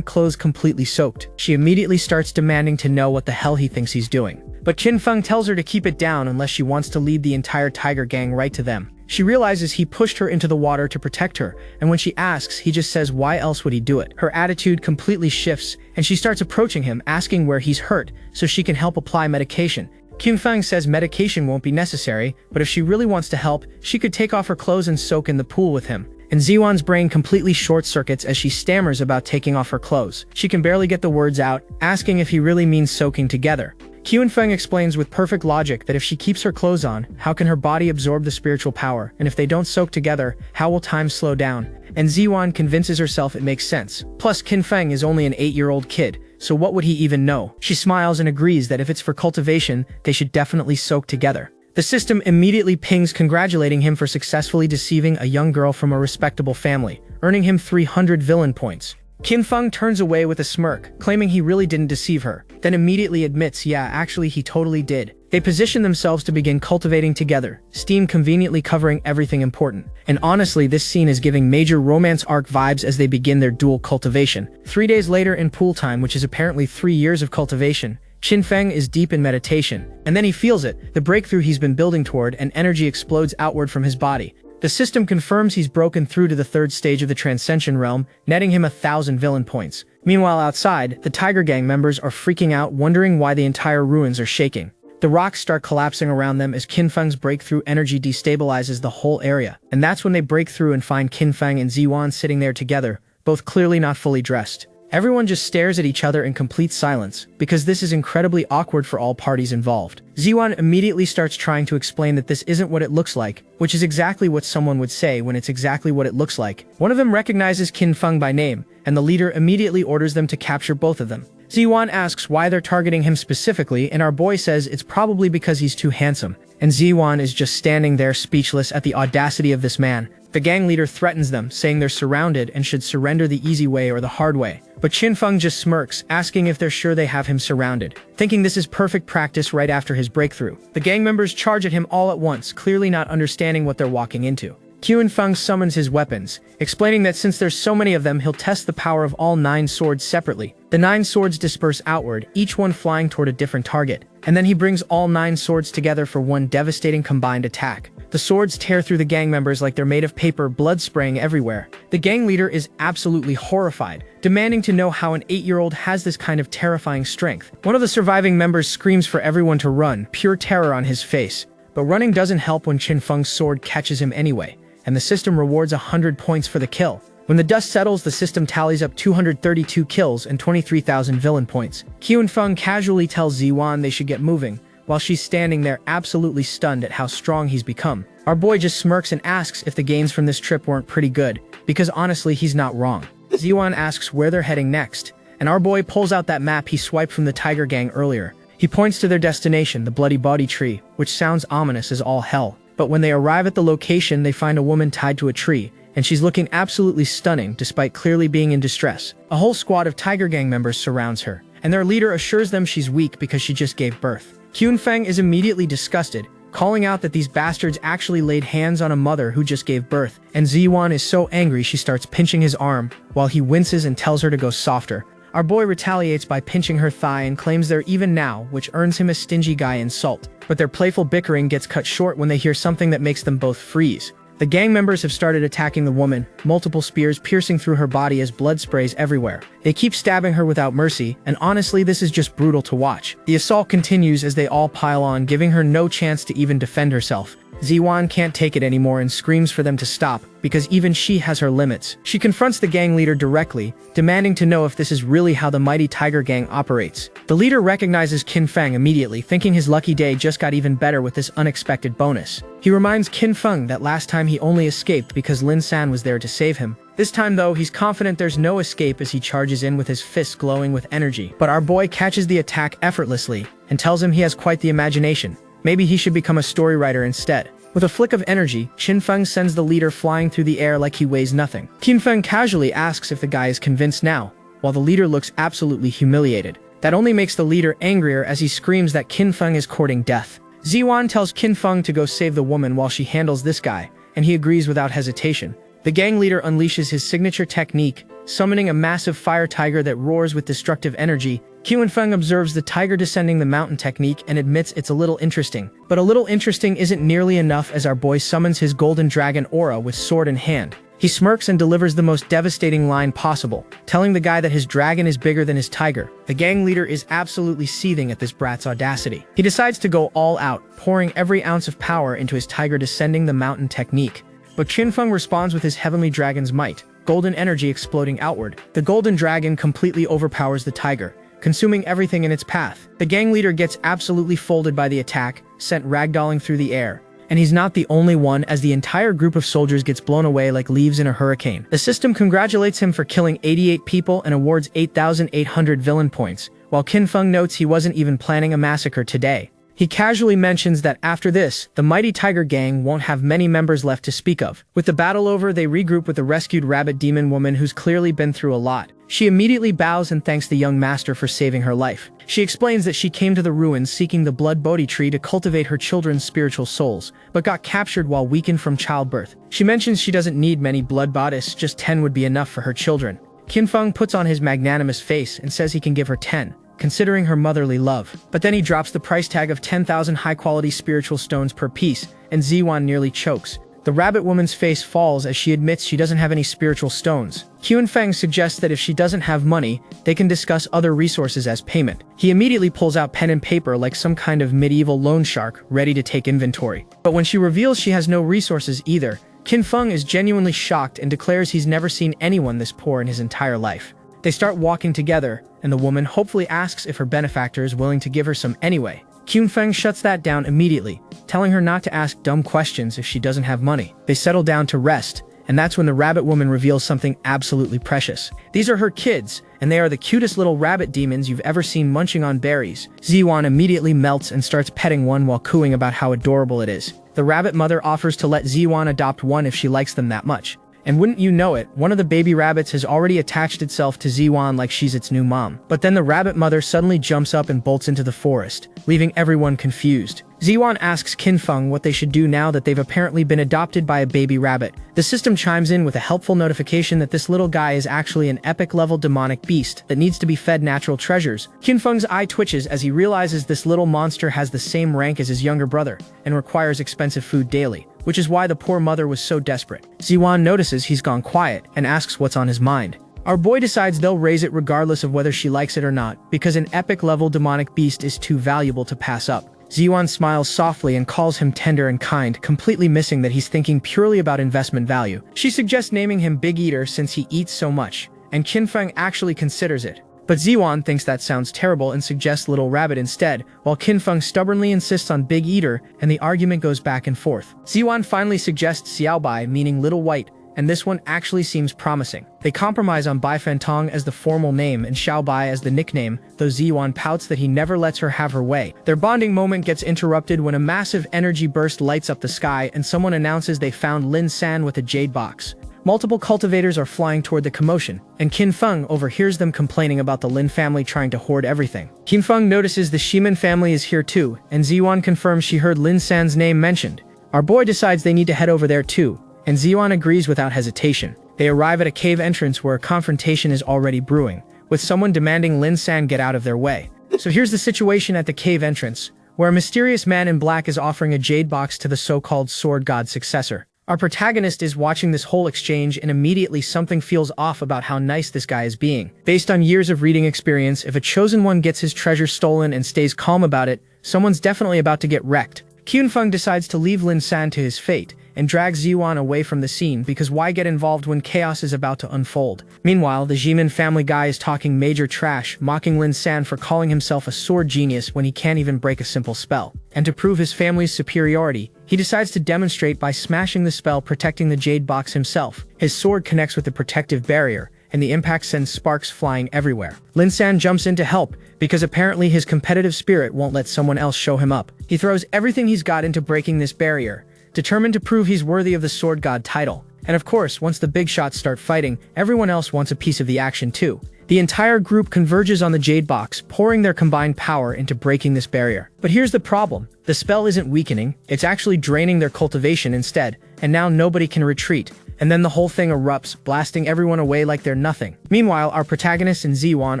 [SPEAKER 1] clothes completely soaked. She immediately starts demanding to know what the hell he thinks he's doing. But Qin Feng tells her to keep it down unless she wants to lead the entire tiger gang right to them. She realizes he pushed her into the water to protect her, and when she asks, he just says why else would he do it. Her attitude completely shifts, and she starts approaching him, asking where he's hurt, so she can help apply medication. Qin Feng says medication won't be necessary, but if she really wants to help, she could take off her clothes and soak in the pool with him. And Ziwan's brain completely short-circuits as she stammers about taking off her clothes. She can barely get the words out, asking if he really means soaking together. Qin Feng explains with perfect logic that if she keeps her clothes on, how can her body absorb the spiritual power, and if they don't soak together, how will time slow down? And Ziwan convinces herself it makes sense. Plus, Qin Feng is only an 8-year-old kid, so what would he even know? She smiles and agrees that if it's for cultivation, they should definitely soak together. The system immediately pings congratulating him for successfully deceiving a young girl from a respectable family, earning him 300 villain points. Qin Feng turns away with a smirk, claiming he really didn't deceive her, then immediately admits, yeah, actually he totally did. They position themselves to begin cultivating together, steam conveniently covering everything important. And honestly, this scene is giving major romance arc vibes as they begin their dual cultivation. 3 days later in pool time, which is apparently 3 years of cultivation, Qin Feng is deep in meditation, and then he feels it, the breakthrough he's been building toward, and energy explodes outward from his body. The system confirms he's broken through to the 3rd stage of the Transcension realm, netting him 1,000 villain points. Meanwhile outside, the Tiger Gang members are freaking out, wondering why the entire ruins are shaking. The rocks start collapsing around them as Qin Feng's breakthrough energy destabilizes the whole area. And that's when they break through and find Qin Feng and Ziwan sitting there together, both clearly not fully dressed. Everyone just stares at each other in complete silence, because this is incredibly awkward for all parties involved. Ziwan immediately starts trying to explain that this isn't what it looks like, which is exactly what someone would say when it's exactly what it looks like. One of them recognizes Qin Feng by name, and the leader immediately orders them to capture both of them. Ziwan asks why they're targeting him specifically, and our boy says it's probably because he's too handsome. And Ziwan is just standing there speechless at the audacity of this man. The gang leader threatens them, saying they're surrounded and should surrender the easy way or the hard way. But Qin Feng just smirks, asking if they're sure they have him surrounded, thinking this is perfect practice right after his breakthrough. The gang members charge at him all at once, clearly not understanding what they're walking into. Qin Feng summons his weapons, explaining that since there's so many of them, he'll test the power of all 9 swords separately. The 9 swords disperse outward, each one flying toward a different target, and then he brings all 9 swords together for one devastating combined attack. The swords tear through the gang members like they're made of paper, blood spraying everywhere. The gang leader is absolutely horrified, demanding to know how an 8-year-old has this kind of terrifying strength. One of the surviving members screams for everyone to run, pure terror on his face. But running doesn't help when Qin Feng's sword catches him anyway, and the system rewards 100 points for the kill. When the dust settles, the system tallies up 232 kills and 23,000 villain points. Qin Feng casually tells Ziwan they should get moving, while she's standing there absolutely stunned at how strong he's become. Our boy just smirks and asks if the gains from this trip weren't pretty good, because honestly he's not wrong. Ziwan asks where they're heading next, and our boy pulls out that map he swiped from the Tiger Gang earlier. He points to their destination, the Bloody Body Tree, which sounds ominous as all hell. But when they arrive at the location, they find a woman tied to a tree, and she's looking absolutely stunning despite clearly being in distress. A whole squad of Tiger Gang members surrounds her, and their leader assures them she's weak because she just gave birth. Qin Feng is immediately disgusted, calling out that these bastards actually laid hands on a mother who just gave birth, and Ziwan is so angry she starts pinching his arm, while he winces and tells her to go softer. Our boy retaliates by pinching her thigh and claims they're even now, which earns him a stingy guy insult. But their playful bickering gets cut short when they hear something that makes them both freeze. The gang members have started attacking the woman, multiple spears piercing through her body as blood sprays everywhere. They keep stabbing her without mercy, and honestly this is just brutal to watch. The assault continues as they all pile on, giving her no chance to even defend herself. Ziwan can't take it anymore and screams for them to stop, because even she has her limits. She confronts the gang leader directly, demanding to know if this is really how the mighty tiger gang operates. The leader recognizes Qin Feng immediately, thinking his lucky day just got even better with this unexpected bonus. He reminds Qin Feng that last time he only escaped because Lin San was there to save him. This time though, he's confident there's no escape as he charges in with his fists glowing with energy. But our boy catches the attack effortlessly and tells him he has quite the imagination. Maybe he should become a story writer instead. With a flick of energy, Qin Feng sends the leader flying through the air like he weighs nothing. Qin Feng casually asks if the guy is convinced now, while the leader looks absolutely humiliated. That only makes the leader angrier as he screams that Qin Feng is courting death. Ziwan tells Qin Feng to go save the woman while she handles this guy, and he agrees without hesitation. The gang leader unleashes his signature technique, summoning a massive fire tiger that roars with destructive energy. Qin Feng observes the tiger descending the mountain technique and admits it's a little interesting. But a little interesting isn't nearly enough as our boy summons his golden dragon aura with sword in hand. He smirks and delivers the most devastating line possible, telling the guy that his dragon is bigger than his tiger. The gang leader is absolutely seething at this brat's audacity. He decides to go all out, pouring every ounce of power into his tiger descending the mountain technique. But Qin Feng responds with his heavenly dragon's might, golden energy exploding outward. The golden dragon completely overpowers the tiger, consuming everything in its path. The gang leader gets absolutely folded by the attack, sent ragdolling through the air. And he's not the only one, as the entire group of soldiers gets blown away like leaves in a hurricane. The system congratulates him for killing 88 people and awards 8,800 villain points, while Qin Feng notes he wasn't even planning a massacre today. He casually mentions that after this, the mighty tiger gang won't have many members left to speak of. With the battle over, they regroup with the rescued rabbit demon woman who's clearly been through a lot. She immediately bows and thanks the young master for saving her life. She explains that she came to the ruins seeking the blood Bodhi tree to cultivate her children's spiritual souls, but got captured while weakened from childbirth. She mentions she doesn't need many blood bodies, just 10 would be enough for her children. Qin Feng puts on his magnanimous face and says he can give her 10. Considering her motherly love. But then he drops the price tag of 10,000 high-quality spiritual stones per piece, and Ziwan nearly chokes. The rabbit woman's face falls as she admits she doesn't have any spiritual stones. Qin Feng suggests that if she doesn't have money, they can discuss other resources as payment. He immediately pulls out pen and paper like some kind of medieval loan shark, ready to take inventory. But when she reveals she has no resources either, Qin Feng is genuinely shocked and declares he's never seen anyone this poor in his entire life. They start walking together, and the woman hopefully asks if her benefactor is willing to give her some anyway. Qin Feng shuts that down immediately, telling her not to ask dumb questions if she doesn't have money. They settle down to rest, and that's when the rabbit woman reveals something absolutely precious. These are her kids, and they are the cutest little rabbit demons you've ever seen munching on berries. Ziwan immediately melts and starts petting one while cooing about how adorable it is. The rabbit mother offers to let Ziwan adopt one if she likes them that much. And wouldn't you know it, one of the baby rabbits has already attached itself to Ziwan like she's its new mom. But then the rabbit mother suddenly jumps up and bolts into the forest, leaving everyone confused. Ziwan asks Qin Feng what they should do now that they've apparently been adopted by a baby rabbit. The system chimes in with a helpful notification that this little guy is actually an epic-level demonic beast that needs to be fed natural treasures. Qin Feng's eye twitches as he realizes this little monster has the same rank as his younger brother and requires expensive food daily, which is why the poor mother was so desperate. Ziwan notices he's gone quiet and asks what's on his mind. Our boy decides they'll raise it regardless of whether she likes it or not, because an epic-level demonic beast is too valuable to pass up. Ziwan smiles softly and calls him tender and kind, completely missing that he's thinking purely about investment value. She suggests naming him Big Eater since he eats so much, and Qin Feng actually considers it. But Ziwan thinks that sounds terrible and suggests Little Rabbit instead, while Qin Feng stubbornly insists on Big Eater, and the argument goes back and forth. Ziwan finally suggests Xiaobai, meaning Little White, and this one actually seems promising. They compromise on Bai Fantong as the formal name and Xiaobai as the nickname, though Ziwan pouts that he never lets her have her way. Their bonding moment gets interrupted when a massive energy burst lights up the sky and someone announces they found Lin San with a jade box. Multiple cultivators are flying toward the commotion, and Qin Feng overhears them complaining about the Lin family trying to hoard everything. Qin Feng notices the Shiman family is here too, and Ziwan confirms she heard Lin San's name mentioned. Our boy decides they need to head over there too, and Ziwan agrees without hesitation. They arrive at a cave entrance where a confrontation is already brewing, with someone demanding Lin San get out of their way. So here's the situation at the cave entrance, where a mysterious man in black is offering a jade box to the so-called sword god successor. Our protagonist is watching this whole exchange and immediately something feels off about how nice this guy is being. Based on years of reading experience, if a chosen one gets his treasure stolen and stays calm about it, someone's definitely about to get wrecked. Kyunfeng decides to leave Lin San to his fate and drag Ziwan away from the scene because why get involved when chaos is about to unfold? Meanwhile, the Jimin family guy is talking major trash, mocking Lin San for calling himself a sword genius when he can't even break a simple spell. And to prove his family's superiority, he decides to demonstrate by smashing the spell protecting the jade box himself. His sword connects with the protective barrier, and the impact sends sparks flying everywhere. Lin San jumps in to help, because apparently his competitive spirit won't let someone else show him up. He throws everything he's got into breaking this barrier, determined to prove he's worthy of the Sword God title. And of course, once the big shots start fighting, everyone else wants a piece of the action too. The entire group converges on the jade box, pouring their combined power into breaking this barrier. But here's the problem. The spell isn't weakening, it's actually draining their cultivation instead, and now nobody can retreat. And then the whole thing erupts, blasting everyone away like they're nothing. Meanwhile, our protagonist and Ziwan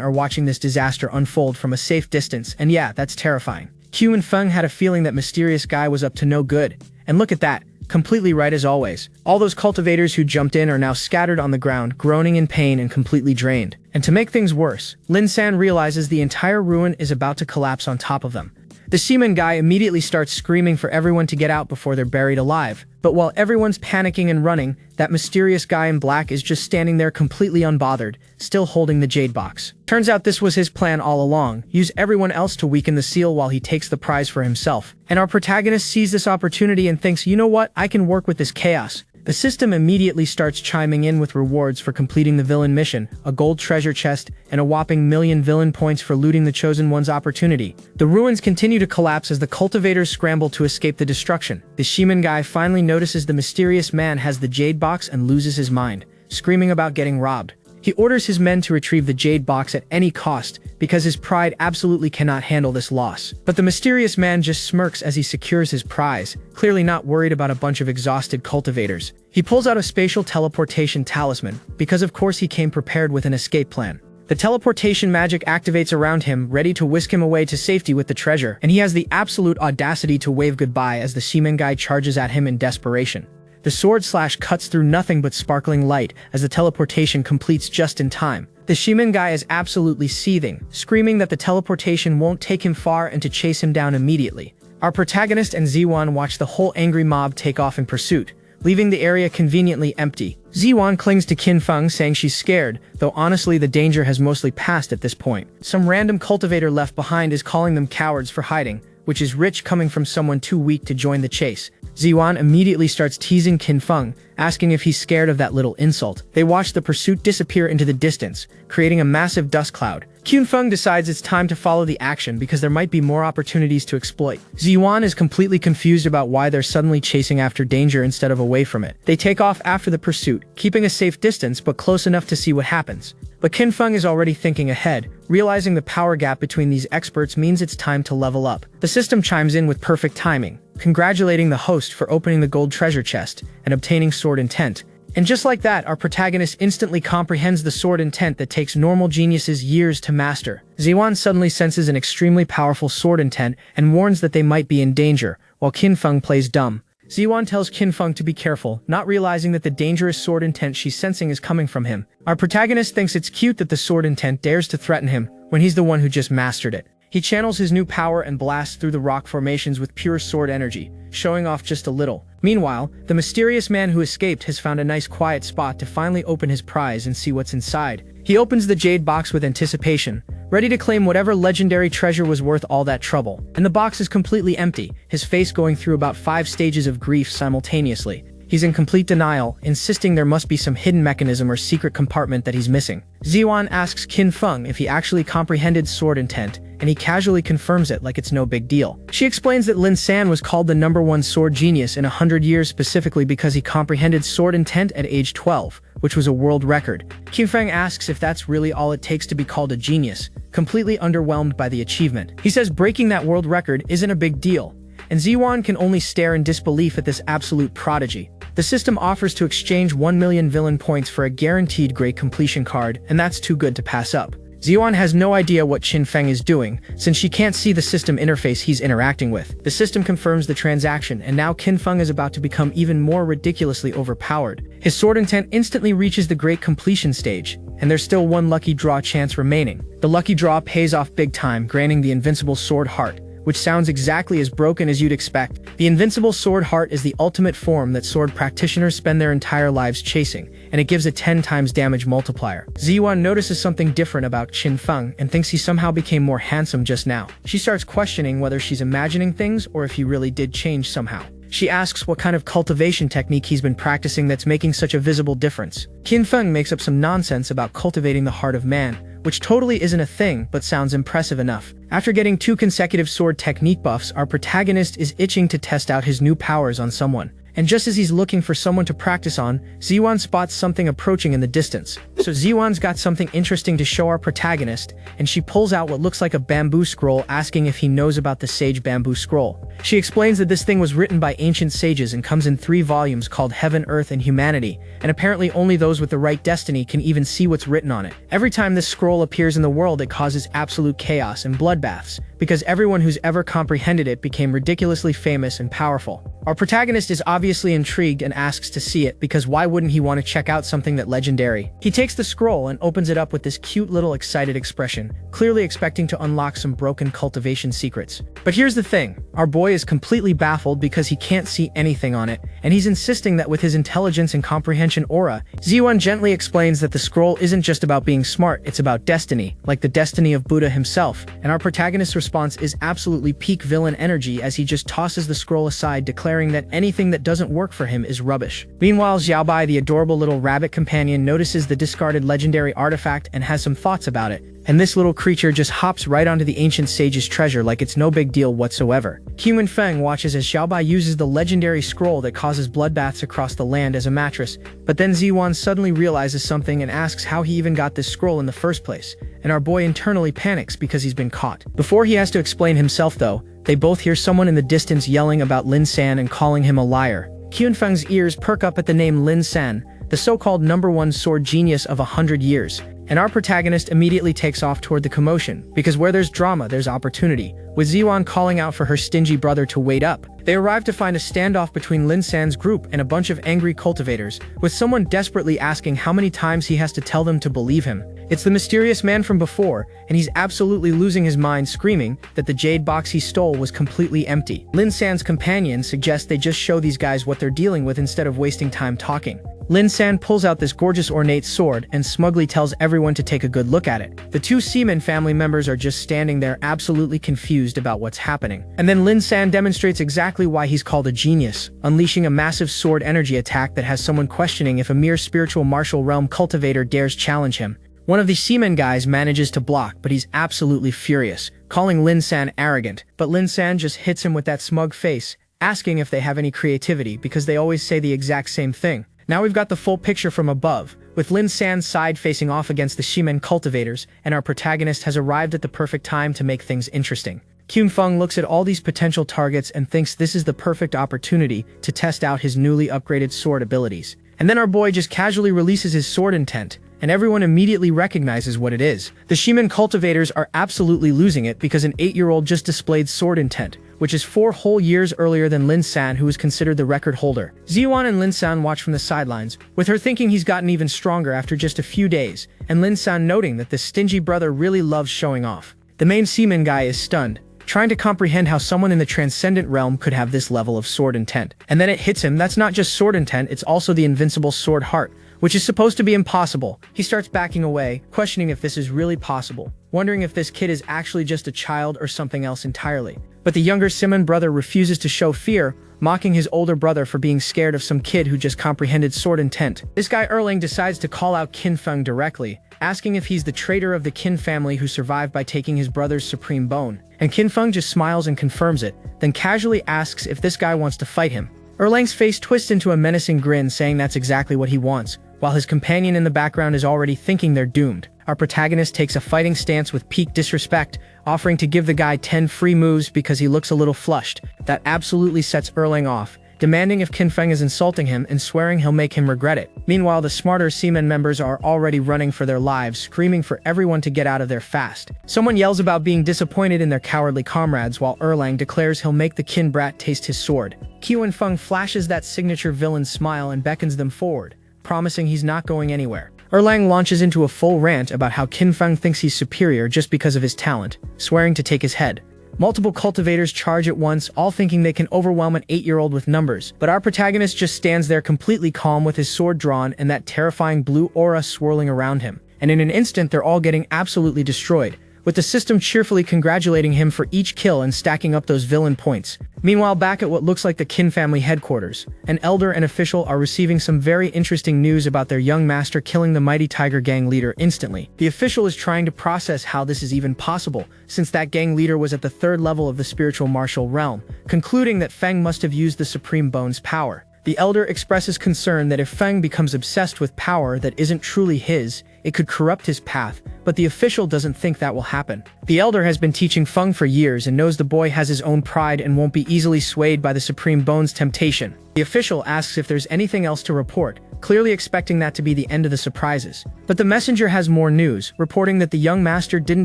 [SPEAKER 1] are watching this disaster unfold from a safe distance, and yeah, that's terrifying. Kyunfeng had a feeling that mysterious guy was up to no good. And look at that, completely right as always. All those cultivators who jumped in are now scattered on the ground, groaning in pain and completely drained. And to make things worse, Lin San realizes the entire ruin is about to collapse on top of them. The seaman guy immediately starts screaming for everyone to get out before they're buried alive. But while everyone's panicking and running, that mysterious guy in black is just standing there completely unbothered, still holding the jade box. Turns out this was his plan all along, use everyone else to weaken the seal while he takes the prize for himself. And our protagonist sees this opportunity and thinks, you know what, I can work with this chaos. The system immediately starts chiming in with rewards for completing the villain mission, a gold treasure chest, and a whopping 1,000,000 villain points for looting the Chosen One's opportunity. The ruins continue to collapse as the cultivators scramble to escape the destruction. The shaman guy finally notices the mysterious man has the jade box and loses his mind, screaming about getting robbed. He orders his men to retrieve the jade box at any cost, because his pride absolutely cannot handle this loss. But the mysterious man just smirks as he secures his prize, clearly not worried about a bunch of exhausted cultivators. He pulls out a spatial teleportation talisman, because of course he came prepared with an escape plan. The teleportation magic activates around him, ready to whisk him away to safety with the treasure, and he has the absolute audacity to wave goodbye as the seaman guy charges at him in desperation. The sword slash cuts through nothing but sparkling light as the teleportation completes just in time. The shaman guy is absolutely seething, screaming that the teleportation won't take him far and to chase him down immediately. Our protagonist and Ziwan watch the whole angry mob take off in pursuit, leaving the area conveniently empty. Ziwan clings to Kinfeng, saying she's scared, though honestly the danger has mostly passed at this point. Some random cultivator left behind is calling them cowards for hiding, which is rich coming from someone too weak to join the chase. Ziwan immediately starts teasing Kinfeng, asking if he's scared of that little insult. They watch the pursuit disappear into the distance, creating a massive dust cloud. Kyunfeng decides it's time to follow the action because there might be more opportunities to exploit. Ziwan is completely confused about why they're suddenly chasing after danger instead of away from it. They take off after the pursuit, keeping a safe distance but close enough to see what happens. But Kinfeng is already thinking ahead, realizing the power gap between these experts means it's time to level up. The system chimes in with perfect timing, congratulating the host for opening the gold treasure chest and obtaining sword intent. And just like that, our protagonist instantly comprehends the sword intent that takes normal geniuses years to master. Ziwan suddenly senses an extremely powerful sword intent and warns that they might be in danger, while Kinfeng plays dumb. Ziwan tells Kinfeng to be careful, not realizing that the dangerous sword intent she's sensing is coming from him. Our protagonist thinks it's cute that the sword intent dares to threaten him when he's the one who just mastered it. He channels his new power and blasts through the rock formations with pure sword energy, showing off just a little. Meanwhile, the mysterious man who escaped has found a nice quiet spot to finally open his prize and see what's inside. He opens the jade box with anticipation, ready to claim whatever legendary treasure was worth all that trouble. And the box is completely empty, his face going through about 5 stages of grief simultaneously. He's in complete denial, insisting there must be some hidden mechanism or secret compartment that he's missing. Ziwan asks Kinfeng if he actually comprehended sword intent, and he casually confirms it like it's no big deal. She explains that Lin San was called the #1 sword genius in 100 years specifically because he comprehended sword intent at age 12, which was a world record. Kinfeng asks if that's really all it takes to be called a genius, completely underwhelmed by the achievement. He says breaking that world record isn't a big deal, and Ziwan can only stare in disbelief at this absolute prodigy. The system offers to exchange 1,000,000 villain points for a guaranteed great completion card, and that's too good to pass up. Ziwan has no idea what Qin Feng is doing, since she can't see the system interface he's interacting with. The system confirms the transaction, and now Qin Feng is about to become even more ridiculously overpowered. His sword intent instantly reaches the great completion stage, and there's still one lucky draw chance remaining. The lucky draw pays off big time, granting the invincible sword heart, which sounds exactly as broken as you'd expect. The invincible sword heart is the ultimate form that sword practitioners spend their entire lives chasing, and it gives a 10 times damage multiplier. Ziwan notices something different about Qin Feng and thinks he somehow became more handsome just now. She starts questioning whether she's imagining things or if he really did change somehow. She asks what kind of cultivation technique he's been practicing that's making such a visible difference. Qin Feng makes up some nonsense about cultivating the heart of man, which totally isn't a thing but sounds impressive enough. After getting 2 consecutive sword technique buffs, our protagonist is itching to test out his new powers on someone. And just as he's looking for someone to practice on, Ziwan spots something approaching in the distance. So Ziwan's got something interesting to show our protagonist, and she pulls out what looks like a bamboo scroll, asking if he knows about the sage bamboo scroll. She explains that this thing was written by ancient sages and comes in 3 volumes called Heaven, Earth, and Humanity, and apparently only those with the right destiny can even see what's written on it. Every time this scroll appears in the world, it causes absolute chaos and bloodbaths, because everyone who's ever comprehended it became ridiculously famous and powerful. Our protagonist is obviously intrigued and asks to see it, because why wouldn't he want to check out something that legendary? He takes the scroll and opens it up with this cute little excited expression, clearly expecting to unlock some broken cultivation secrets. But here's the thing, our boy is completely baffled because he can't see anything on it, and he's insisting that with his intelligence and comprehension aura, Ziwan gently explains that the scroll isn't just about being smart, it's about destiny, like the destiny of Buddha himself, and our protagonist's response is absolutely peak villain energy as he just tosses the scroll aside, declaring that anything that doesn't work for him is rubbish. Meanwhile, Xiaobai, the adorable little rabbit companion, notices the discarded legendary artifact and has some thoughts about it, and this little creature just hops right onto the ancient sage's treasure like it's no big deal whatsoever. Qin Feng watches as Xiaobai uses the legendary scroll that causes bloodbaths across the land as a mattress, but then Ziwan suddenly realizes something and asks how he even got this scroll in the first place, and our boy internally panics because he's been caught. Before he has to explain himself though, they both hear someone in the distance yelling about Lin San and calling him a liar. Qin Feng's ears perk up at the name Lin San, the so-called #1 sword genius of 100 years, and our protagonist immediately takes off toward the commotion, because where there's drama, there's opportunity, with Ziwan calling out for her stingy brother to wait up. They arrive to find a standoff between Lin San's group and a bunch of angry cultivators, with someone desperately asking how many times he has to tell them to believe him. It's the mysterious man from before, and he's absolutely losing his mind, screaming that the jade box he stole was completely empty. Lin San's companions suggest they just show these guys what they're dealing with instead of wasting time talking. Lin San pulls out this gorgeous ornate sword and smugly tells everyone to take a good look at it. The 2 Seaman family members are just standing there absolutely confused about what's happening. And then Lin San demonstrates exactly why he's called a genius, unleashing a massive sword energy attack that has someone questioning if a mere spiritual martial realm cultivator dares challenge him. One of the Seaman guys manages to block, but he's absolutely furious, calling Lin San arrogant. But Lin San just hits him with that smug face, asking if they have any creativity because they always say the exact same thing. Now we've got the full picture from above, with Lin San's side facing off against the Seaman cultivators, and our protagonist has arrived at the perfect time to make things interesting. Qin Feng looks at all these potential targets and thinks this is the perfect opportunity to test out his newly upgraded sword abilities. And then our boy just casually releases his sword intent, and everyone immediately recognizes what it is. The Seaman cultivators are absolutely losing it because an 8-year-old just displayed sword intent, which is 4 whole years earlier than Lin San, who is considered the record holder. Ziwan and Lin San watch from the sidelines, with her thinking he's gotten even stronger after just a few days, and Lin San noting that this stingy brother really loves showing off. The main Seaman guy is stunned, trying to comprehend how someone in the transcendent realm could have this level of sword intent. And then it hits him, that's not just sword intent, it's also the invincible sword heart, which is supposed to be impossible. He starts backing away, questioning if this is really possible, wondering if this kid is actually just a child or something else entirely. But the younger Seaman brother refuses to show fear, mocking his older brother for being scared of some kid who just comprehended sword intent. This guy Erling decides to call out Qin Feng directly, asking if he's the traitor of the Qin family who survived by taking his brother's supreme bone. And Qin Feng just smiles and confirms it, then casually asks if this guy wants to fight him. Erlang's face twists into a menacing grin, saying that's exactly what he wants, while his companion in the background is already thinking they're doomed. Our protagonist takes a fighting stance with peak disrespect, offering to give the guy 10 free moves because he looks a little flushed. That absolutely sets Erlang off, demanding if Qin Feng is insulting him and swearing he'll make him regret it. Meanwhile, the smarter seamen members are already running for their lives, screaming for everyone to get out of there fast. Someone yells about being disappointed in their cowardly comrades, while Erlang declares he'll make the Qin brat taste his sword. Qin Feng flashes that signature villain smile and beckons them forward, promising he's not going anywhere. Erlang launches into a full rant about how Qin Feng thinks he's superior just because of his talent, swearing to take his head. Multiple cultivators charge at once, all thinking they can overwhelm an 8-year-old with numbers, but our protagonist just stands there completely calm with his sword drawn and that terrifying blue aura swirling around him. And in an instant, they're all getting absolutely destroyed, with the system cheerfully congratulating him for each kill and stacking up those villain points. Meanwhile, back at what looks like the Qin family headquarters, an elder and official are receiving some very interesting news about their young master killing the mighty tiger gang leader instantly. The official is trying to process how this is even possible, since that gang leader was at the 3rd level of the spiritual martial realm, concluding that Feng must have used the Supreme Bone's power. The elder expresses concern that if Feng becomes obsessed with power that isn't truly his, it could corrupt his path, but the official doesn't think that will happen. The elder has been teaching Feng for years and knows the boy has his own pride and won't be easily swayed by the Supreme Bone's temptation. The official asks if there's anything else to report, clearly expecting that to be the end of the surprises. But the messenger has more news, reporting that the young master didn't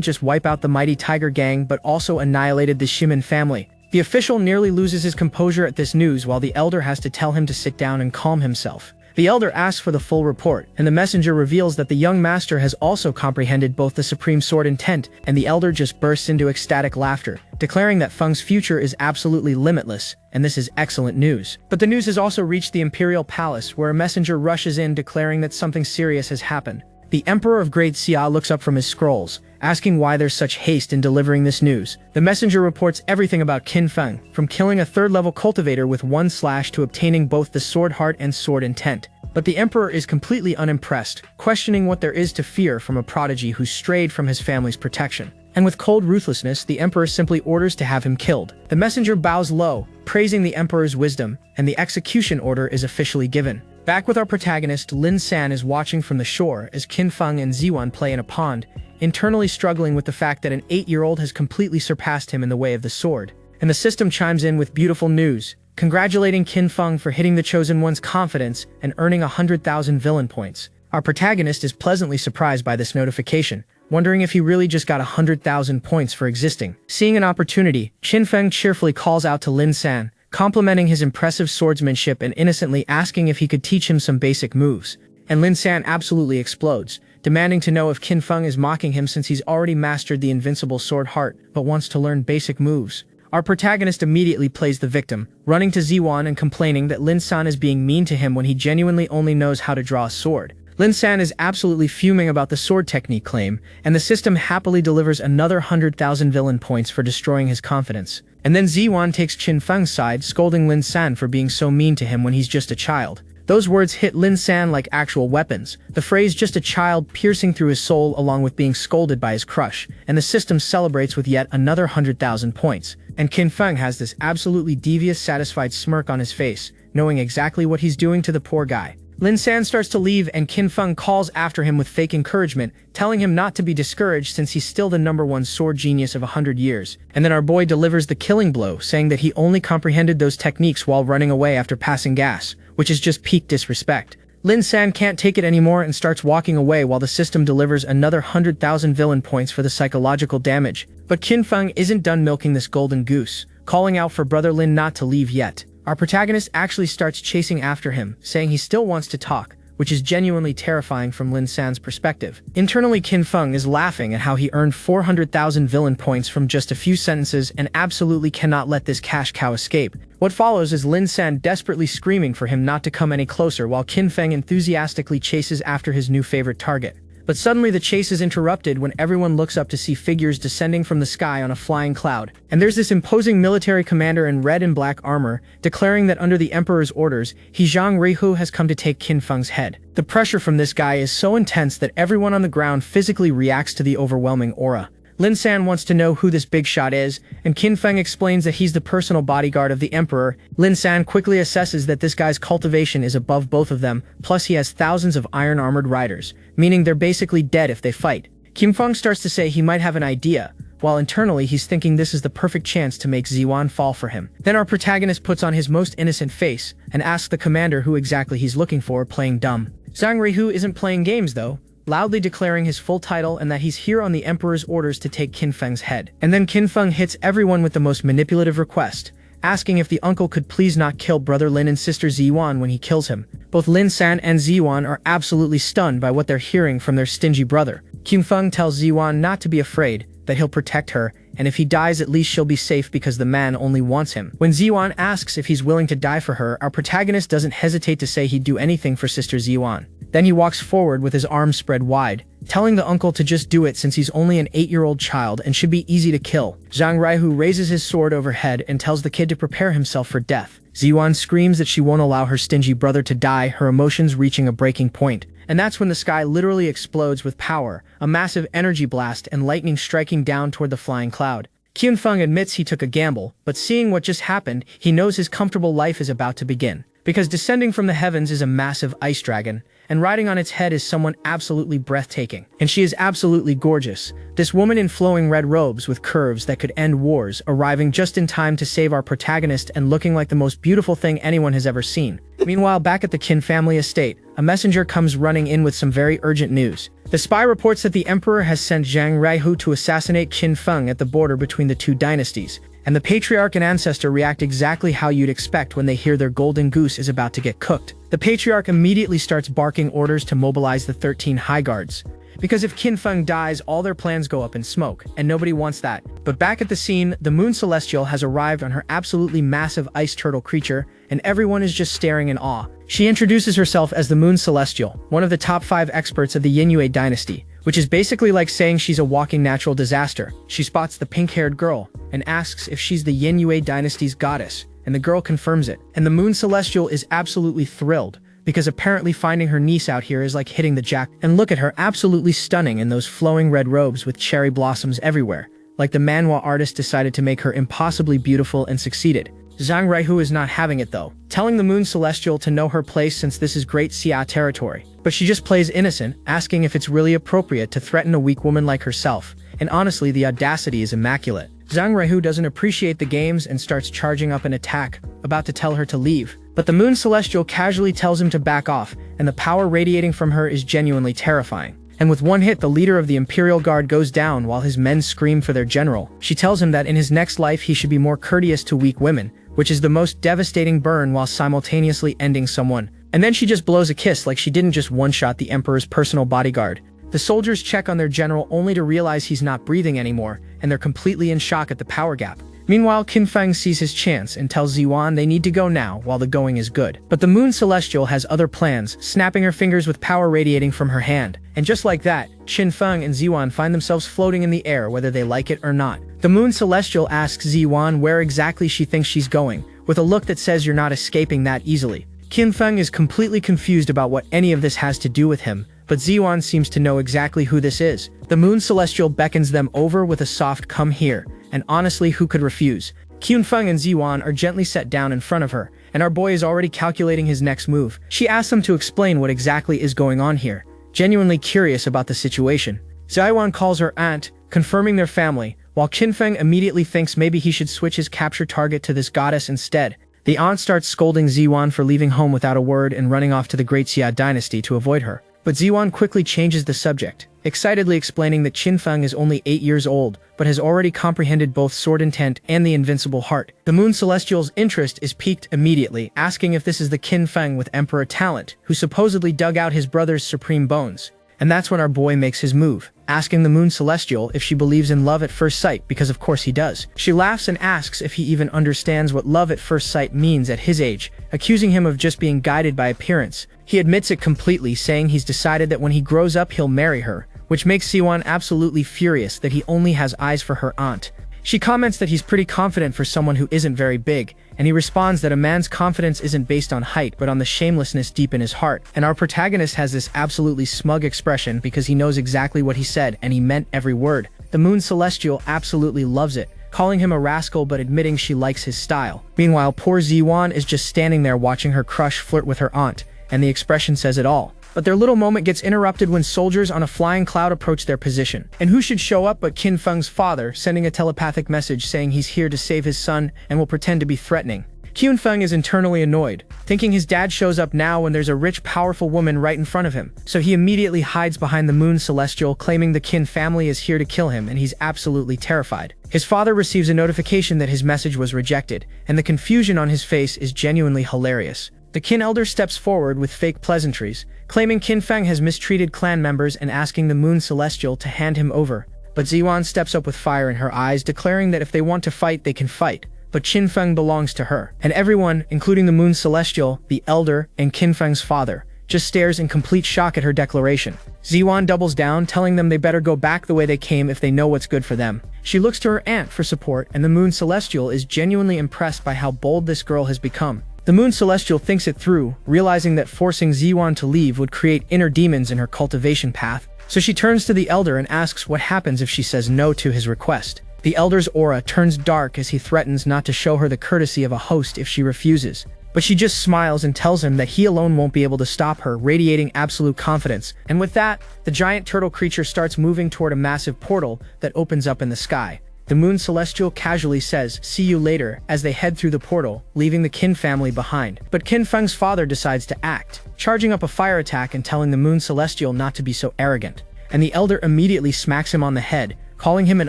[SPEAKER 1] just wipe out the mighty tiger gang but also annihilated the Shimin family. The official nearly loses his composure at this news, while the elder has to tell him to sit down and calm himself. The elder asks for the full report, and the messenger reveals that the young master has also comprehended both the Supreme Sword intent, and the elder just bursts into ecstatic laughter, declaring that Feng's future is absolutely limitless, and this is excellent news. But the news has also reached the Imperial Palace, where a messenger rushes in declaring that something serious has happened. The Emperor of Great Xia looks up from his scrolls, asking why there's such haste in delivering this news. The messenger reports everything about Qin Feng, from killing a 3rd-level cultivator with 1 slash to obtaining both the sword heart and sword intent. But the Emperor is completely unimpressed, questioning what there is to fear from a prodigy who strayed from his family's protection. And with cold ruthlessness, the Emperor simply orders to have him killed. The messenger bows low, praising the Emperor's wisdom, and the execution order is officially given. Back with our protagonist, Lin San is watching from the shore as Qin Feng and Ziwan play in a pond, internally struggling with the fact that an 8-year-old has completely surpassed him in the way of the sword. And the system chimes in with beautiful news, congratulating Qin Feng for hitting the Chosen One's confidence and earning 100,000 villain points. Our protagonist is pleasantly surprised by this notification, wondering if he really just got 100,000 points for existing. Seeing an opportunity, Qin Feng cheerfully calls out to Lin San, complimenting his impressive swordsmanship and innocently asking if he could teach him some basic moves. And Lin San absolutely explodes, demanding to know if Qin Feng is mocking him since he's already mastered the invincible sword heart, but wants to learn basic moves. Our protagonist immediately plays the victim, running to Ziwan and complaining that Lin San is being mean to him when he genuinely only knows how to draw a sword. Lin San is absolutely fuming about the sword technique claim, and the system happily delivers another 100,000 villain points for destroying his confidence. And then Ziwan takes Qin Feng's side, scolding Lin San for being so mean to him when he's just a child. Those words hit Lin San like actual weapons, the phrase "just a child" piercing through his soul along with being scolded by his crush, and the system celebrates with yet another 100,000 points. And Qin Feng has this absolutely devious, satisfied smirk on his face, knowing exactly what he's doing to the poor guy. Lin San starts to leave and Qin Feng calls after him with fake encouragement, telling him not to be discouraged since he's still the #1 sword genius of 100 years. And then our boy delivers the killing blow, saying that he only comprehended those techniques while running away after passing gas, which is just peak disrespect. Lin San can't take it anymore and starts walking away while the system delivers another 100,000 villain points for the psychological damage. But Qin Feng isn't done milking this golden goose, calling out for brother Lin not to leave yet. Our protagonist actually starts chasing after him, saying he still wants to talk, which is genuinely terrifying from Lin San's perspective. Internally, Qin Feng is laughing at how he earned 400,000 villain points from just a few sentences and absolutely cannot let this cash cow escape. What follows is Lin San desperately screaming for him not to come any closer while Qin Feng enthusiastically chases after his new favorite target. But suddenly the chase is interrupted when everyone looks up to see figures descending from the sky on a flying cloud. And there's this imposing military commander in red and black armor, declaring that under the Emperor's orders, Zhang Reihu has come to take Qin Feng's head. The pressure from this guy is so intense that everyone on the ground physically reacts to the overwhelming aura. Lin San wants to know who this big shot is, and Qin Feng explains that he's the personal bodyguard of the Emperor. Lin San quickly assesses that this guy's cultivation is above both of them, plus he has thousands of iron-armored riders, meaning they're basically dead if they fight. Qin Feng starts to say he might have an idea, while internally he's thinking this is the perfect chance to make Ziwan fall for him. Then our protagonist puts on his most innocent face and asks the commander who exactly he's looking for, playing dumb. Zhang Ruihu isn't playing games though, loudly declaring his full title and that he's here on the emperor's orders to take Qin Feng's head. And then Qin Feng hits everyone with the most manipulative request, asking if the uncle could please not kill brother Lin and sister Ziwan when he kills him. Both Lin San and Ziwan are absolutely stunned by what they're hearing from their stingy brother. Qin Feng tells Ziwan not to be afraid, that he'll protect her, and if he dies at least she'll be safe because the man only wants him. When Ziwan asks if he's willing to die for her, our protagonist doesn't hesitate to say he'd do anything for sister Ziwan. Then he walks forward with his arms spread wide, telling the uncle to just do it since he's only an 8-year-old child and should be easy to kill. Zhang Ruihu raises his sword overhead and tells the kid to prepare himself for death. Ziwan screams that she won't allow her stingy brother to die, her emotions reaching a breaking point. And that's when the sky literally explodes with power, a massive energy blast and lightning striking down toward the flying cloud. Qin Feng admits he took a gamble, but seeing what just happened, he knows his comfortable life is about to begin. Because descending from the heavens is a massive ice dragon, and riding on its head is someone absolutely breathtaking. And she is absolutely gorgeous. This woman in flowing red robes with curves that could end wars, arriving just in time to save our protagonist and looking like the most beautiful thing anyone has ever seen. Meanwhile, back at the Qin family estate, a messenger comes running in with some very urgent news. The spy reports that the emperor has sent Zhang Ruihu to assassinate Qin Feng at the border between the two dynasties. And the patriarch and ancestor react exactly how you'd expect when they hear their golden goose is about to get cooked. The patriarch immediately starts barking orders to mobilize the 13 high guards. Because if Qin Feng dies, all their plans go up in smoke, and nobody wants that. But back at the scene, the Moon Celestial has arrived on her absolutely massive ice turtle creature, and everyone is just staring in awe. She introduces herself as the Moon Celestial, one of the top 5 experts of the Yingyue dynasty, which is basically like saying she's a walking natural disaster. She spots the pink-haired girl and asks if she's the Yingyue dynasty's goddess, and the girl confirms it. And the Moon Celestial is absolutely thrilled, because apparently finding her niece out here is like hitting the jackpot. And look at her, absolutely stunning in those flowing red robes with cherry blossoms everywhere. Like the manhwa artist decided to make her impossibly beautiful and succeeded. Zhang Ruihu is not having it though, telling the Moon Celestial to know her place since this is Great Xia territory. But she just plays innocent, asking if it's really appropriate to threaten a weak woman like herself. And honestly, the audacity is immaculate. Zhang Ruihu doesn't appreciate the games and starts charging up an attack, about to tell her to leave. But the Moon Celestial casually tells him to back off, and the power radiating from her is genuinely terrifying. And with one hit, the leader of the Imperial Guard goes down while his men scream for their general. She tells him that in his next life he should be more courteous to weak women, which is the most devastating burn while simultaneously ending someone. And then she just blows a kiss like she didn't just one-shot the Emperor's personal bodyguard. The soldiers check on their general only to realize he's not breathing anymore, and they're completely in shock at the power gap. Meanwhile, Qin Feng sees his chance and tells Ziwan they need to go now while the going is good. But the Moon Celestial has other plans, snapping her fingers with power radiating from her hand. And just like that, Qin Feng and Ziwan find themselves floating in the air whether they like it or not. The Moon Celestial asks Ziwan where exactly she thinks she's going, with a look that says you're not escaping that easily. Qin Feng is completely confused about what any of this has to do with him, but Ziwan seems to know exactly who this is. The Moon Celestial beckons them over with a soft "come here," and honestly, who could refuse? Qin Feng and Ziwan are gently set down in front of her, and our boy is already calculating his next move. She asks them to explain what exactly is going on here, genuinely curious about the situation. Ziwan calls her aunt, confirming their family, while Qin Feng immediately thinks maybe he should switch his capture target to this goddess instead. The aunt starts scolding Ziwan for leaving home without a word and running off to the Great Xia dynasty to avoid her. But Ziwan quickly changes the subject, excitedly explaining that Qin Feng is only 8 years old, but has already comprehended both sword intent and the invincible heart. The Moon Celestial's interest is piqued immediately, asking if this is the Qin Feng with Emperor talent, who supposedly dug out his brother's supreme bones. And that's when our boy makes his move, asking the Moon Celestial if she believes in love at first sight, because of course he does. She laughs and asks if he even understands what love at first sight means at his age, accusing him of just being guided by appearance. He admits it completely, saying he's decided that when he grows up he'll marry her, which makes Ziwan absolutely furious that he only has eyes for her aunt. She comments that he's pretty confident for someone who isn't very big, and he responds that a man's confidence isn't based on height but on the shamelessness deep in his heart. And our protagonist has this absolutely smug expression because he knows exactly what he said and he meant every word. The Moon Celestial absolutely loves it, calling him a rascal but admitting she likes his style. Meanwhile, poor Ziwan is just standing there watching her crush flirt with her aunt, and the expression says it all. But their little moment gets interrupted when soldiers on a flying cloud approach their position. And who should show up but Qin Feng's father, sending a telepathic message saying he's here to save his son and will pretend to be threatening. Qin Feng is internally annoyed, thinking his dad shows up now when there's a rich, powerful woman right in front of him. So he immediately hides behind the Moon Celestial, claiming the Qin family is here to kill him, and he's absolutely terrified. His father receives a notification that his message was rejected, and the confusion on his face is genuinely hilarious. The Qin elder steps forward with fake pleasantries, claiming Qin Feng has mistreated clan members and asking the Moon Celestial to hand him over. But Ziwan steps up with fire in her eyes, declaring that if they want to fight, they can fight. But Qin Feng belongs to her. And everyone, including the Moon Celestial, the Elder, and Qin Feng's father, just stares in complete shock at her declaration. Ziwan doubles down, telling them they better go back the way they came if they know what's good for them. She looks to her aunt for support, and the Moon Celestial is genuinely impressed by how bold this girl has become. The Moon Celestial thinks it through, realizing that forcing Ziwan to leave would create inner demons in her cultivation path. So she turns to the Elder and asks what happens if she says no to his request. The Elder's aura turns dark as he threatens not to show her the courtesy of a host if she refuses. But she just smiles and tells him that he alone won't be able to stop her, radiating absolute confidence. And with that, the giant turtle creature starts moving toward a massive portal that opens up in the sky. The Moon Celestial casually says, "See you later," as they head through the portal, leaving the Qin family behind. But Qin Feng's father decides to act, charging up a fire attack and telling the Moon Celestial not to be so arrogant. And the Elder immediately smacks him on the head, calling him an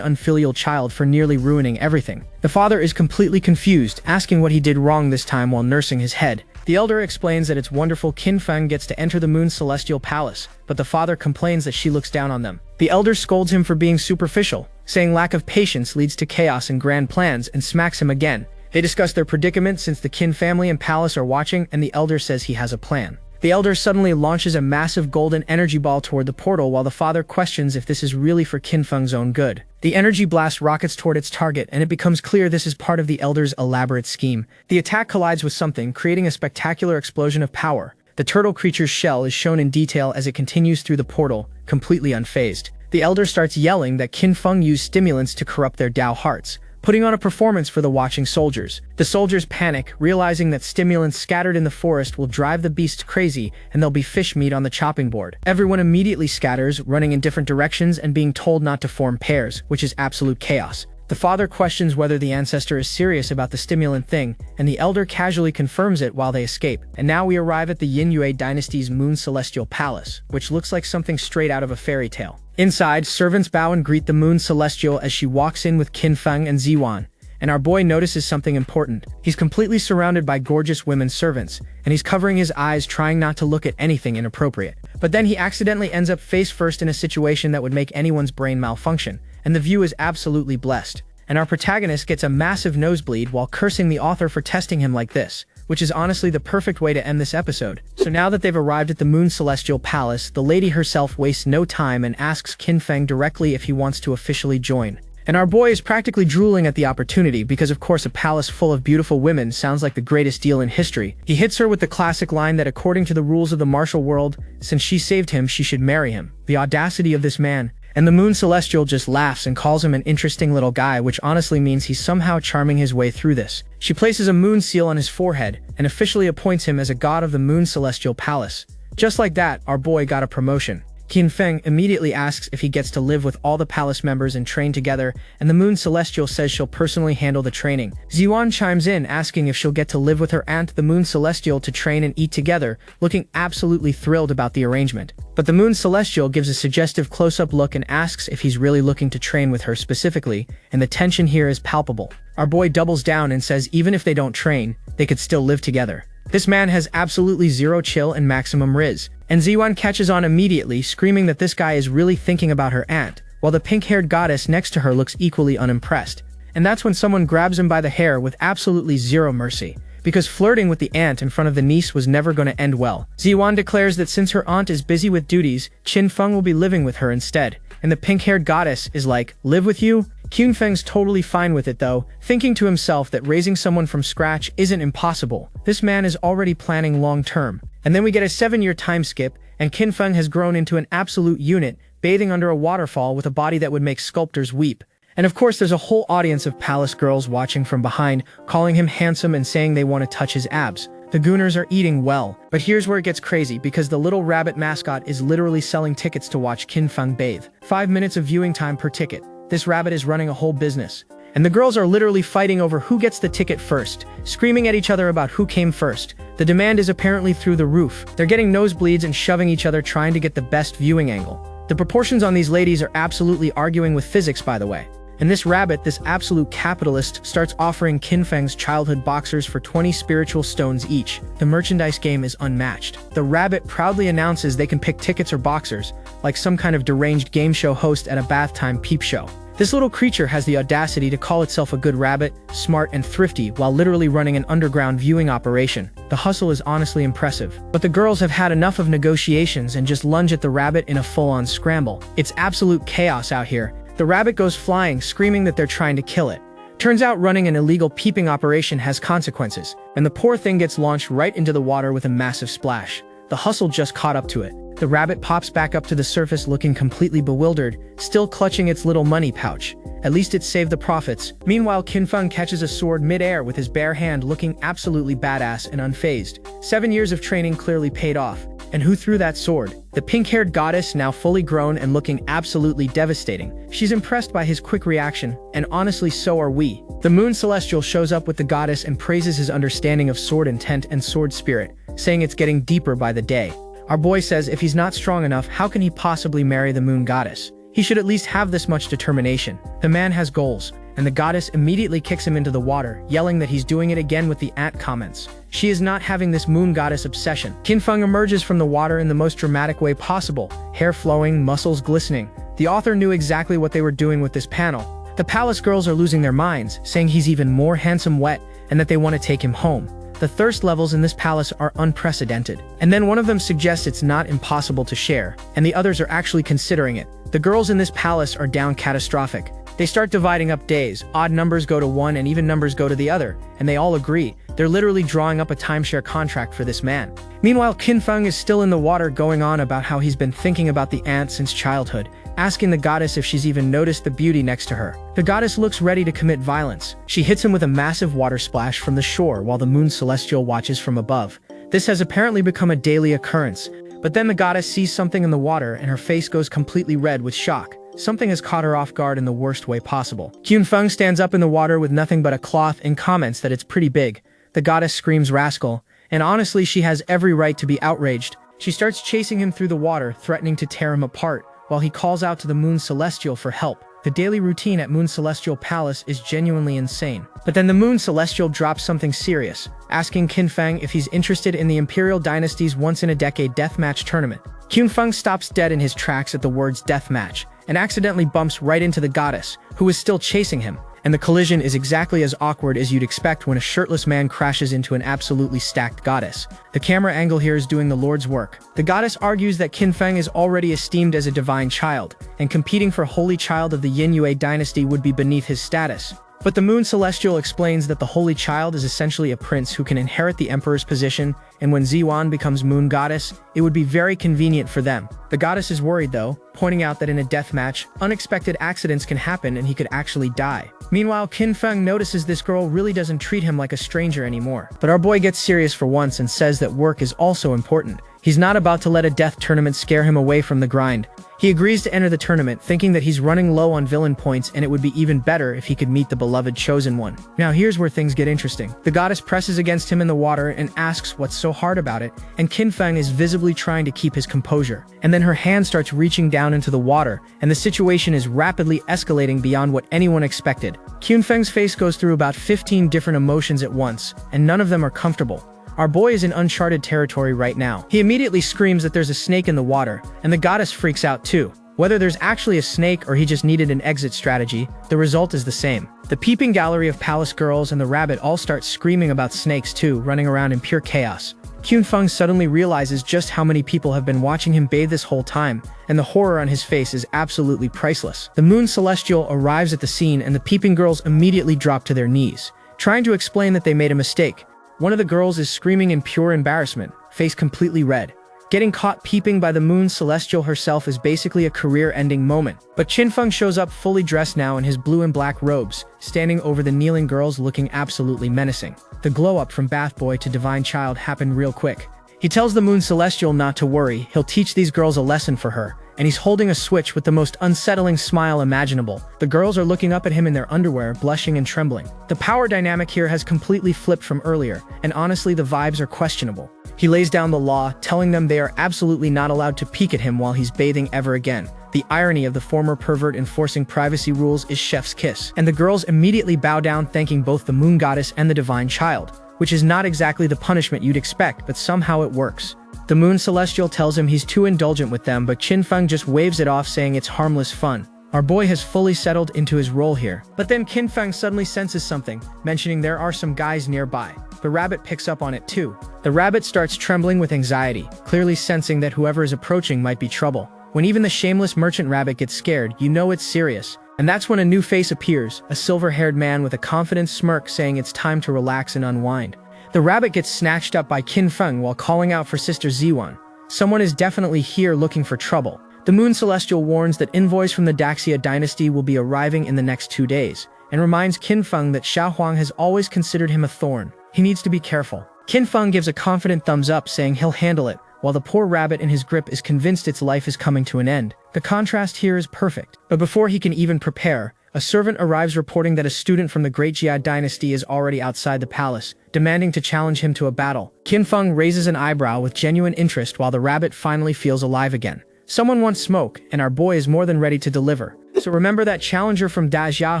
[SPEAKER 1] unfilial child for nearly ruining everything. The father is completely confused, asking what he did wrong this time while nursing his head. The Elder explains that it's wonderful Qin Feng gets to enter the Moon Celestial Palace, but the father complains that she looks down on them. The Elder scolds him for being superficial, saying lack of patience leads to chaos and grand plans, and smacks him again. They discuss their predicament since the Qin family and palace are watching, and the Elder says he has a plan. The Elder suddenly launches a massive golden energy ball toward the portal while the father questions if this is really for Qin Feng's own good. The energy blast rockets toward its target, and it becomes clear this is part of the Elder's elaborate scheme. The attack collides with something, creating a spectacular explosion of power. The turtle creature's shell is shown in detail as it continues through the portal, completely unfazed. The Elder starts yelling that Qin Feng used stimulants to corrupt their Dao hearts, putting on a performance for the watching soldiers. The soldiers panic, realizing that stimulants scattered in the forest will drive the beasts crazy and there'll be fish meat on the chopping board. Everyone immediately scatters, running in different directions and being told not to form pairs, which is absolute chaos. The father questions whether the ancestor is serious about the stimulant thing, and the Elder casually confirms it while they escape. And now we arrive at the Yin Yue dynasty's Moon Celestial Palace, which looks like something straight out of a fairy tale. Inside, servants bow and greet the Moon Celestial as she walks in with Qin Feng and Ziwan. And our boy notices something important. He's completely surrounded by gorgeous women servants, and he's covering his eyes trying not to look at anything inappropriate. But then he accidentally ends up face first in a situation that would make anyone's brain malfunction, and the view is absolutely blessed. And our protagonist gets a massive nosebleed while cursing the author for testing him like this, which is honestly the perfect way to end this episode. So now that they've arrived at the Moon Celestial Palace, the lady herself wastes no time and asks Qin Feng directly if he wants to officially join. And our boy is practically drooling at the opportunity because of course a palace full of beautiful women sounds like the greatest deal in history. He hits her with the classic line that according to the rules of the martial world, since she saved him, she should marry him. The audacity of this man. And the Moon Celestial just laughs and calls him an interesting little guy, which honestly means he's somehow charming his way through this. She places a moon seal on his forehead and officially appoints him as a god of the Moon Celestial Palace. Just like that, our boy got a promotion. Qin Feng immediately asks if he gets to live with all the palace members and train together, and the Moon Celestial says she'll personally handle the training. Ziwan chimes in asking if she'll get to live with her aunt, the Moon Celestial, to train and eat together, looking absolutely thrilled about the arrangement. But the Moon Celestial gives a suggestive close-up look and asks if he's really looking to train with her specifically, and the tension here is palpable. Our boy doubles down and says even if they don't train, they could still live together. This man has absolutely zero chill and maximum riz. And Ziwan catches on immediately, screaming that this guy is really thinking about her aunt, while the pink-haired goddess next to her looks equally unimpressed. And that's when someone grabs him by the hair with absolutely zero mercy, because flirting with the aunt in front of the niece was never going to end well. Ziwan declares that since her aunt is busy with duties, Qin Feng will be living with her instead. And the pink-haired goddess is like, live with you? Qin Feng's totally fine with it though, thinking to himself that raising someone from scratch isn't impossible. This man is already planning long-term. And then we get a 7-year time skip, and Qin Feng has grown into an absolute unit, bathing under a waterfall with a body that would make sculptors weep. And of course there's a whole audience of palace girls watching from behind, calling him handsome and saying they want to touch his abs. The Gooners are eating well, but here's where it gets crazy because the little rabbit mascot is literally selling tickets to watch Qin Feng bathe. 5 minutes of viewing time per ticket. This rabbit is running a whole business. And the girls are literally fighting over who gets the ticket first, screaming at each other about who came first. The demand is apparently through the roof. They're getting nosebleeds and shoving each other trying to get the best viewing angle. The proportions on these ladies are absolutely arguing with physics, by the way. And this rabbit, this absolute capitalist, starts offering Qin Feng's childhood boxers for 20 spiritual stones each. The merchandise game is unmatched. The rabbit proudly announces they can pick tickets or boxers, like some kind of deranged game show host at a bath time peep show. This little creature has the audacity to call itself a good rabbit, smart and thrifty, while literally running an underground viewing operation. The hustle is honestly impressive. But the girls have had enough of negotiations and just lunge at the rabbit in a full-on scramble. It's absolute chaos out here. The rabbit goes flying, screaming that they're trying to kill it. Turns out running an illegal peeping operation has consequences, and the poor thing gets launched right into the water with a massive splash. The hustle just caught up to it. The rabbit pops back up to the surface looking completely bewildered, still clutching its little money pouch. At least it saved the profits. Meanwhile, Qin Feng catches a sword mid-air with his bare hand, looking absolutely badass and unfazed. 7 years of training clearly paid off. And who threw that sword? The pink-haired goddess, now fully grown and looking absolutely devastating. She's impressed by his quick reaction, and honestly so are we. The Moon Celestial shows up with the goddess and praises his understanding of sword intent and sword spirit, saying it's getting deeper by the day. Our boy says if he's not strong enough, how can he possibly marry the moon goddess? He should at least have this much determination. The man has goals, and the goddess immediately kicks him into the water, yelling that he's doing it again with the ant comments. She is not having this moon goddess obsession. Qin Feng emerges from the water in the most dramatic way possible, hair flowing, muscles glistening. The author knew exactly what they were doing with this panel. The palace girls are losing their minds, saying he's even more handsome wet, and that they want to take him home. The thirst levels in this palace are unprecedented. And then one of them suggests it's not impossible to share, and the others are actually considering it. The girls in this palace are down catastrophic. They start dividing up days. Odd numbers go to one and even numbers go to the other, and they all agree. They're literally drawing up a timeshare contract for this man. Meanwhile, Qin Feng is still in the water, going on about how he's been thinking about the ant since childhood, asking the goddess if she's even noticed the beauty next to her. The goddess looks ready to commit violence. She hits him with a massive water splash from the shore while the Moon Celestial watches from above. This has apparently become a daily occurrence. But then the goddess sees something in the water and her face goes completely red with shock. Something has caught her off guard in the worst way possible. Qin Feng stands up in the water with nothing but a cloth and comments that it's pretty big. The goddess screams rascal, and honestly she has every right to be outraged. She starts chasing him through the water, threatening to tear him apart, while he calls out to the Moon Celestial for help. The daily routine at Moon Celestial Palace is genuinely insane. But then the Moon Celestial drops something serious, asking Qin Feng if he's interested in the Imperial Dynasty's once-in-a-decade deathmatch tournament. Qin Feng stops dead in his tracks at the words deathmatch, and accidentally bumps right into the goddess, who is still chasing him. And the collision is exactly as awkward as you'd expect when a shirtless man crashes into an absolutely stacked goddess. The camera angle here is doing the Lord's work. The goddess argues that Qin Feng is already esteemed as a divine child, and competing for Holy Child of the Yin Yue dynasty would be beneath his status. But the Moon Celestial explains that the Holy Child is essentially a prince who can inherit the Emperor's position, and when Ziwan becomes Moon Goddess, it would be very convenient for them. The goddess is worried though, pointing out that in a death match, unexpected accidents can happen and he could actually die. Meanwhile, Qin Feng notices this girl really doesn't treat him like a stranger anymore. But our boy gets serious for once and says that work is also important. He's not about to let a death tournament scare him away from the grind. He agrees to enter the tournament, thinking that he's running low on villain points and it would be even better if he could meet the beloved chosen one. Now here's where things get interesting. The goddess presses against him in the water and asks what's so hard about it, and Qin Feng is visibly trying to keep his composure. And then her hand starts reaching down into the water, and the situation is rapidly escalating beyond what anyone expected. Qin Feng's face goes through about 15 different emotions at once, and none of them are comfortable. Our boy is in uncharted territory right now. He immediately screams that there's a snake in the water, and the goddess freaks out too. Whether there's actually a snake or he just needed an exit strategy, the result is the same. The peeping gallery of palace girls and the rabbit all start screaming about snakes too, running around in pure chaos. Qin Feng suddenly realizes just how many people have been watching him bathe this whole time, and the horror on his face is absolutely priceless. The Moon Celestial arrives at the scene and the peeping girls immediately drop to their knees, trying to explain that they made a mistake. One of the girls is screaming in pure embarrassment, face completely red. Getting caught peeping by the moon celestial herself is basically a career-ending moment. But Qinfeng shows up fully dressed now in his blue and black robes, standing over the kneeling girls looking absolutely menacing. The glow-up from bath boy to divine child happened real quick. He tells the moon celestial not to worry, he'll teach these girls a lesson for her, and he's holding a switch with the most unsettling smile imaginable. The girls are looking up at him in their underwear, blushing and trembling. The power dynamic here has completely flipped from earlier, and honestly the vibes are questionable. He lays down the law, telling them they are absolutely not allowed to peek at him while he's bathing ever again. The irony of the former pervert enforcing privacy rules is chef's kiss, and the girls immediately bow down thanking both the moon goddess and the divine child, which is not exactly the punishment you'd expect, but somehow it works. The moon celestial tells him he's too indulgent with them, but Qinfeng just waves it off saying it's harmless fun. Our boy has fully settled into his role here. But then Qinfeng suddenly senses something, mentioning there are some guys nearby. The rabbit picks up on it too. The rabbit starts trembling with anxiety, clearly sensing that whoever is approaching might be trouble. When even the shameless merchant rabbit gets scared, you know it's serious. And that's when a new face appears, a silver-haired man with a confident smirk saying it's time to relax and unwind. The rabbit gets snatched up by Qinfeng while calling out for Sister Ziwan. Someone is definitely here looking for trouble. The moon celestial warns that envoys from the Daxia dynasty will be arriving in the next 2 days, and reminds Qinfeng that Xiaohuang has always considered him a thorn. He needs to be careful. Qinfeng gives a confident thumbs up saying he'll handle it, while the poor rabbit in his grip is convinced its life is coming to an end. The contrast here is perfect. But before he can even prepare, a servant arrives reporting that a student from the Great Jia dynasty is already outside the palace, demanding to challenge him to a battle. Qinfeng raises an eyebrow with genuine interest while the rabbit finally feels alive again. Someone wants smoke, and our boy is more than ready to deliver. So remember that challenger from Dajia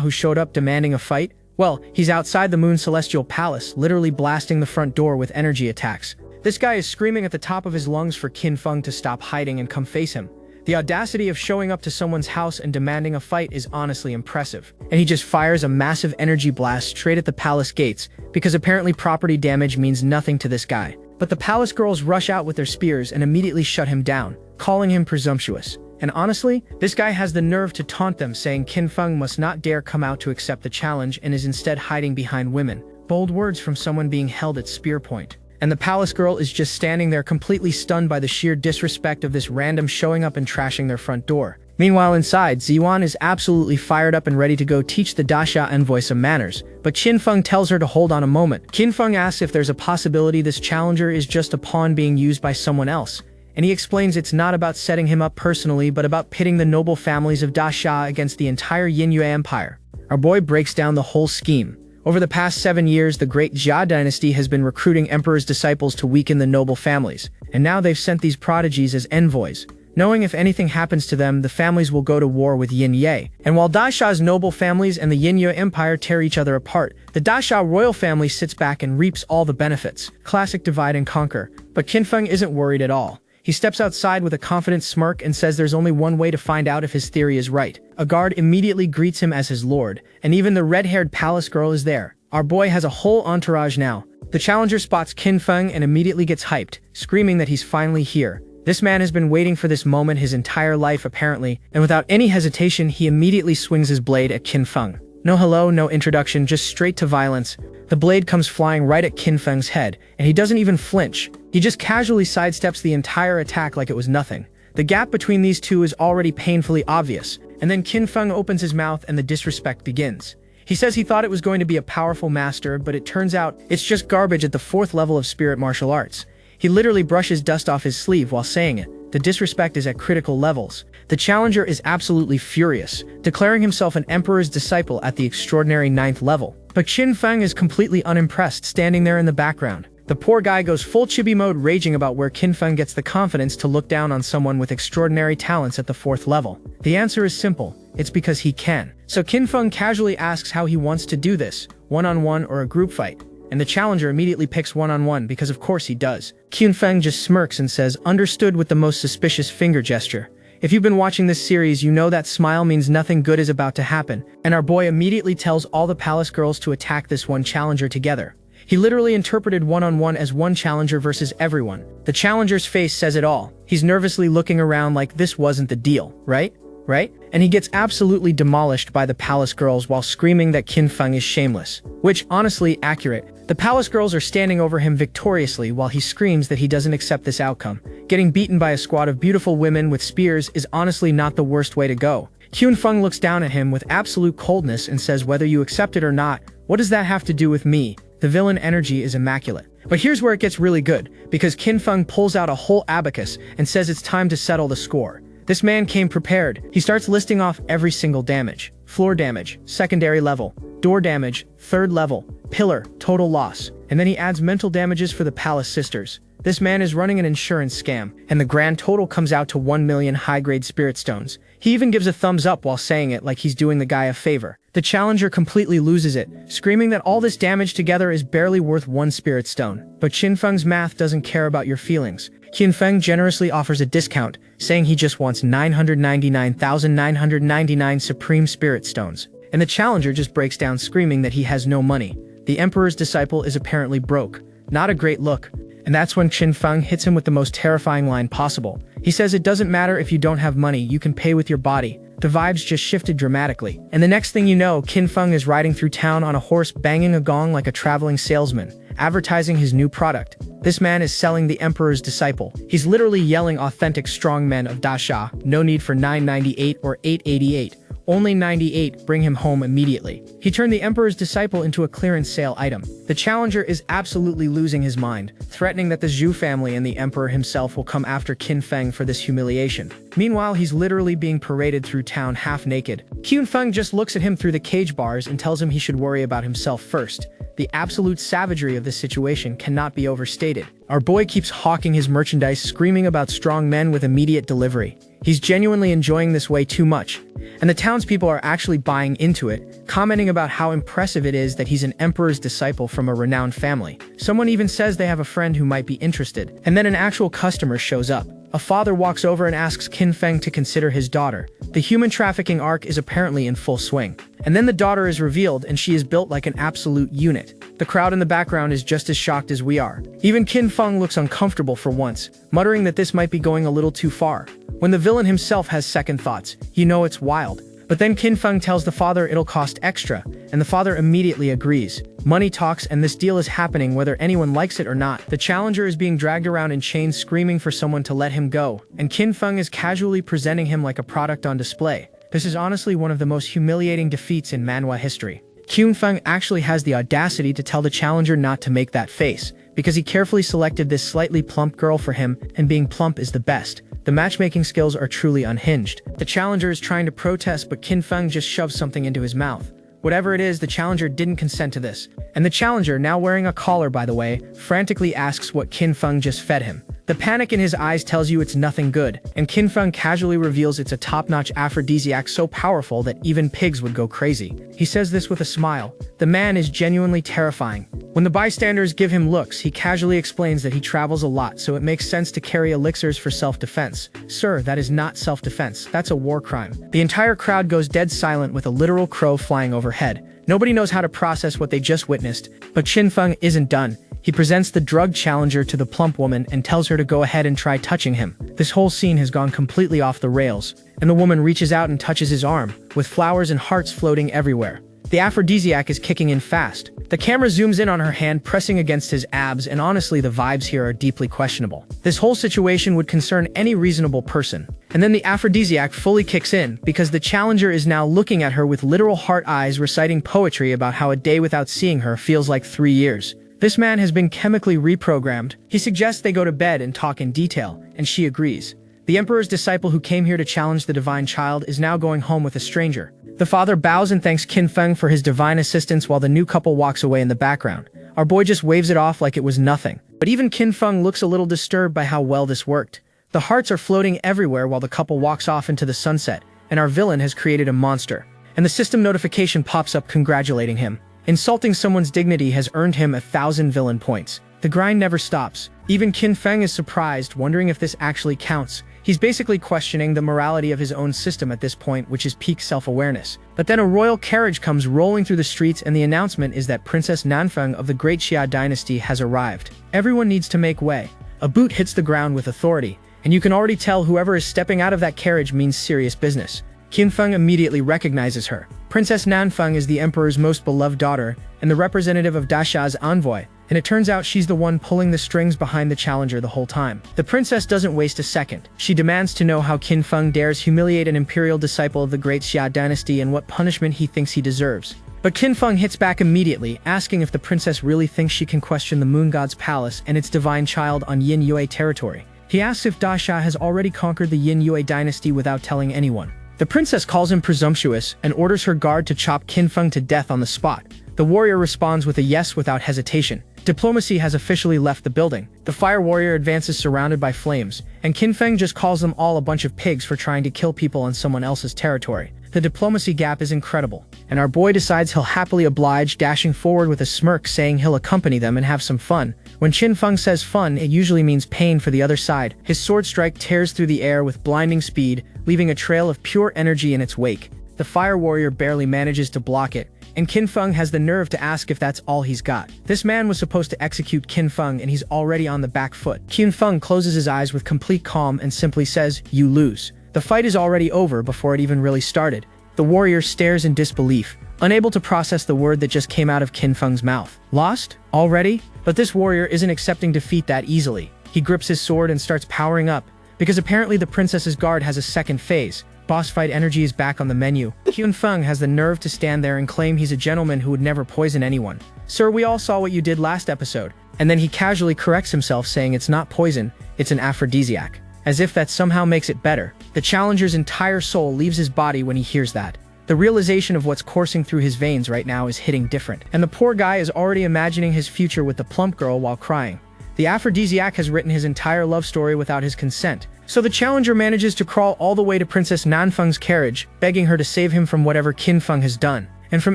[SPEAKER 1] who showed up demanding a fight? Well, he's outside the Moon Celestial Palace, literally blasting the front door with energy attacks. This guy is screaming at the top of his lungs for Qinfeng to stop hiding and come face him. The audacity of showing up to someone's house and demanding a fight is honestly impressive. And he just fires a massive energy blast straight at the palace gates, because apparently property damage means nothing to this guy. But the palace girls rush out with their spears and immediately shut him down, calling him presumptuous. And honestly, this guy has the nerve to taunt them, saying Qinfeng must not dare come out to accept the challenge and is instead hiding behind women. Bold words from someone being held at spear point. And the palace girl is just standing there completely stunned by the sheer disrespect of this random showing up and trashing their front door. Meanwhile inside, Ziwan is absolutely fired up and ready to go teach the Daxia envoy some manners, but Qinfeng tells her to hold on a moment. Qinfeng asks if there's a possibility this challenger is just a pawn being used by someone else, and he explains it's not about setting him up personally but about pitting the noble families of Daxia against the entire Yinyue Empire. Our boy breaks down the whole scheme. Over the past 7 years, the Great Jia dynasty has been recruiting emperor's disciples to weaken the noble families, and now they've sent these prodigies as envoys, knowing if anything happens to them, the families will go to war with Yinyue. And while Daxia's noble families and the Yinyue Empire tear each other apart, the Daxia royal family sits back and reaps all the benefits. Classic divide and conquer. But Qinfeng isn't worried at all. He steps outside with a confident smirk and says there's only one way to find out if his theory is right. A guard immediately greets him as his lord, and even the red-haired palace girl is there. Our boy has a whole entourage now. The challenger spots Qinfeng and immediately gets hyped, screaming that he's finally here. This man has been waiting for this moment his entire life apparently, and without any hesitation he immediately swings his blade at Qinfeng. No hello, no introduction, just straight to violence. The blade comes flying right at Qinfeng's head, and he doesn't even flinch. He just casually sidesteps the entire attack like it was nothing. The gap between these two is already painfully obvious, and then Qinfeng opens his mouth and the disrespect begins. He says he thought it was going to be a powerful master, but it turns out it's just garbage at the 4th level of spirit martial arts. He literally brushes dust off his sleeve while saying it. The disrespect is at critical levels. The challenger is absolutely furious, declaring himself an emperor's disciple at the extraordinary 9th level. But Qinfeng is completely unimpressed, standing there in the background. The poor guy goes full chibi mode, raging about where Qinfeng gets the confidence to look down on someone with extraordinary talents at the 4th level. The answer is simple. It's because he can. So Qinfeng casually asks how he wants to do this, one-on-one or a group fight. And the challenger immediately picks one-on-one because of course he does. Qinfeng just smirks and says, understood, with the most suspicious finger gesture. If you've been watching this series, you know that smile means nothing good is about to happen. And our boy immediately tells all the palace girls to attack this one challenger together. He literally interpreted one-on-one as one challenger versus everyone. The challenger's face says it all. He's nervously looking around like this wasn't the deal, right? right? And he gets absolutely demolished by the palace girls while screaming that Qin Feng is shameless. Which, honestly, accurate. The palace girls are standing over him victoriously while he screams that he doesn't accept this outcome. Getting beaten by a squad of beautiful women with spears is honestly not the worst way to go. Qin Feng looks down at him with absolute coldness and says, whether you accept it or not, what does that have to do with me? The villain energy is immaculate. But here's where it gets really good, because Qin Feng pulls out a whole abacus and says it's time to settle the score. This man came prepared. He starts listing off every single damage. Floor damage, secondary level, door damage, third level, pillar, total loss. And then he adds mental damages for the palace sisters. This man is running an insurance scam, and the grand total comes out to 1 million high-grade spirit stones. He even gives a thumbs up while saying it like he's doing the guy a favor. The challenger completely loses it, screaming that all this damage together is barely worth 1 spirit stone. But Qin Feng's math doesn't care about your feelings. Qin Feng generously offers a discount, saying he just wants 999,999 supreme spirit stones. And the challenger just breaks down screaming that he has no money. The emperor's disciple is apparently broke. Not a great look. And that's when Qin Feng hits him with the most terrifying line possible. He says it doesn't matter if you don't have money, you can pay with your body. The vibes just shifted dramatically. And the next thing you know, Qin Feng is riding through town on a horse banging a gong like a traveling salesman, advertising his new product. This man is selling the emperor's disciple. He's literally yelling authentic strong men of Dasha, no need for 998 or 888. Only 98, bring him home immediately. He turned the emperor's disciple into a clearance sale item. The challenger is absolutely losing his mind, threatening that the Zhu family and the emperor himself will come after Qin Feng for this humiliation. Meanwhile, he's literally being paraded through town half naked. Qin Feng just looks at him through the cage bars and tells him he should worry about himself first. The absolute savagery of this situation cannot be overstated. Our boy keeps hawking his merchandise, screaming about strong men with immediate delivery. He's genuinely enjoying this way too much, and the townspeople are actually buying into it, commenting about how impressive it is that he's an emperor's disciple from a renowned family. Someone even says they have a friend who might be interested, and then an actual customer shows up. A father walks over and asks Qin Feng to consider his daughter. The human trafficking arc is apparently in full swing. And then the daughter is revealed, and she is built like an absolute unit. The crowd in the background is just as shocked as we are. Even Qin Feng looks uncomfortable for once, muttering that this might be going a little too far. When the villain himself has second thoughts, you know it's wild. But then Qin Feng tells the father it'll cost extra, and the father immediately agrees. Money talks, and this deal is happening whether anyone likes it or not. The challenger is being dragged around in chains screaming for someone to let him go, and Qin Feng is casually presenting him like a product on display. This is honestly one of the most humiliating defeats in manhwa history. Qin Feng actually has the audacity to tell the challenger not to make that face, because he carefully selected this slightly plump girl for him, and being plump is the best. The matchmaking skills are truly unhinged. The challenger is trying to protest, but Qin Feng just shoves something into his mouth. Whatever it is, the challenger didn't consent to this. And the challenger, now wearing a collar by the way, frantically asks what Qin Feng just fed him. The panic in his eyes tells you it's nothing good, and Qin Feng casually reveals it's a top-notch aphrodisiac so powerful that even pigs would go crazy. He says this with a smile. The man is genuinely terrifying. When the bystanders give him looks, he casually explains that he travels a lot, so it makes sense to carry elixirs for self-defense. Sir, that is not self-defense. That's a war crime. The entire crowd goes dead silent with a literal crow flying overhead. Nobody knows how to process what they just witnessed, but Qin Feng isn't done. He presents the drug challenger to the plump woman and tells her to go ahead and try touching him. This whole scene has gone completely off the rails, and the woman reaches out and touches his arm, with flowers and hearts floating everywhere. The aphrodisiac is kicking in fast. The camera zooms in on her hand pressing against his abs, and honestly the vibes here are deeply questionable. This whole situation would concern any reasonable person. And then the aphrodisiac fully kicks in, because the challenger is now looking at her with literal heart eyes, reciting poetry about how a day without seeing her feels like 3 years. This man has been chemically reprogrammed. He suggests they go to bed and talk in detail, and she agrees. The emperor's disciple who came here to challenge the divine child is now going home with a stranger. The father bows and thanks Qin Feng for his divine assistance while the new couple walks away in the background. Our boy just waves it off like it was nothing. But even Qin Feng looks a little disturbed by how well this worked. The hearts are floating everywhere while the couple walks off into the sunset, and our villain has created a monster. And the system notification pops up congratulating him. Insulting someone's dignity has earned him 1,000 villain points. The grind never stops. Even Qin Feng is surprised, wondering if this actually counts. He's basically questioning the morality of his own system at this point, which is peak self-awareness. But then a royal carriage comes rolling through the streets, and the announcement is that Princess Nanfeng of the Great Xia dynasty has arrived. Everyone needs to make way. A boot hits the ground with authority, and you can already tell whoever is stepping out of that carriage means serious business. Qin Feng immediately recognizes her. Princess Nanfeng is the emperor's most beloved daughter and the representative of Dasha's envoy, and it turns out she's the one pulling the strings behind the challenger the whole time. The princess doesn't waste a second. She demands to know how Qin Feng dares humiliate an imperial disciple of the great Xia dynasty and what punishment he thinks he deserves. But Qin Feng hits back immediately, asking if the princess really thinks she can question the moon god's palace and its divine child on Yin Yue territory. He asks if Dasha has already conquered the Yin Yue dynasty without telling anyone. The princess calls him presumptuous and orders her guard to chop Qin Feng to death on the spot. The warrior responds with a yes without hesitation. Diplomacy has officially left the building. The fire warrior advances surrounded by flames, and Qin Feng just calls them all a bunch of pigs for trying to kill people on someone else's territory. The diplomacy gap is incredible, and our boy decides he'll happily oblige, dashing forward with a smirk saying he'll accompany them and have some fun. When Qin Feng says fun, it usually means pain for the other side. His sword strike tears through the air with blinding speed, leaving a trail of pure energy in its wake. The fire warrior barely manages to block it, and Qin Feng has the nerve to ask if that's all he's got. This man was supposed to execute Qin Feng and he's already on the back foot. Qin Feng closes his eyes with complete calm and simply says, "You lose." The fight is already over before it even really started. The warrior stares in disbelief, unable to process the word that just came out of Qin Feng's mouth. Lost? Already? But this warrior isn't accepting defeat that easily. He grips his sword and starts powering up, because apparently the princess's guard has a second phase. Boss fight energy is back on the menu. Qin Feng has the nerve to stand there and claim he's a gentleman who would never poison anyone. "Sir, we all saw what you did last episode." And then he casually corrects himself saying it's not poison, it's an aphrodisiac. As if that somehow makes it better. The challenger's entire soul leaves his body when he hears that. The realization of what's coursing through his veins right now is hitting different. And the poor guy is already imagining his future with the plump girl while crying. The aphrodisiac has written his entire love story without his consent. So the challenger manages to crawl all the way to Princess Nanfeng's carriage, begging her to save him from whatever Qin Feng has done. And from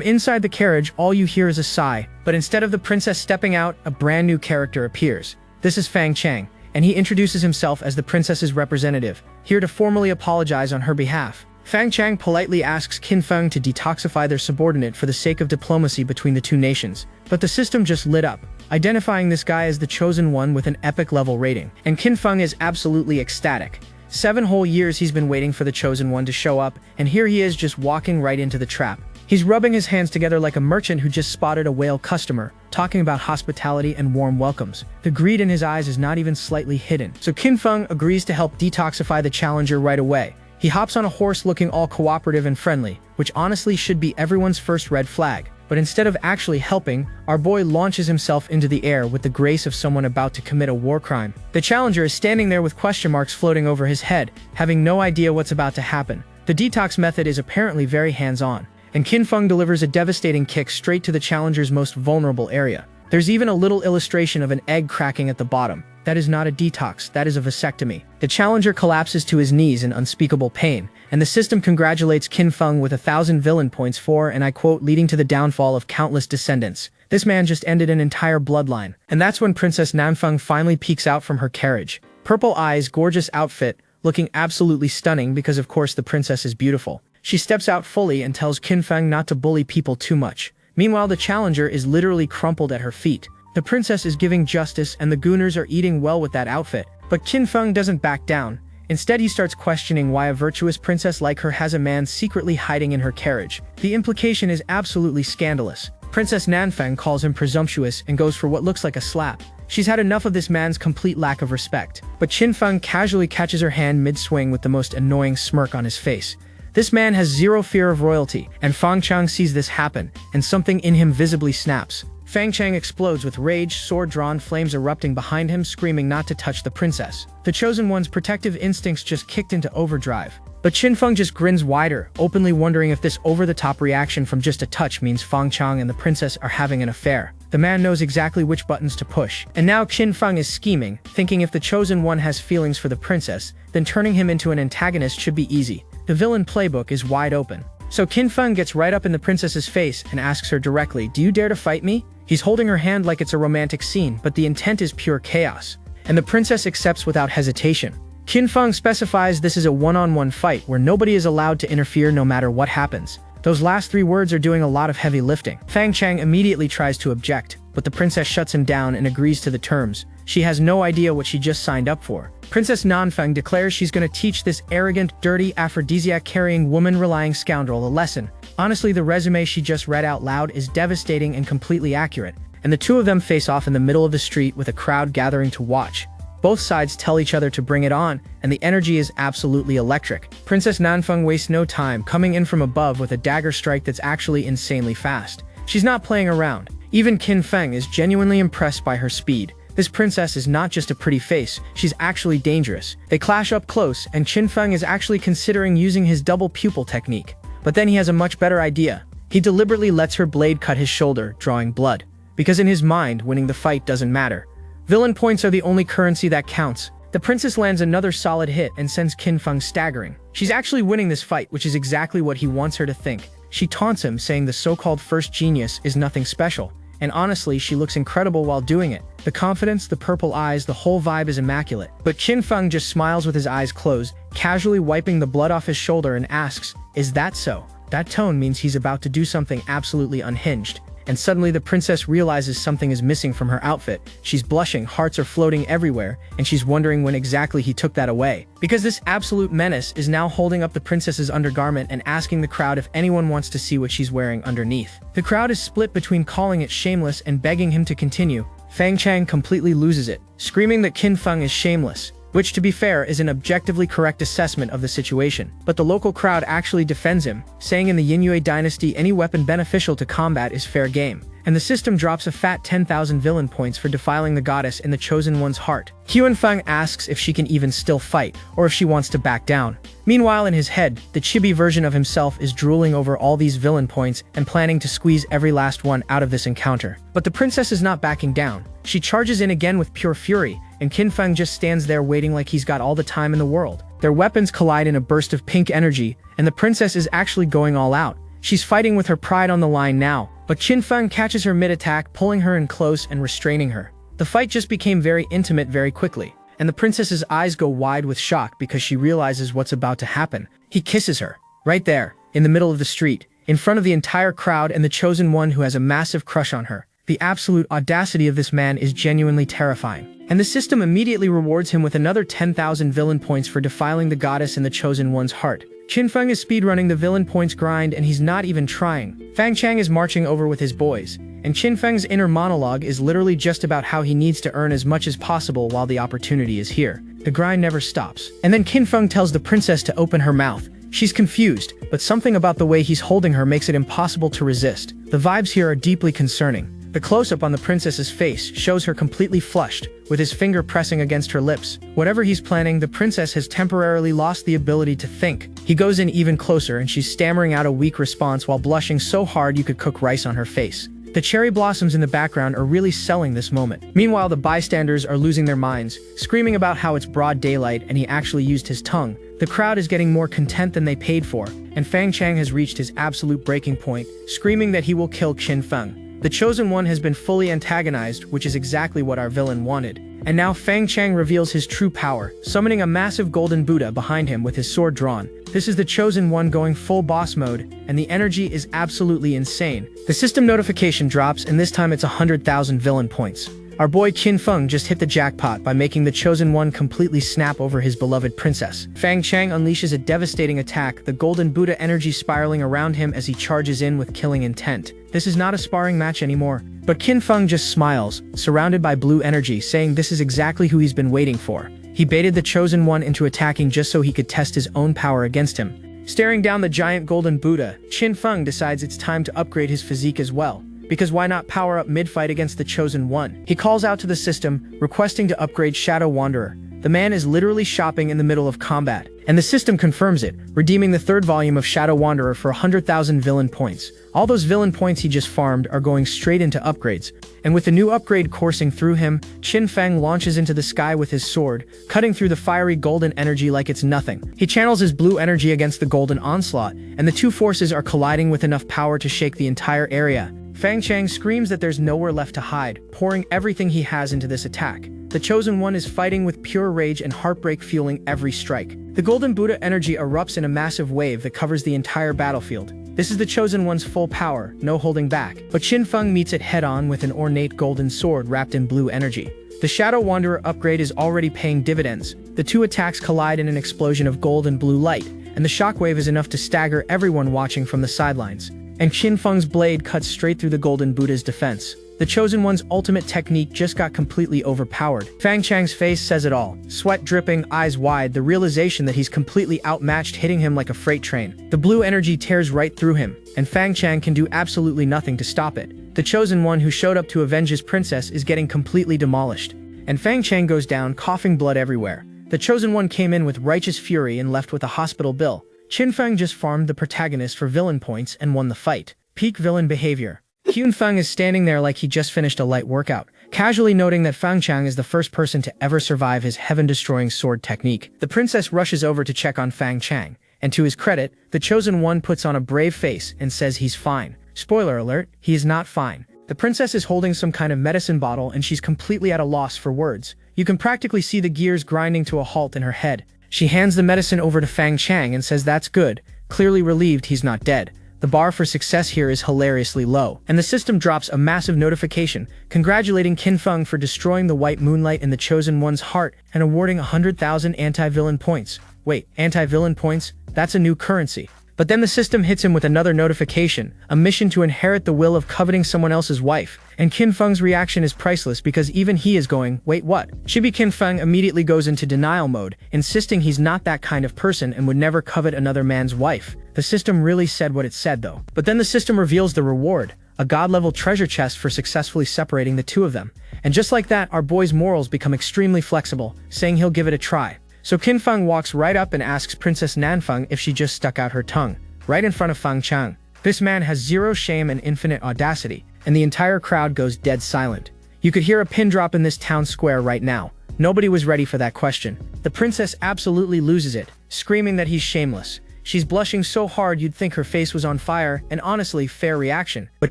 [SPEAKER 1] inside the carriage, all you hear is a sigh. But instead of the princess stepping out, a brand new character appears. This is Fang Chang, and he introduces himself as the princess's representative, here to formally apologize on her behalf. Fang Chang politely asks Qin Feng to detoxify their subordinate for the sake of diplomacy between the two nations. But the system just lit up, identifying this guy as the chosen one with an epic level rating. And Qin Feng is absolutely ecstatic. 7 whole years he's been waiting for the chosen one to show up, and here he is just walking right into the trap. He's rubbing his hands together like a merchant who just spotted a whale customer, talking about hospitality and warm welcomes. The greed in his eyes is not even slightly hidden. So Qin Feng agrees to help detoxify the challenger right away. He hops on a horse looking all cooperative and friendly, which honestly should be everyone's first red flag. But instead of actually helping, our boy launches himself into the air with the grace of someone about to commit a war crime. The challenger is standing there with question marks floating over his head, having no idea what's about to happen. The detox method is apparently very hands-on, and Qin Feng delivers a devastating kick straight to the challenger's most vulnerable area. There's even a little illustration of an egg cracking at the bottom. That is not a detox, that is a vasectomy. The challenger collapses to his knees in unspeakable pain, and the system congratulates Qin Feng with 1,000 villain points for, and I quote, leading to the downfall of countless descendants. This man just ended an entire bloodline. And that's when Princess Nanfeng finally peeks out from her carriage. Purple eyes, gorgeous outfit, looking absolutely stunning because of course the princess is beautiful. She steps out fully and tells Qin Feng not to bully people too much. Meanwhile, the challenger is literally crumpled at her feet. The princess is giving justice and the gooners are eating well with that outfit. But Qin Feng doesn't back down. Instead, he starts questioning why a virtuous princess like her has a man secretly hiding in her carriage. The implication is absolutely scandalous. Princess Nanfeng calls him presumptuous and goes for what looks like a slap. She's had enough of this man's complete lack of respect. But Qin Feng casually catches her hand mid-swing with the most annoying smirk on his face. This man has zero fear of royalty, and Fang Chang sees this happen, and something in him visibly snaps. Fang Chang explodes with rage, sword drawn, flames erupting behind him, screaming not to touch the princess. The chosen one's protective instincts just kicked into overdrive. But Qin Feng just grins wider, openly wondering if this over-the-top reaction from just a touch means Fang Chang and the princess are having an affair. The man knows exactly which buttons to push. And now Qin Feng is scheming, thinking if the chosen one has feelings for the princess, then turning him into an antagonist should be easy. The villain playbook is wide open. So Qin Feng gets right up in the princess's face and asks her directly, "Do you dare to fight me?" He's holding her hand like it's a romantic scene, but the intent is pure chaos. And the princess accepts without hesitation. Qin Feng specifies this is a one-on-one fight where nobody is allowed to interfere no matter what happens. Those last 3 words are doing a lot of heavy lifting. Fang Chang immediately tries to object, but the princess shuts him down and agrees to the terms. She has no idea what she just signed up for. Princess Nanfeng declares she's gonna teach this arrogant, dirty, aphrodisiac-carrying, woman-relying scoundrel a lesson. Honestly, the resume she just read out loud is devastating and completely accurate, and the two of them face off in the middle of the street with a crowd gathering to watch. Both sides tell each other to bring it on, and the energy is absolutely electric. Princess Nanfeng wastes no time, coming in from above with a dagger strike that's actually insanely fast. She's not playing around. Even Qin Feng is genuinely impressed by her speed. This princess is not just a pretty face, she's actually dangerous. They clash up close, and Qin Feng is actually considering using his double pupil technique. But then he has a much better idea. He deliberately lets her blade cut his shoulder, drawing blood. Because in his mind, winning the fight doesn't matter. Villain points are the only currency that counts. The princess lands another solid hit and sends Qin Feng staggering. She's actually winning this fight, which is exactly what he wants her to think. She taunts him, saying the so-called first genius is nothing special. And honestly, she looks incredible while doing it. The confidence, the purple eyes, the whole vibe is immaculate. But Qin Feng just smiles with his eyes closed, casually wiping the blood off his shoulder and asks, "Is that so?" That tone means he's about to do something absolutely unhinged. And suddenly the princess realizes something is missing from her outfit. She's blushing, hearts are floating everywhere, and she's wondering when exactly he took that away. Because this absolute menace is now holding up the princess's undergarment and asking the crowd if anyone wants to see what she's wearing underneath. The crowd is split between calling it shameless and begging him to continue. Fang Chang completely loses it, screaming that Qin Feng is shameless. Which, to be fair, is an objectively correct assessment of the situation. But the local crowd actually defends him, saying in the Yinyue dynasty any weapon beneficial to combat is fair game. And the system drops a fat 10,000 villain points for defiling the goddess in the Chosen One's heart. Qin Feng asks if she can even still fight, or if she wants to back down. Meanwhile, in his head, the chibi version of himself is drooling over all these villain points and planning to squeeze every last one out of this encounter. But the princess is not backing down. She charges in again with pure fury, and Qin Feng just stands there waiting like he's got all the time in the world. Their weapons collide in a burst of pink energy, and the princess is actually going all out. She's fighting with her pride on the line now, but Qin Feng catches her mid-attack, pulling her in close and restraining her. The fight just became very intimate very quickly, and the princess's eyes go wide with shock because she realizes what's about to happen. He kisses her, right there, in the middle of the street, in front of the entire crowd and the Chosen One who has a massive crush on her. The absolute audacity of this man is genuinely terrifying. And the system immediately rewards him with another 10,000 villain points for defiling the goddess in the Chosen One's heart. Qin Feng is speedrunning the villain points grind and he's not even trying. Fang Chang is marching over with his boys, and Qin Feng's inner monologue is literally just about how he needs to earn as much as possible while the opportunity is here. The grind never stops. And then Qin Feng tells the princess to open her mouth. She's confused, but something about the way he's holding her makes it impossible to resist. The vibes here are deeply concerning. The close-up on the princess's face shows her completely flushed, with his finger pressing against her lips. Whatever he's planning, the princess has temporarily lost the ability to think. He goes in even closer and she's stammering out a weak response while blushing so hard you could cook rice on her face. The cherry blossoms in the background are really selling this moment. Meanwhile, the bystanders are losing their minds, screaming about how it's broad daylight and he actually used his tongue. The crowd is getting more content than they paid for, and Fang Chang has reached his absolute breaking point, screaming that he will kill Qin Feng. The Chosen One has been fully antagonized, which is exactly what our villain wanted. And now Fang Chang reveals his true power, summoning a massive golden Buddha behind him with his sword drawn. This is the Chosen One going full boss mode, and the energy is absolutely insane. The system notification drops, and this time it's 100,000 villain points. Our boy Qin Feng just hit the jackpot by making the Chosen One completely snap over his beloved princess. Fang Chang unleashes a devastating attack, the golden Buddha energy spiraling around him as he charges in with killing intent. This is not a sparring match anymore, but Qin Feng just smiles, surrounded by blue energy, saying this is exactly who he's been waiting for. He baited the Chosen One into attacking just so he could test his own power against him. Staring down the giant golden Buddha, Qin Feng decides it's time to upgrade his physique as well. Because why not power up mid-fight against the Chosen One? He calls out to the system, requesting to upgrade Shadow Wanderer. The man is literally shopping in the middle of combat, and the system confirms it, redeeming the third volume of Shadow Wanderer for 100,000 villain points. All those villain points he just farmed are going straight into upgrades, and with the new upgrade coursing through him, Qin Feng launches into the sky with his sword, cutting through the fiery golden energy like it's nothing. He channels his blue energy against the golden onslaught, and the two forces are colliding with enough power to shake the entire area. Fang Chang screams that there's nowhere left to hide, pouring everything he has into this attack. The Chosen One is fighting with pure rage and heartbreak fueling every strike. The Golden Buddha energy erupts in a massive wave that covers the entire battlefield. This is the Chosen One's full power, no holding back. But Qin Feng meets it head-on with an ornate golden sword wrapped in blue energy. The Shadow Wanderer upgrade is already paying dividends. The two attacks collide in an explosion of gold and blue light, and the shockwave is enough to stagger everyone watching from the sidelines. And Qin Feng's blade cuts straight through the Golden Buddha's defense. The Chosen One's ultimate technique just got completely overpowered. Fang Chang's face says it all. Sweat dripping, eyes wide, the realization that he's completely outmatched hitting him like a freight train. The blue energy tears right through him, and Fang Chang can do absolutely nothing to stop it. The Chosen One who showed up to avenge his princess is getting completely demolished. And Fang Chang goes down, coughing blood everywhere. The Chosen One came in with righteous fury and left with a hospital bill. Qin Feng just farmed the protagonist for villain points and won the fight. Peak villain behavior. Qin Feng is standing there like he just finished a light workout, casually noting that Fang Chang is the first person to ever survive his heaven-destroying sword technique. The princess rushes over to check on Fang Chang, and to his credit, the Chosen One puts on a brave face and says he's fine. Spoiler alert, he is not fine. The princess is holding some kind of medicine bottle and she's completely at a loss for words. You can practically see the gears grinding to a halt in her head. She hands the medicine over to Fang Chang and says that's good, clearly relieved he's not dead. The bar for success here is hilariously low, and the system drops a massive notification congratulating Qin Feng for destroying the white moonlight in the Chosen One's heart and awarding 100,000 anti-villain points. Wait, anti-villain points? That's a new currency. But then the system hits him with another notification, a mission to inherit the will of coveting someone else's wife. And Qin Feng's reaction is priceless because even he is going, wait what? Chibi Qin Feng immediately goes into denial mode, insisting he's not that kind of person and would never covet another man's wife. The system really said what it said though. But then the system reveals the reward, a god-level treasure chest for successfully separating the two of them. And just like that, our boy's morals become extremely flexible, saying he'll give it a try. So Qin Feng walks right up and asks Princess Nanfeng if she just stuck out her tongue, right in front of Fang Chang. This man has zero shame and infinite audacity, and the entire crowd goes dead silent. You could hear a pin drop in this town square right now. Nobody was ready for that question. The princess absolutely loses it, screaming that he's shameless. She's blushing so hard you'd think her face was on fire, and honestly, fair reaction. But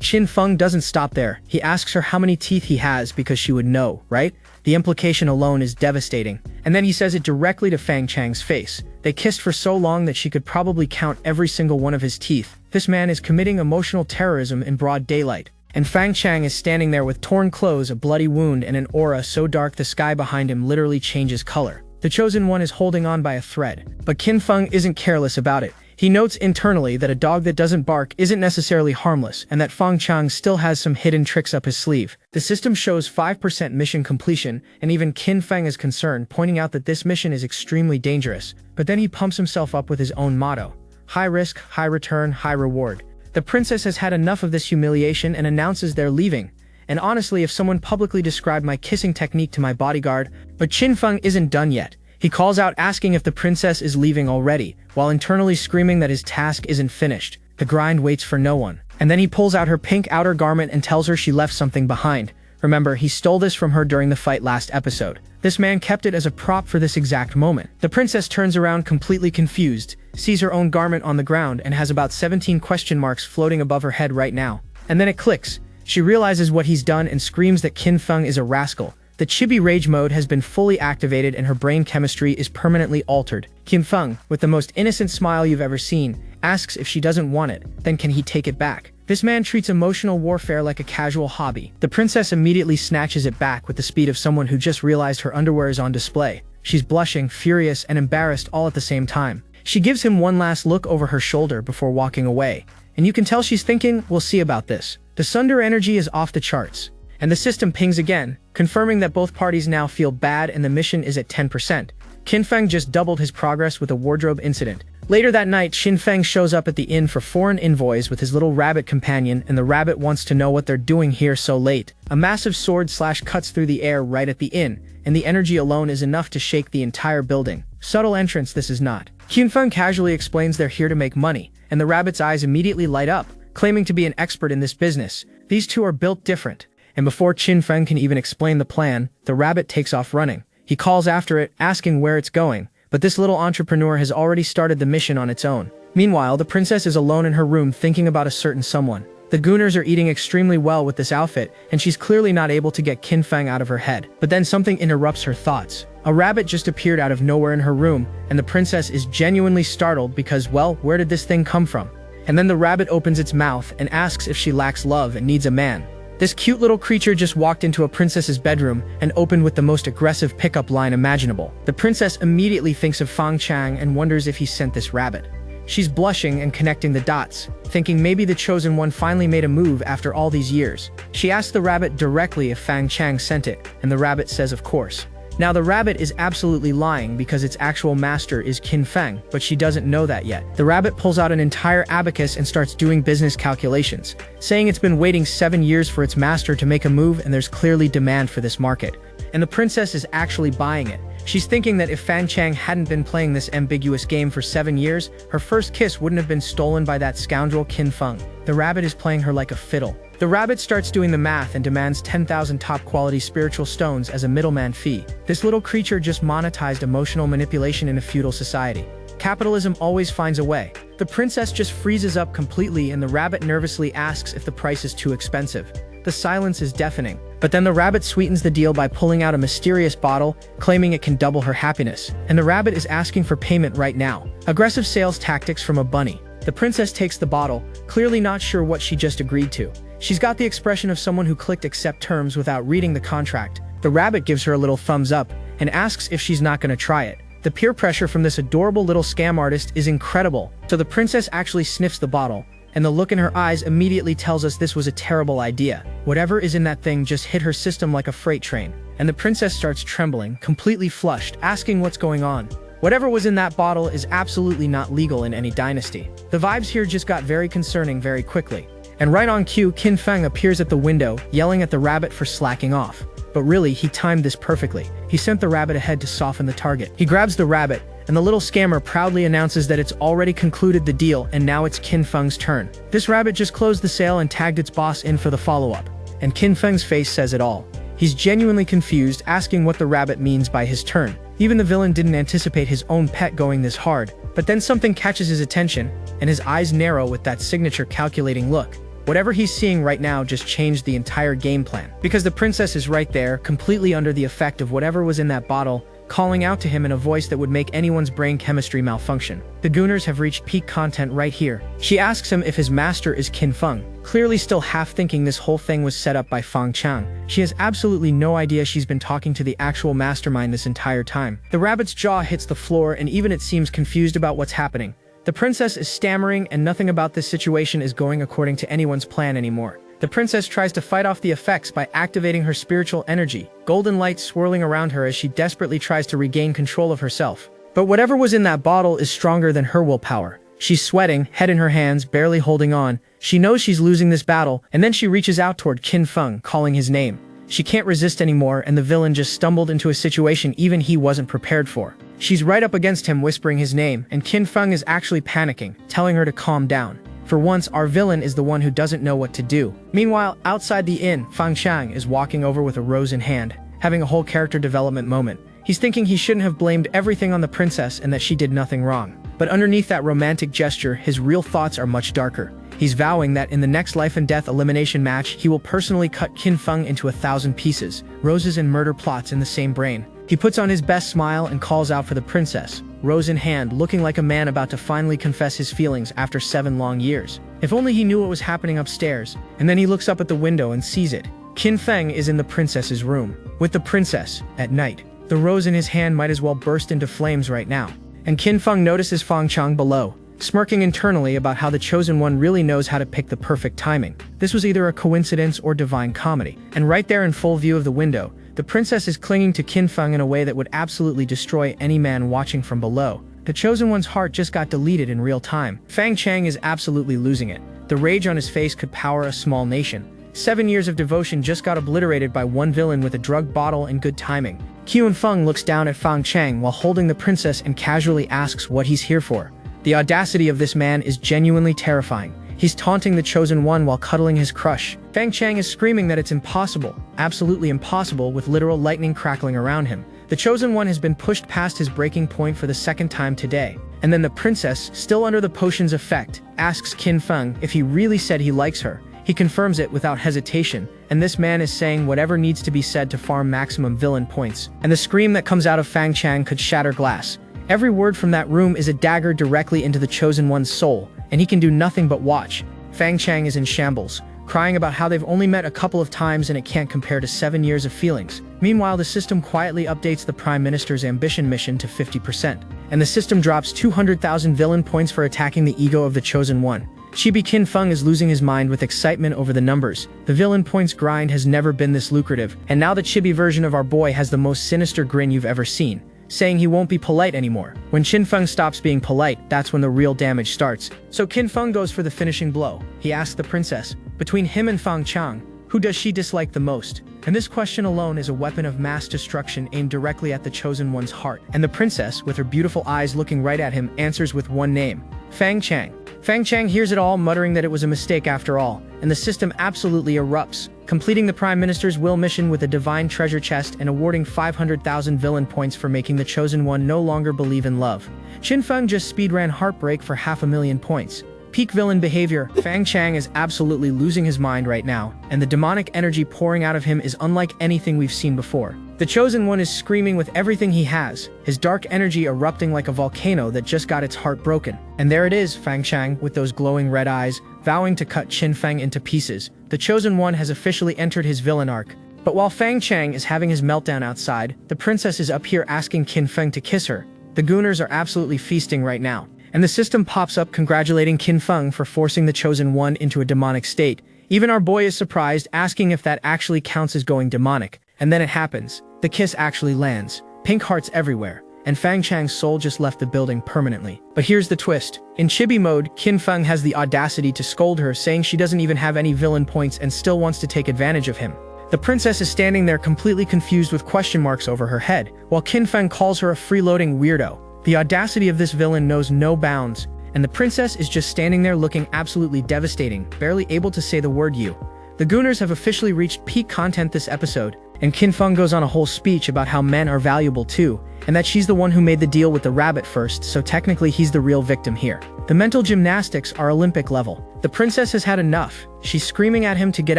[SPEAKER 1] Qin Feng doesn't stop there. He asks her how many teeth he has because she would know, right? The implication alone is devastating. And then he says it directly to Fang Chang's face. They kissed for so long that she could probably count every single one of his teeth. This man is committing emotional terrorism in broad daylight. And Fang Chang is standing there with torn clothes, a bloody wound, and an aura so dark the sky behind him literally changes color. The Chosen One is holding on by a thread, but Qin Feng isn't careless about it. He notes internally that a dog that doesn't bark isn't necessarily harmless and that Fang Chang still has some hidden tricks up his sleeve. The system shows 5% mission completion, and even Qin Feng is concerned, pointing out that this mission is extremely dangerous. But then he pumps himself up with his own motto: high risk, high return, high reward. The princess has had enough of this humiliation and announces they're leaving. And honestly, if someone publicly described my kissing technique to my bodyguard, but Qin Feng isn't done yet. He calls out asking if the princess is leaving already, while internally screaming that his task isn't finished. The grind waits for no one. And then he pulls out her pink outer garment and tells her she left something behind. Remember, he stole this from her during the fight last episode. This man kept it as a prop for this exact moment. The princess turns around completely confused, sees her own garment on the ground, and has about 17 question marks floating above her head right now. And then it clicks. She realizes what he's done and screams that Qin Feng is a rascal. The chibi rage mode has been fully activated and her brain chemistry is permanently altered. Qin Feng, with the most innocent smile you've ever seen, asks if she doesn't want it, then can he take it back? This man treats emotional warfare like a casual hobby. The princess immediately snatches it back with the speed of someone who just realized her underwear is on display. She's blushing, furious, and embarrassed all at the same time. She gives him one last look over her shoulder before walking away, and you can tell she's thinking, we'll see about this. The Sunder energy is off the charts. And the system pings again, confirming that both parties now feel bad and the mission is at 10%. Qin Feng just doubled his progress with a wardrobe incident. Later that night, Qin Feng shows up at the inn for foreign envoys with his little rabbit companion, and the rabbit wants to know what they're doing here so late. A massive sword slash cuts through the air right at the inn, and the energy alone is enough to shake the entire building. Subtle entrance this is not. Qin Feng casually explains they're here to make money, and the rabbit's eyes immediately light up, claiming to be an expert in this business. These two are built different. And before Qin Feng can even explain the plan, the rabbit takes off running. He calls after it, asking where it's going, but this little entrepreneur has already started the mission on its own. Meanwhile, the princess is alone in her room thinking about a certain someone. The Gooners are eating extremely well with this outfit, and she's clearly not able to get Qin Feng out of her head. But then something interrupts her thoughts. A rabbit just appeared out of nowhere in her room, and the princess is genuinely startled because, well, where did this thing come from? And then the rabbit opens its mouth and asks if she lacks love and needs a man. This cute little creature just walked into a princess's bedroom and opened with the most aggressive pickup line imaginable. The princess immediately thinks of Fang Chang and wonders if he sent this rabbit. She's blushing and connecting the dots, thinking maybe the chosen one finally made a move after all these years. She asks the rabbit directly if Fang Chang sent it, and the rabbit says of course. Now the rabbit is absolutely lying because its actual master is Qin Feng, but she doesn't know that yet. The rabbit pulls out an entire abacus and starts doing business calculations, saying it's been waiting 7 years for its master to make a move and there's clearly demand for this market. And the princess is actually buying it. She's thinking that if Fang Chang hadn't been playing this ambiguous game for 7 years, her first kiss wouldn't have been stolen by that scoundrel Qin Feng. The rabbit is playing her like a fiddle. The rabbit starts doing the math and demands 10,000 top-quality spiritual stones as a middleman fee. This little creature just monetized emotional manipulation in a feudal society. Capitalism always finds a way. The princess just freezes up completely and the rabbit nervously asks if the price is too expensive. The silence is deafening. But then the rabbit sweetens the deal by pulling out a mysterious bottle, claiming it can double her happiness. And the rabbit is asking for payment right now. Aggressive sales tactics from a bunny. The princess takes the bottle, clearly not sure what she just agreed to. She's got the expression of someone who clicked accept terms without reading the contract. The rabbit gives her a little thumbs up and asks if she's not going to try it. The peer pressure from this adorable little scam artist is incredible. So the princess actually sniffs the bottle, and the look in her eyes immediately tells us this was a terrible idea. Whatever is in that thing just hit her system like a freight train. And the princess starts trembling, completely flushed, asking what's going on. Whatever was in that bottle is absolutely not legal in any dynasty. The vibes here just got very concerning very quickly. And right on cue, Qin Feng appears at the window, yelling at the rabbit for slacking off. But really, he timed this perfectly. He sent the rabbit ahead to soften the target. He grabs the rabbit, and the little scammer proudly announces that it's already concluded the deal and now it's Qin Feng's turn. This rabbit just closed the sale and tagged its boss in for the follow-up. And Qin Feng's face says it all. He's genuinely confused, asking what the rabbit means by his turn. Even the villain didn't anticipate his own pet going this hard, but then something catches his attention, and his eyes narrow with that signature calculating look. Whatever he's seeing right now just changed the entire game plan. Because the princess is right there, completely under the effect of whatever was in that bottle, calling out to him in a voice that would make anyone's brain chemistry malfunction. The Gooners have reached peak content right here. She asks him if his master is Qin Feng, clearly still half thinking this whole thing was set up by Fang Chang. She has absolutely no idea she's been talking to the actual mastermind this entire time. The rabbit's jaw hits the floor and even it seems confused about what's happening. The princess is stammering and nothing about this situation is going according to anyone's plan anymore. The princess tries to fight off the effects by activating her spiritual energy, golden light swirling around her as she desperately tries to regain control of herself. But whatever was in that bottle is stronger than her willpower. She's sweating, head in her hands, barely holding on. She knows she's losing this battle, and then she reaches out toward Qin Feng, calling his name. She can't resist anymore, and the villain just stumbled into a situation even he wasn't prepared for. She's right up against him whispering his name, and Qin Feng is actually panicking, telling her to calm down. For once, our villain is the one who doesn't know what to do. Meanwhile, outside the inn, Fang Chang is walking over with a rose in hand, having a whole character development moment. He's thinking he shouldn't have blamed everything on the princess and that she did nothing wrong. But underneath that romantic gesture, his real thoughts are much darker. He's vowing that in the next life and death elimination match, he will personally cut Qin Feng into 1,000 pieces, roses and murder plots in the same brain. He puts on his best smile and calls out for the princess, rose in hand, looking like a man about to finally confess his feelings after 7 long years. If only he knew what was happening upstairs. And then he looks up at the window and sees it. Qin Feng is in the princess's room, with the princess, at night. The rose in his hand might as well burst into flames right now. And Qin Feng notices Fang Chang below, smirking internally about how the chosen one really knows how to pick the perfect timing. This was either a coincidence or divine comedy. And right there in full view of the window, the princess is clinging to Qin Feng in a way that would absolutely destroy any man watching from below. The chosen one's heart just got deleted in real time. Fang Chang is absolutely losing it. The rage on his face could power a small nation. 7 years of devotion just got obliterated by one villain with a drug bottle and good timing. Qin Feng looks down at Fang Chang while holding the princess and casually asks what he's here for. The audacity of this man is genuinely terrifying. He's taunting the chosen one while cuddling his crush. Fang Chang is screaming that it's impossible, absolutely impossible, with literal lightning crackling around him. The chosen one has been pushed past his breaking point for the 2nd time today. And then the princess, still under the potion's effect, asks Qin Feng if he really said he likes her. He confirms it without hesitation, and this man is saying whatever needs to be said to farm maximum villain points. And the scream that comes out of Fang Chang could shatter glass. Every word from that room is a dagger directly into the chosen one's soul, and he can do nothing but watch. Fang Chang is in shambles, crying about how they've only met a couple of times and it can't compare to 7 years of feelings. Meanwhile, the system quietly updates the Prime Minister's ambition mission to 50%, and the system drops 200,000 villain points for attacking the ego of the Chosen One. Chibi Qin Feng is losing his mind with excitement over the numbers. The villain points grind has never been this lucrative, and now the chibi version of our boy has the most sinister grin you've ever seen, saying he won't be polite anymore. When Qin Feng stops being polite, that's when the real damage starts. So Qin Feng goes for the finishing blow. He asks the princess, between him and Fang Chang, who does she dislike the most? And this question alone is a weapon of mass destruction aimed directly at the Chosen One's heart. And the princess, with her beautiful eyes looking right at him, answers with one name, Fang Chang. Fang Chang hears it all, muttering that it was a mistake after all, and the system absolutely erupts, completing the Prime Minister's will mission with a divine treasure chest and awarding 500,000 villain points for making the Chosen One no longer believe in love. Qin Feng just speedran Heartbreak for 500,000 points. Peak villain behavior. Fang Chang is absolutely losing his mind right now, and the demonic energy pouring out of him is unlike anything we've seen before. The Chosen One is screaming with everything he has, his dark energy erupting like a volcano that just got its heart broken. And there it is, Fang Chang, with those glowing red eyes, vowing to cut Qin Feng into pieces. The Chosen One has officially entered his villain arc. But while Fang Chang is having his meltdown outside, the princess is up here asking Qin Feng to kiss her. The Gooners are absolutely feasting right now. And the system pops up congratulating Qin Feng for forcing the Chosen One into a demonic state. Even our boy is surprised, asking if that actually counts as going demonic. And then it happens. The kiss actually lands. Pink hearts everywhere. And Fang Chang's soul just left the building permanently. But here's the twist. In chibi mode, Qin Feng has the audacity to scold her, saying she doesn't even have any villain points and still wants to take advantage of him. The princess is standing there completely confused with question marks over her head, while Qin Feng calls her a freeloading weirdo. The audacity of this villain knows no bounds, and the princess is just standing there looking absolutely devastating, barely able to say the word you. The Gooners have officially reached peak content this episode, and Qin Feng goes on a whole speech about how men are valuable too, and that she's the one who made the deal with the rabbit first, so technically he's the real victim here. The mental gymnastics are Olympic level. The princess has had enough. She's screaming at him to get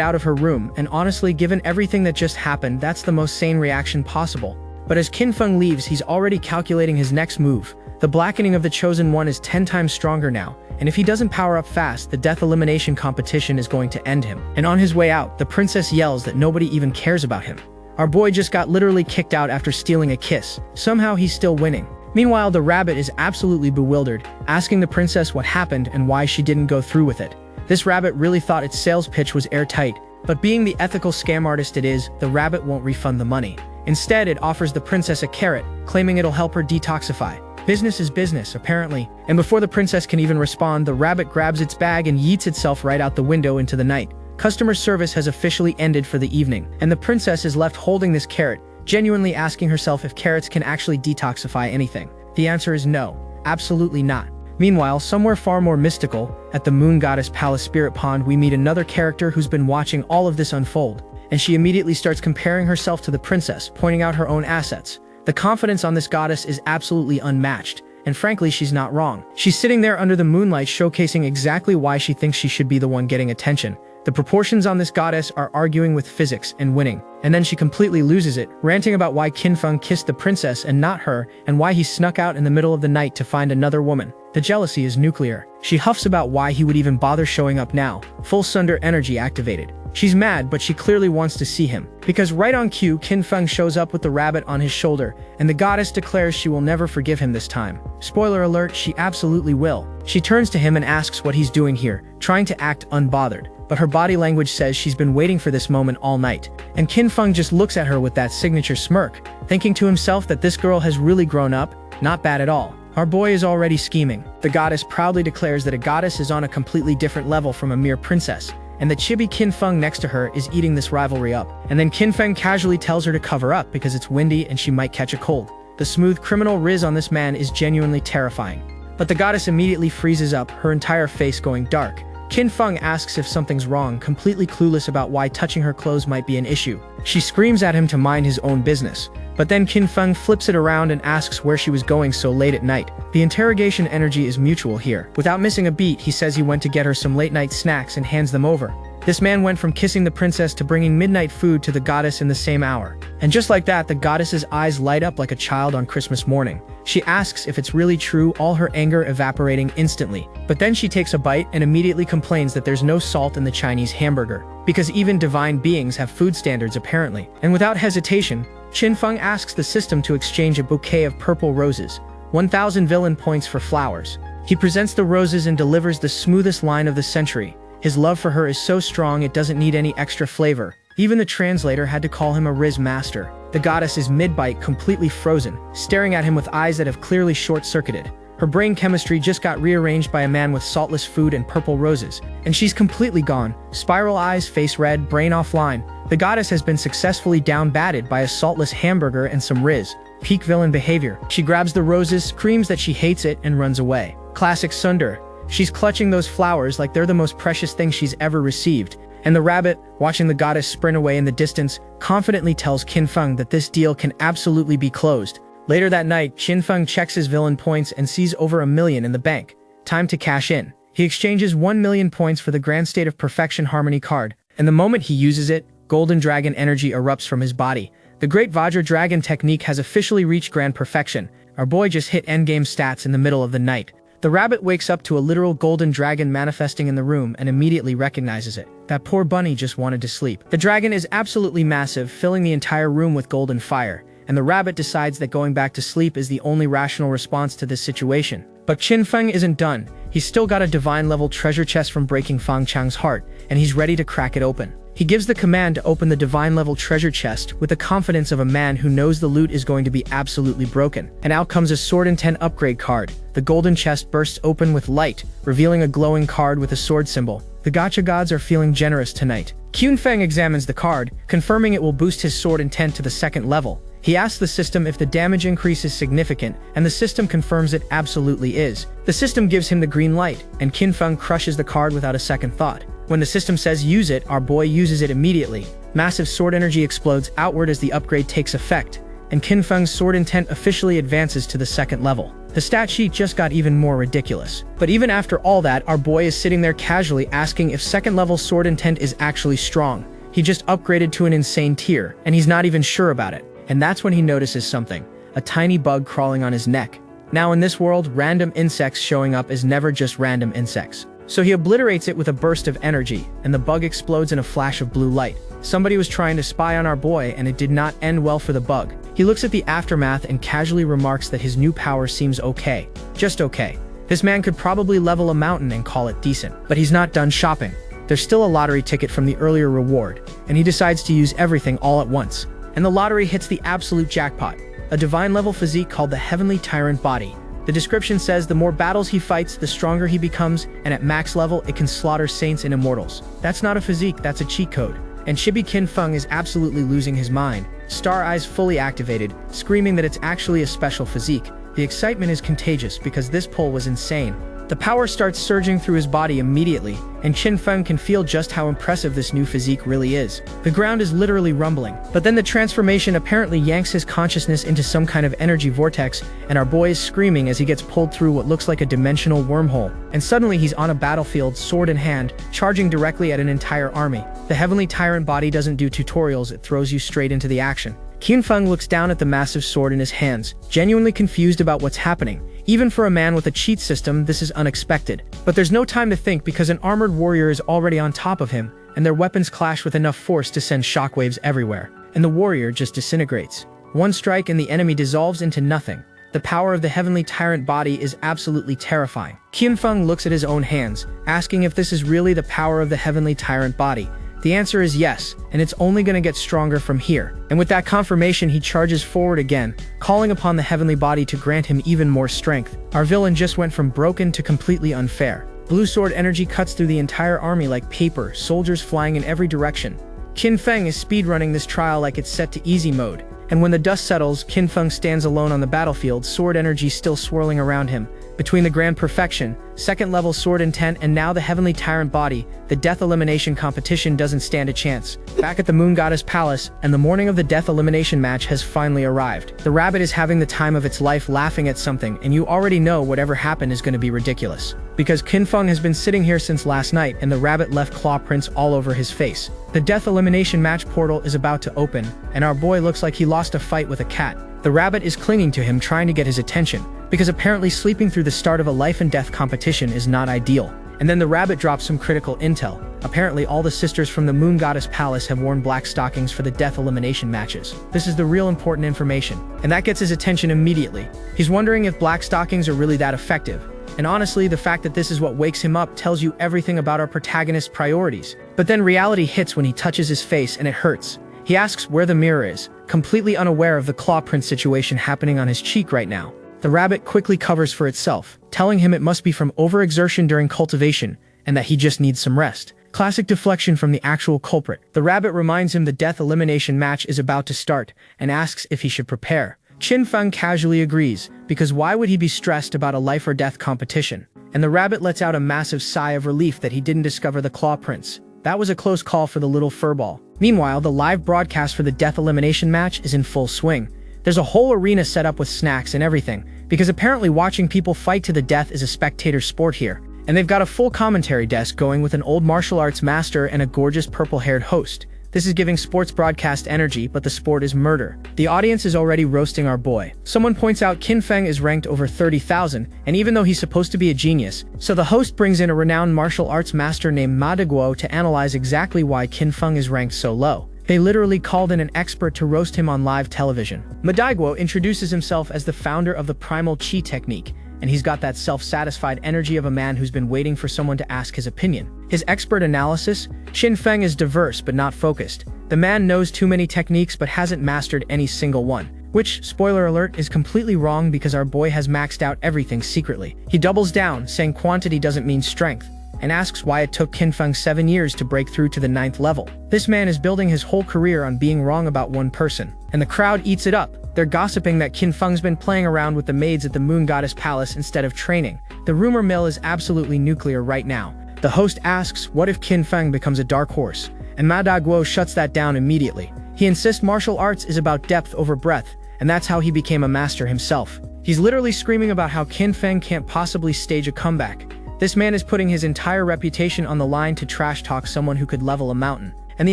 [SPEAKER 1] out of her room, and honestly, given everything that just happened, that's the most sane reaction possible. But as Qin Feng leaves, he's already calculating his next move. The blackening of the Chosen One is 10 times stronger now, and if he doesn't power up fast, the death elimination competition is going to end him. And on his way out, the princess yells that nobody even cares about him. Our boy just got literally kicked out after stealing a kiss. Somehow he's still winning. Meanwhile, the rabbit is absolutely bewildered, asking the princess what happened and why she didn't go through with it. This rabbit really thought its sales pitch was airtight, but being the ethical scam artist it is, the rabbit won't refund the money. Instead, it offers the princess a carrot, claiming it'll help her detoxify. Business is business, apparently. And before the princess can even respond, the rabbit grabs its bag and yeets itself right out the window into the night. Customer service has officially ended for the evening, and the princess is left holding this carrot, genuinely asking herself if carrots can actually detoxify anything. The answer is no, absolutely not. Meanwhile, somewhere far more mystical, at the Moon Goddess Palace Spirit Pond, we meet another character who's been watching all of this unfold. And she immediately starts comparing herself to the princess, pointing out her own assets. The confidence on this goddess is absolutely unmatched, and frankly, she's not wrong. She's sitting there under the moonlight showcasing exactly why she thinks she should be the one getting attention. The proportions on this goddess are arguing with physics and winning. And then she completely loses it, ranting about why Qin Feng kissed the princess and not her, and why he snuck out in the middle of the night to find another woman. The jealousy is nuclear. She huffs about why he would even bother showing up now, full Sunder energy activated. She's mad, but she clearly wants to see him. Because right on cue, Qin Feng shows up with the rabbit on his shoulder, and the goddess declares she will never forgive him this time. Spoiler alert, she absolutely will. She turns to him and asks what he's doing here, trying to act unbothered. But her body language says she's been waiting for this moment all night. And Qin Feng just looks at her with that signature smirk, thinking to himself that this girl has really grown up. Not bad at all. Our boy is already scheming. The goddess proudly declares that a goddess is on a completely different level from a mere princess, and the chibi Qin Feng next to her is eating this rivalry up. And then Qin Feng casually tells her to cover up because it's windy and she might catch a cold. The smooth criminal riz on this man is genuinely terrifying. But the goddess immediately freezes up, her entire face going dark. Qin Feng asks if something's wrong, completely clueless about why touching her clothes might be an issue. She screams at him to mind his own business. But then Qin Feng flips it around and asks where she was going so late at night. The interrogation energy is mutual here. Without missing a beat, he says he went to get her some late-night snacks and hands them over. This man went from kissing the princess to bringing midnight food to the goddess in the same hour. And just like that, the goddess's eyes light up like a child on Christmas morning. She asks if it's really true, all her anger evaporating instantly. But then she takes a bite and immediately complains that there's no salt in the Chinese hamburger, because even divine beings have food standards apparently. And without hesitation, Qin Feng asks the system to exchange a bouquet of purple roses, 1,000 villain points for flowers. He presents the roses and delivers the smoothest line of the century. His love for her is so strong it doesn't need any extra flavor. Even the translator had to call him a Riz master. The goddess is mid-bite, completely frozen, staring at him with eyes that have clearly short-circuited. Her brain chemistry just got rearranged by a man with saltless food and purple roses, and she's completely gone. Spiral eyes, face red, brain offline. The goddess has been successfully down-batted by a saltless hamburger and some Riz. Peak villain behavior. She grabs the roses, screams that she hates it, and runs away. Classic Sundar. She's clutching those flowers like they're the most precious thing she's ever received. And the rabbit, watching the goddess sprint away in the distance, confidently tells Qin Feng that this deal can absolutely be closed. Later that night, Qin Feng checks his villain points and sees over 1 million in the bank. Time to cash in. He exchanges 1 million points for the Grand State of Perfection Harmony card, and the moment he uses it, golden dragon energy erupts from his body. The Great Vajra Dragon technique has officially reached grand perfection. Our boy just hit endgame stats in the middle of the night. The rabbit wakes up to a literal golden dragon manifesting in the room and immediately recognizes it. That poor bunny just wanted to sleep. The dragon is absolutely massive, filling the entire room with golden fire, and the rabbit decides that going back to sleep is the only rational response to this situation. But Qin Feng isn't done. He's still got a divine-level treasure chest from breaking Fang Chang's heart, and he's ready to crack it open. He gives the command to open the divine-level treasure chest with the confidence of a man who knows the loot is going to be absolutely broken. And out comes a Sword Intent upgrade card. The golden chest bursts open with light, revealing a glowing card with a sword symbol. The gacha gods are feeling generous tonight. Qin Feng examines the card, confirming it will boost his Sword Intent to the 2nd level. He asks the system if the damage increase is significant, and the system confirms it absolutely is. The system gives him the green light, and Qin Feng crushes the card without a second thought. When the system says use it, our boy uses it immediately. Massive sword energy explodes outward as the upgrade takes effect, and Qin Feng's Sword Intent officially advances to the 2nd level. The stat sheet just got even more ridiculous. But even after all that, our boy is sitting there casually asking if 2nd level Sword Intent is actually strong. He just upgraded to an insane tier, and he's not even sure about it. And that's when he notices something. A tiny bug crawling on his neck. Now in this world, random insects showing up is never just random insects. So he obliterates it with a burst of energy, and the bug explodes in a flash of blue light. Somebody was trying to spy on our boy, and it did not end well for the bug. He looks at the aftermath and casually remarks that his new power seems okay. Just okay. This man could probably level a mountain and call it decent. But he's not done shopping. There's still a lottery ticket from the earlier reward, and he decides to use everything all at once. And the lottery hits the absolute jackpot. A divine-level physique called the Heavenly Tyrant Body. The description says the more battles he fights, the stronger he becomes, and at max level, it can slaughter saints and immortals. That's not a physique, that's a cheat code. And Chibi Qin Feng is absolutely losing his mind. Star Eyes fully activated, screaming that it's actually a special physique. The excitement is contagious because this pull was insane. The power starts surging through his body immediately, and Qin Feng can feel just how impressive this new physique really is. The ground is literally rumbling, but then the transformation apparently yanks his consciousness into some kind of energy vortex, and our boy is screaming as he gets pulled through what looks like a dimensional wormhole. And suddenly he's on a battlefield, sword in hand, charging directly at an entire army. The Heavenly Tyrant Body doesn't do tutorials, it throws you straight into the action. Qin Feng looks down at the massive sword in his hands, genuinely confused about what's happening. Even for a man with a cheat system, this is unexpected. But there's no time to think because an armored warrior is already on top of him, and their weapons clash with enough force to send shockwaves everywhere. And the warrior just disintegrates. One strike and the enemy dissolves into nothing. The power of the Heavenly Tyrant Body is absolutely terrifying. Qin Feng looks at his own hands, asking if this is really the power of the Heavenly Tyrant Body. The answer is yes, and it's only gonna get stronger from here. And with that confirmation, he charges forward again, calling upon the Heavenly Body to grant him even more strength. Our villain just went from broken to completely unfair. Blue sword energy cuts through the entire army like paper, soldiers flying in every direction. Qin Feng is speedrunning this trial like it's set to easy mode. And when the dust settles, Qin Feng stands alone on the battlefield, sword energy still swirling around him. Between the grand perfection, second level sword intent, and now the heavenly tyrant body, the death elimination competition doesn't stand a chance. Back at the Moon Goddess Palace, and the morning of the death elimination match has finally arrived. The rabbit is having the time of its life laughing at something, and you already know whatever happened is going to be ridiculous. Because Qin Feng has been sitting here since last night, and the rabbit left claw prints all over his face. The death elimination match portal is about to open, and our boy looks like he lost a fight with a cat. The rabbit is clinging to him, trying to get his attention, because apparently sleeping through the start of a life and death competition is not ideal. And then the rabbit drops some critical intel. Apparently all the sisters from the Moon Goddess Palace have worn black stockings for the death elimination matches. This is the real important information, and that gets his attention immediately. He's wondering if black stockings are really that effective. And honestly, the fact that this is what wakes him up tells you everything about our protagonist's priorities. But then reality hits when he touches his face and it hurts. He asks where the mirror is, completely unaware of the claw print situation happening on his cheek right now. The rabbit quickly covers for itself, telling him it must be from overexertion during cultivation, and that he just needs some rest. Classic deflection from the actual culprit. The rabbit reminds him the death elimination match is about to start, and asks if he should prepare. Qin Feng casually agrees, because why would he be stressed about a life or death competition? And the rabbit lets out a massive sigh of relief that he didn't discover the claw prints. That was a close call for the little furball. Meanwhile, the live broadcast for the death elimination match is in full swing. There's a whole arena set up with snacks and everything, because apparently watching people fight to the death is a spectator sport here. And they've got a full commentary desk going with an old martial arts master and a gorgeous purple-haired host. This is giving sports broadcast energy, but the sport is murder. The audience is already roasting our boy. Someone points out Qin Feng is ranked over 30,000, and even though he's supposed to be a genius, so the host brings in a renowned martial arts master named Ma Daguo to analyze exactly why Qin Feng is ranked so low. They literally called in an expert to roast him on live television. Ma Daguo introduces himself as the founder of the primal chi technique, and he's got that self-satisfied energy of a man who's been waiting for someone to ask his opinion. His expert analysis: Qin Feng is diverse but not focused. The man knows too many techniques but hasn't mastered any single one. Which, spoiler alert, is completely wrong because our boy has maxed out everything secretly. He doubles down, saying quantity doesn't mean strength, and asks why it took Qin Feng 7 years to break through to the 9th level. This man is building his whole career on being wrong about one person. And the crowd eats it up. They're gossiping that Qin Feng's been playing around with the maids at the Moon Goddess Palace instead of training. The rumor mill is absolutely nuclear right now. The host asks, what if Qin Feng becomes a dark horse? And Ma Daguo shuts that down immediately. He insists martial arts is about depth over breadth, and that's how he became a master himself. He's literally screaming about how Qin Feng can't possibly stage a comeback. This man is putting his entire reputation on the line to trash talk someone who could level a mountain. And the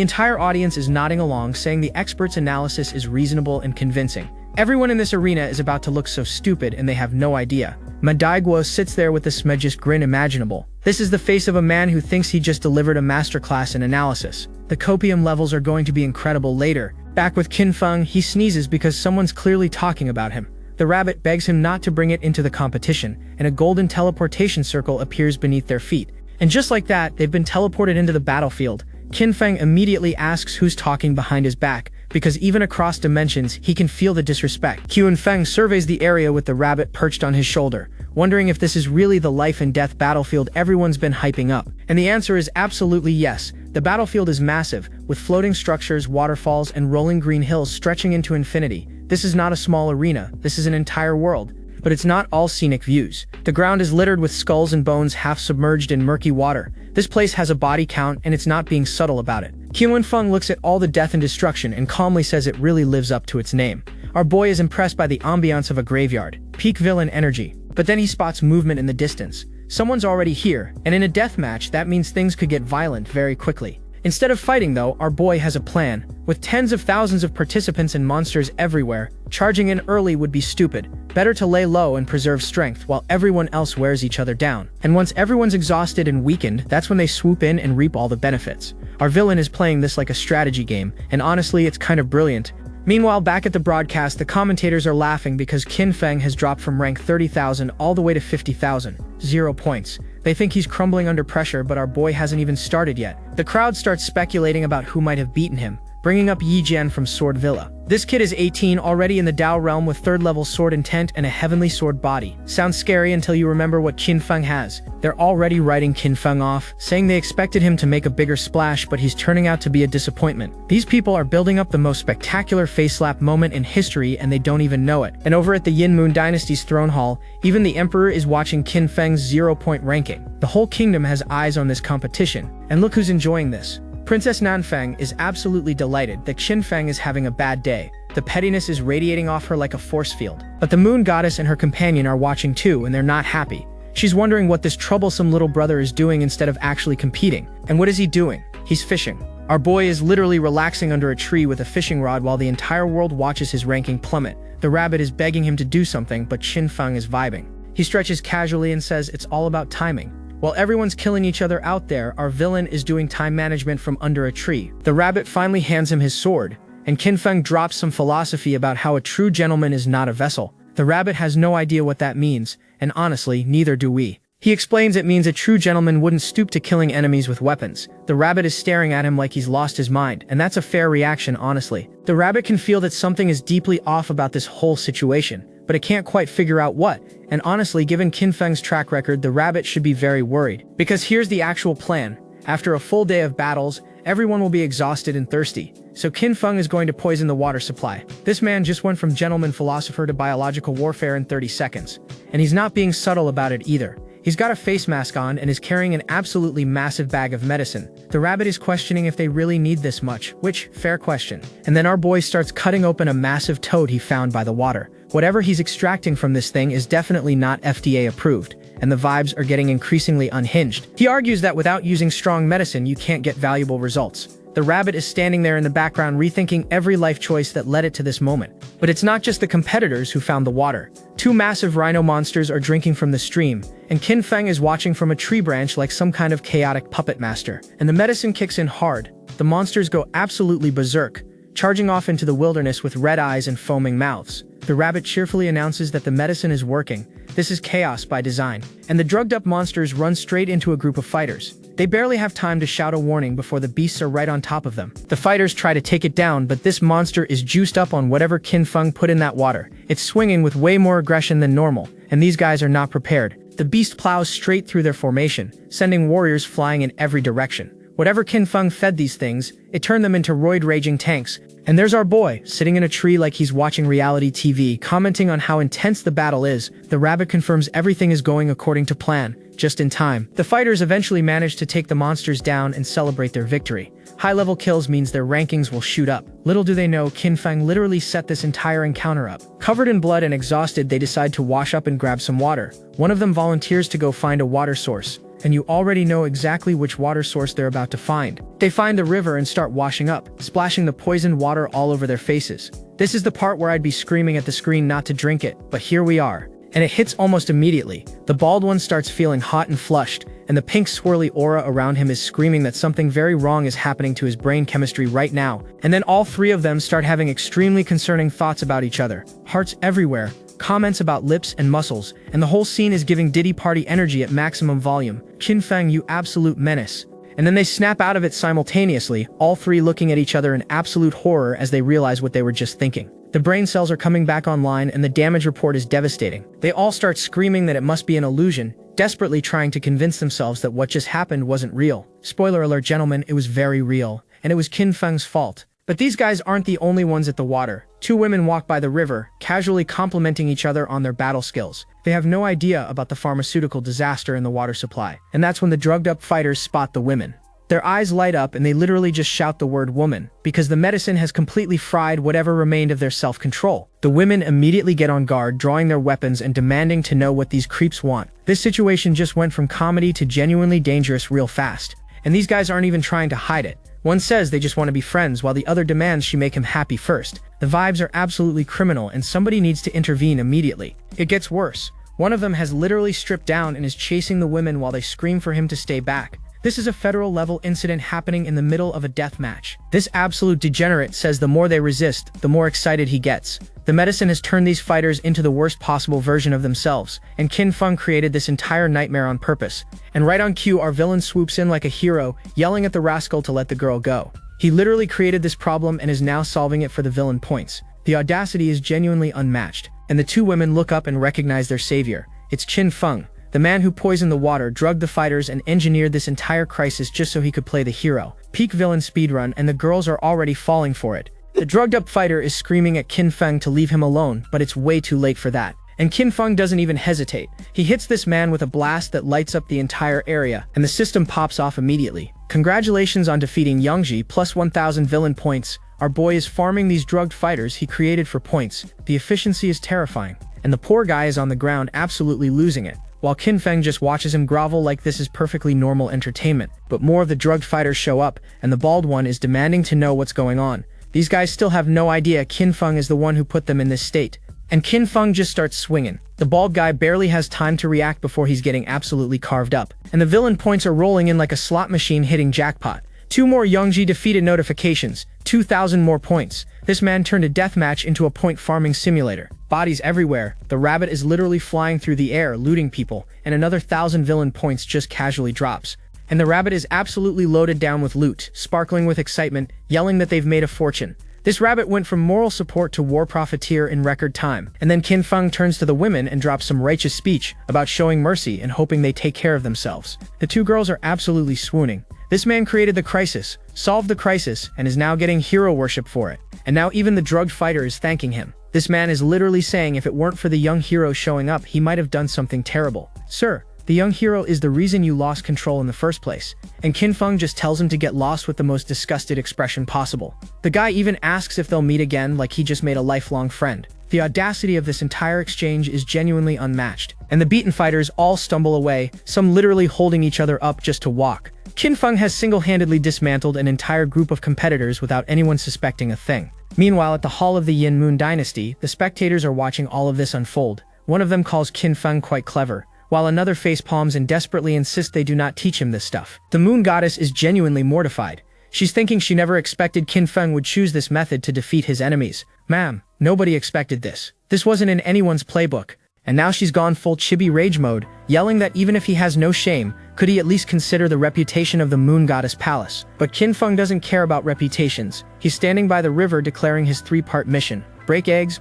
[SPEAKER 1] entire audience is nodding along, saying the expert's analysis is reasonable and convincing. Everyone in this arena is about to look so stupid and they have no idea. Ma Daguo sits there with the smudgiest grin imaginable. This is the face of a man who thinks he just delivered a masterclass in analysis. The copium levels are going to be incredible later. Back with Qin Feng, he sneezes because someone's clearly talking about him. The rabbit begs him not to bring it into the competition, and a golden teleportation circle appears beneath their feet. And just like that, they've been teleported into the battlefield. Qin Feng immediately asks who's talking behind his back, because even across dimensions, he can feel the disrespect. Qin Feng surveys the area with the rabbit perched on his shoulder, wondering if this is really the life and death battlefield everyone's been hyping up. And the answer is absolutely yes. The battlefield is massive, with floating structures, waterfalls, and rolling green hills stretching into infinity. This is not a small arena, this is an entire world. But it's not all scenic views. The ground is littered with skulls and bones half submerged in murky water. This place has a body count and it's not being subtle about it. Qin Feng looks at all the death and destruction and calmly says it really lives up to its name. Our boy is impressed by the ambiance of a graveyard. Peak villain energy. But then he spots movement in the distance. Someone's already here, and in a death match that means things could get violent very quickly. Instead of fighting though, our boy has a plan. With tens of thousands of participants and monsters everywhere, charging in early would be stupid. Better to lay low and preserve strength while everyone else wears each other down. And once everyone's exhausted and weakened, that's when they swoop in and reap all the benefits. Our villain is playing this like a strategy game, and honestly it's kind of brilliant. Meanwhile, back at the broadcast, the commentators are laughing because Qin Feng has dropped from rank 30,000 all the way to 50,000. 0 points. They think he's crumbling under pressure, but our boy hasn't even started yet. The crowd starts speculating about who might have beaten him, bringing up Yi Jian from Sword Villa. This kid is 18, already in the Dao realm with 3rd level sword intent and a heavenly sword body. Sounds scary until you remember what Qin Feng has. They're already writing Qin Feng off, saying they expected him to make a bigger splash, but he's turning out to be a disappointment. These people are building up the most spectacular face slap moment in history and they don't even know it. And over at the Yin Moon Dynasty's throne hall, even the emperor is watching Qin Feng's 0-point ranking. The whole kingdom has eyes on this competition, and look who's enjoying this. Princess Nanfeng is absolutely delighted that Qin Feng is having a bad day. The pettiness is radiating off her like a force field. But the moon goddess and her companion are watching too, and they're not happy. She's wondering what this troublesome little brother is doing instead of actually competing. And what is he doing? He's fishing. Our boy is literally relaxing under a tree with a fishing rod while the entire world watches his ranking plummet. The rabbit is begging him to do something, but Qin Feng is vibing. He stretches casually and says it's all about timing. While everyone's killing each other out there, our villain is doing time management from under a tree. The rabbit finally hands him his sword, and Qin Feng drops some philosophy about how a true gentleman is not a vessel. The rabbit has no idea what that means, and honestly, neither do we. He explains it means a true gentleman wouldn't stoop to killing enemies with weapons. The rabbit is staring at him like he's lost his mind, and that's a fair reaction, honestly. The rabbit can feel that something is deeply off about this whole situation, but it can't quite figure out what. And honestly, given Qin Feng's track record, the rabbit should be very worried. Because here's the actual plan. After a full day of battles, everyone will be exhausted and thirsty. So Qin Feng is going to poison the water supply. This man just went from gentleman philosopher to biological warfare in 30 seconds. And he's not being subtle about it either. He's got a face mask on and is carrying an absolutely massive bag of medicine. The rabbit is questioning if they really need this much, which, fair question. And then our boy starts cutting open a massive toad he found by the water. Whatever he's extracting from this thing is definitely not FDA approved, and the vibes are getting increasingly unhinged. He argues that without using strong medicine, you can't get valuable results. The rabbit is standing there in the background rethinking every life choice that led it to this moment. But it's not just the competitors who found the water. 2 massive rhino monsters are drinking from the stream, and Qin Feng is watching from a tree branch like some kind of chaotic puppet master. And the medicine kicks in hard. The monsters go absolutely berserk, charging off into the wilderness with red eyes and foaming mouths. The rabbit cheerfully announces that the medicine is working. This is chaos by design. And the drugged-up monsters run straight into a group of fighters. They barely have time to shout a warning before the beasts are right on top of them. The fighters try to take it down, but this monster is juiced up on whatever Qin Feng put in that water. It's swinging with way more aggression than normal, and these guys are not prepared. The beast plows straight through their formation, sending warriors flying in every direction. Whatever Qin Feng fed these things, it turned them into roid-raging tanks. And there's our boy, sitting in a tree like he's watching reality TV, commenting on how intense the battle is. The rabbit confirms everything is going according to plan, just in time. The fighters eventually manage to take the monsters down and celebrate their victory. High-level kills means their rankings will shoot up. Little do they know, Qin Feng literally set this entire encounter up. Covered in blood and exhausted, they decide to wash up and grab some water. One of them volunteers to go find a water source. And you already know exactly which water source they're about to find. They find the river and start washing up, splashing the poisoned water all over their faces. This is the part where I'd be screaming at the screen not to drink it, but here we are. And it hits almost immediately. The bald one starts feeling hot and flushed, and the pink swirly aura around him is screaming that something very wrong is happening to his brain chemistry right now. And then all 3 of them start having extremely concerning thoughts about each other. Hearts everywhere, comments about lips and muscles, and the whole scene is giving Diddy Party energy at maximum volume. Qin Feng, you absolute menace. And then they snap out of it simultaneously, all 3 looking at each other in absolute horror as they realize what they were just thinking. The brain cells are coming back online and the damage report is devastating. They all start screaming that it must be an illusion, desperately trying to convince themselves that what just happened wasn't real. Spoiler alert, gentlemen, it was very real, and it was Qin Feng's fault. But these guys aren't the only ones at the water. 2 women walk by the river, casually complimenting each other on their battle skills. They have no idea about the pharmaceutical disaster in the water supply. And that's when the drugged-up fighters spot the women. Their eyes light up and they literally just shout the word woman, because the medicine has completely fried whatever remained of their self-control. The women immediately get on guard, drawing their weapons and demanding to know what these creeps want. This situation just went from comedy to genuinely dangerous real fast. And these guys aren't even trying to hide it. One says they just want to be friends, while the other demands she make him happy first. The vibes are absolutely criminal and somebody needs to intervene immediately. It gets worse. One of them has literally stripped down and is chasing the women while they scream for him to stay back. This is a federal-level incident happening in the middle of a death match. This absolute degenerate says the more they resist, the more excited he gets. The medicine has turned these fighters into the worst possible version of themselves, and Qin Feng created this entire nightmare on purpose. And right on cue, our villain swoops in like a hero, yelling at the rascal to let the girl go. He literally created this problem and is now solving it for the villain points. The audacity is genuinely unmatched, and the two women look up and recognize their savior. It's Qin Feng, the man who poisoned the water, drugged the fighters, and engineered this entire crisis just so he could play the hero. Peak villain speedrun, and the girls are already falling for it. The drugged-up fighter is screaming at Qin Feng to leave him alone, but it's way too late for that. And Qin Feng doesn't even hesitate. He hits this man with a blast that lights up the entire area, and the system pops off immediately. Congratulations on defeating Yangji, plus 1000 villain points. Our boy is farming these drugged fighters he created for points. The efficiency is terrifying, and the poor guy is on the ground absolutely losing it, while Qin Feng just watches him grovel like this is perfectly normal entertainment. But more of the drugged fighters show up, and the bald one is demanding to know what's going on. These guys still have no idea Qin Feng is the one who put them in this state. And Qin Feng just starts swinging. The bald guy barely has time to react before he's getting absolutely carved up. And the villain points are rolling in like a slot machine hitting jackpot. 2 more Yangji defeated notifications, 2,000 more points. This man turned a deathmatch into a point farming simulator. Bodies everywhere. The rabbit is literally flying through the air, looting people, and another 1,000 villain points just casually drops. And the rabbit is absolutely loaded down with loot, sparkling with excitement, yelling that they've made a fortune. This rabbit went from moral support to war profiteer in record time. And then Qin Feng turns to the women and drops some righteous speech about showing mercy and hoping they take care of themselves. The two girls are absolutely swooning. This man created the crisis, solved the crisis, and is now getting hero worship for it. And now even the drugged fighter is thanking him. This man is literally saying if it weren't for the young hero showing up, he might have done something terrible. Sir, the young hero is the reason you lost control in the first place. And Qin Feng just tells him to get lost with the most disgusted expression possible. The guy even asks if they'll meet again, like he just made a lifelong friend. The audacity of this entire exchange is genuinely unmatched. And the beaten fighters all stumble away, some literally holding each other up just to walk. Qin Feng has single-handedly dismantled an entire group of competitors without anyone suspecting a thing. Meanwhile, at the Hall of the Yin Moon Dynasty, the spectators are watching all of this unfold. One of them calls Qin Feng quite clever, while another facepalms and desperately insists they do not teach him this stuff. The moon goddess is genuinely mortified. She's thinking she never expected Qin Feng would choose this method to defeat his enemies. Ma'am, nobody expected this. This wasn't in anyone's playbook. And now she's gone full chibi rage mode, yelling that even if he has no shame, could he at least consider the reputation of the moon goddess palace. But Qin Feng doesn't care about reputations. He's standing by the river declaring his 3-part mission. Break eggs,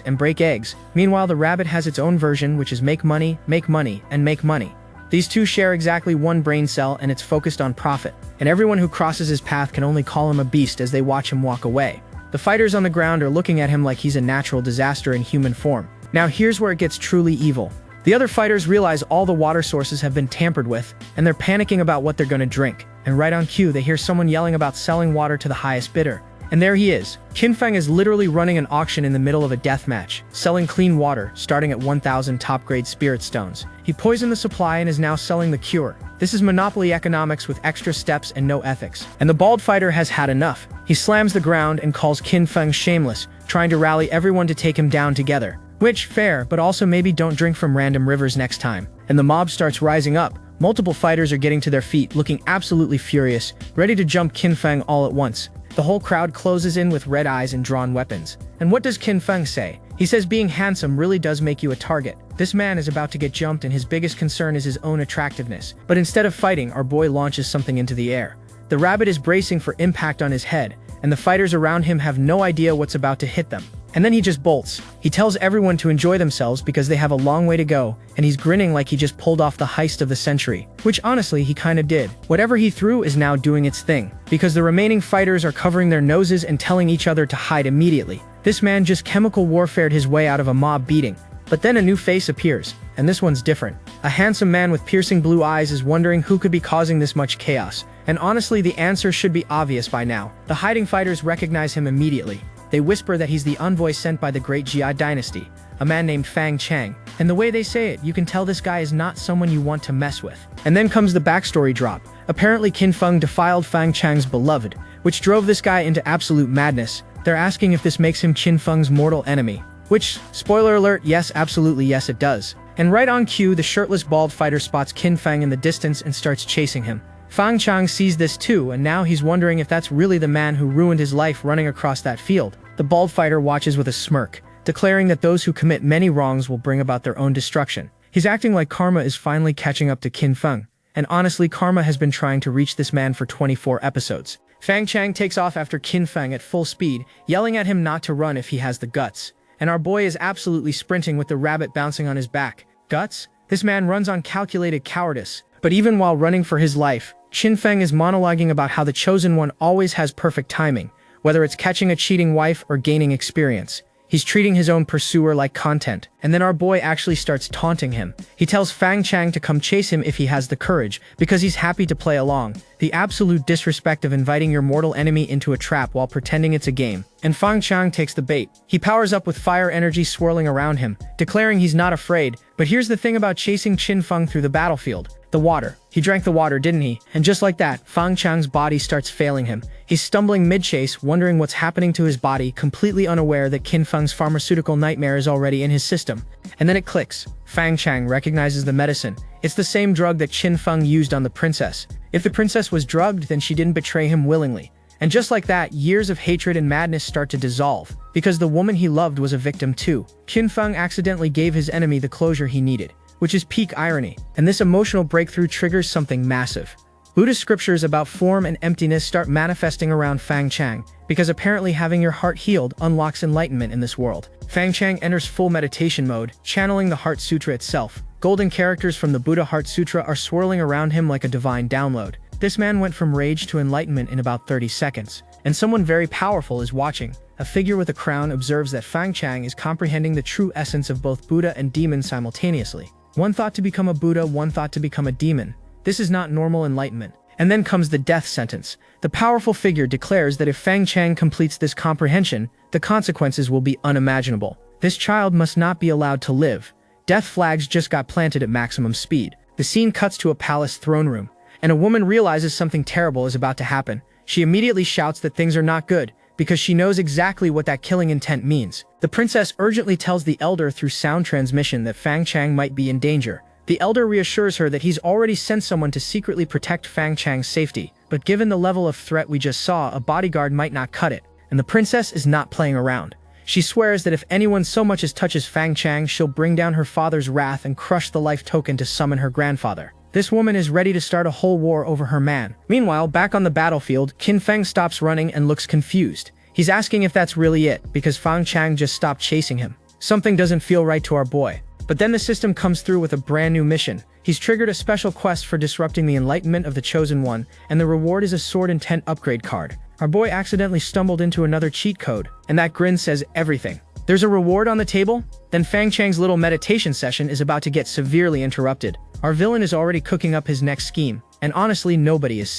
[SPEAKER 1] and break eggs. Meanwhile, the rabbit has its own version, which is make money, and make money. These two share exactly one brain cell, and it's focused on profit. And everyone who crosses his path can only call him a beast as they watch him walk away. The fighters on the ground are looking at him like he's a natural disaster in human form. Now here's where it gets truly evil. The other fighters realize all the water sources have been tampered with, and they're panicking about what they're gonna drink. And right on cue, they hear someone yelling about selling water to the highest bidder. And there he is. Qin Feng is literally running an auction in the middle of a deathmatch, selling clean water, starting at 1,000 top-grade spirit stones. He poisoned the supply and is now selling the cure. This is monopoly economics with extra steps and no ethics. And the bald fighter has had enough. He slams the ground and calls Qin Feng shameless, trying to rally everyone to take him down together. Which, fair, but also maybe don't drink from random rivers next time. And the mob starts rising up. Multiple fighters are getting to their feet, looking absolutely furious, ready to jump Qin Feng all at once. The whole crowd closes in with red eyes and drawn weapons. And what does Qin Feng say? He says being handsome really does make you a target. This man is about to get jumped and his biggest concern is his own attractiveness. But instead of fighting, our boy launches something into the air. The rabbit is bracing for impact on his head, and the fighters around him have no idea what's about to hit them. And then he just bolts. He tells everyone to enjoy themselves because they have a long way to go, and he's grinning like he just pulled off the heist of the century. Which honestly, he kinda did. Whatever he threw is now doing its thing, because the remaining fighters are covering their noses and telling each other to hide immediately. This man just chemical warfared his way out of a mob beating. But then a new face appears, and this one's different. A handsome man with piercing blue eyes is wondering who could be causing this much chaos. And honestly, the answer should be obvious by now. The hiding fighters recognize him immediately. They whisper that he's the envoy sent by the great Jia dynasty, a man named Fang Chang. And the way they say it, you can tell this guy is not someone you want to mess with. And then comes the backstory drop. Apparently Qin Feng defiled Fang Chang's beloved, which drove this guy into absolute madness. They're asking if this makes him Qin Feng's mortal enemy. Which, spoiler alert, yes, absolutely yes it does. And right on cue, the shirtless bald fighter spots Qin Feng in the distance and starts chasing him. Fang Chang sees this too, and now he's wondering if that's really the man who ruined his life running across that field. The bald fighter watches with a smirk, declaring that those who commit many wrongs will bring about their own destruction. He's acting like karma is finally catching up to Qin Feng. And honestly, karma has been trying to reach this man for 24 episodes. Fang Chang takes off after Qin Feng at full speed, yelling at him not to run if he has the guts. And our boy is absolutely sprinting with the rabbit bouncing on his back. Guts? This man runs on calculated cowardice. But even while running for his life, Qin Feng is monologuing about how the Chosen One always has perfect timing, whether it's catching a cheating wife or gaining experience. He's treating his own pursuer like content, and then our boy actually starts taunting him. He tells Fang Chang to come chase him if he has the courage, because he's happy to play along. The absolute disrespect of inviting your mortal enemy into a trap while pretending it's a game. And Fang Chang takes the bait. He powers up with fire energy swirling around him, declaring he's not afraid. But here's the thing about chasing Qin Feng through the battlefield. The water. He drank the water, didn't he? And just like that, Fang Chang's body starts failing him. He's stumbling mid-chase, wondering what's happening to his body, completely unaware that Qin Feng's pharmaceutical nightmare is already in his system. And then it clicks. Fang Chang recognizes the medicine. It's the same drug that Qin Feng used on the princess. If the princess was drugged, then she didn't betray him willingly. And just like that, years of hatred and madness start to dissolve, because the woman he loved was a victim too. Qin Feng accidentally gave his enemy the closure he needed, which is peak irony. And this emotional breakthrough triggers something massive. Buddhist scriptures about form and emptiness start manifesting around Fang Chang, because apparently having your heart healed unlocks enlightenment in this world. Fang Chang enters full meditation mode, channeling the Heart Sutra itself. Golden characters from the Buddha Heart Sutra are swirling around him like a divine download. This man went from rage to enlightenment in about 30 seconds. And someone very powerful is watching. A figure with a crown observes that Fang Chang is comprehending the true essence of both Buddha and demon simultaneously. One thought to become a Buddha, one thought to become a demon. This is not normal enlightenment. And then comes the death sentence. The powerful figure declares that if Fang Chang completes this comprehension, the consequences will be unimaginable. This child must not be allowed to live. Death flags just got planted at maximum speed. The scene cuts to a palace throne room, and a woman realizes something terrible is about to happen. She immediately shouts that things are not good, because she knows exactly what that killing intent means. The princess urgently tells the elder through sound transmission that Fang Chang might be in danger. The elder reassures her that he's already sent someone to secretly protect Fang Chang's safety, but given the level of threat we just saw, a bodyguard might not cut it. And the princess is not playing around. She swears that if anyone so much as touches Fang Chang, she'll bring down her father's wrath and crush the life token to summon her grandfather. This woman is ready to start a whole war over her man. Meanwhile, back on the battlefield, Qin Feng stops running and looks confused. He's asking if that's really it, because Fang Chang just stopped chasing him. Something doesn't feel right to our boy. But then the system comes through with a brand new mission. He's triggered a special quest for disrupting the enlightenment of the Chosen One, and the reward is a Sword Intent upgrade card. Our boy accidentally stumbled into another cheat code, and that grin says everything. There's a reward on the table? Then Fang Chang's little meditation session is about to get severely interrupted. Our villain is already cooking up his next scheme, and honestly, nobody is safe.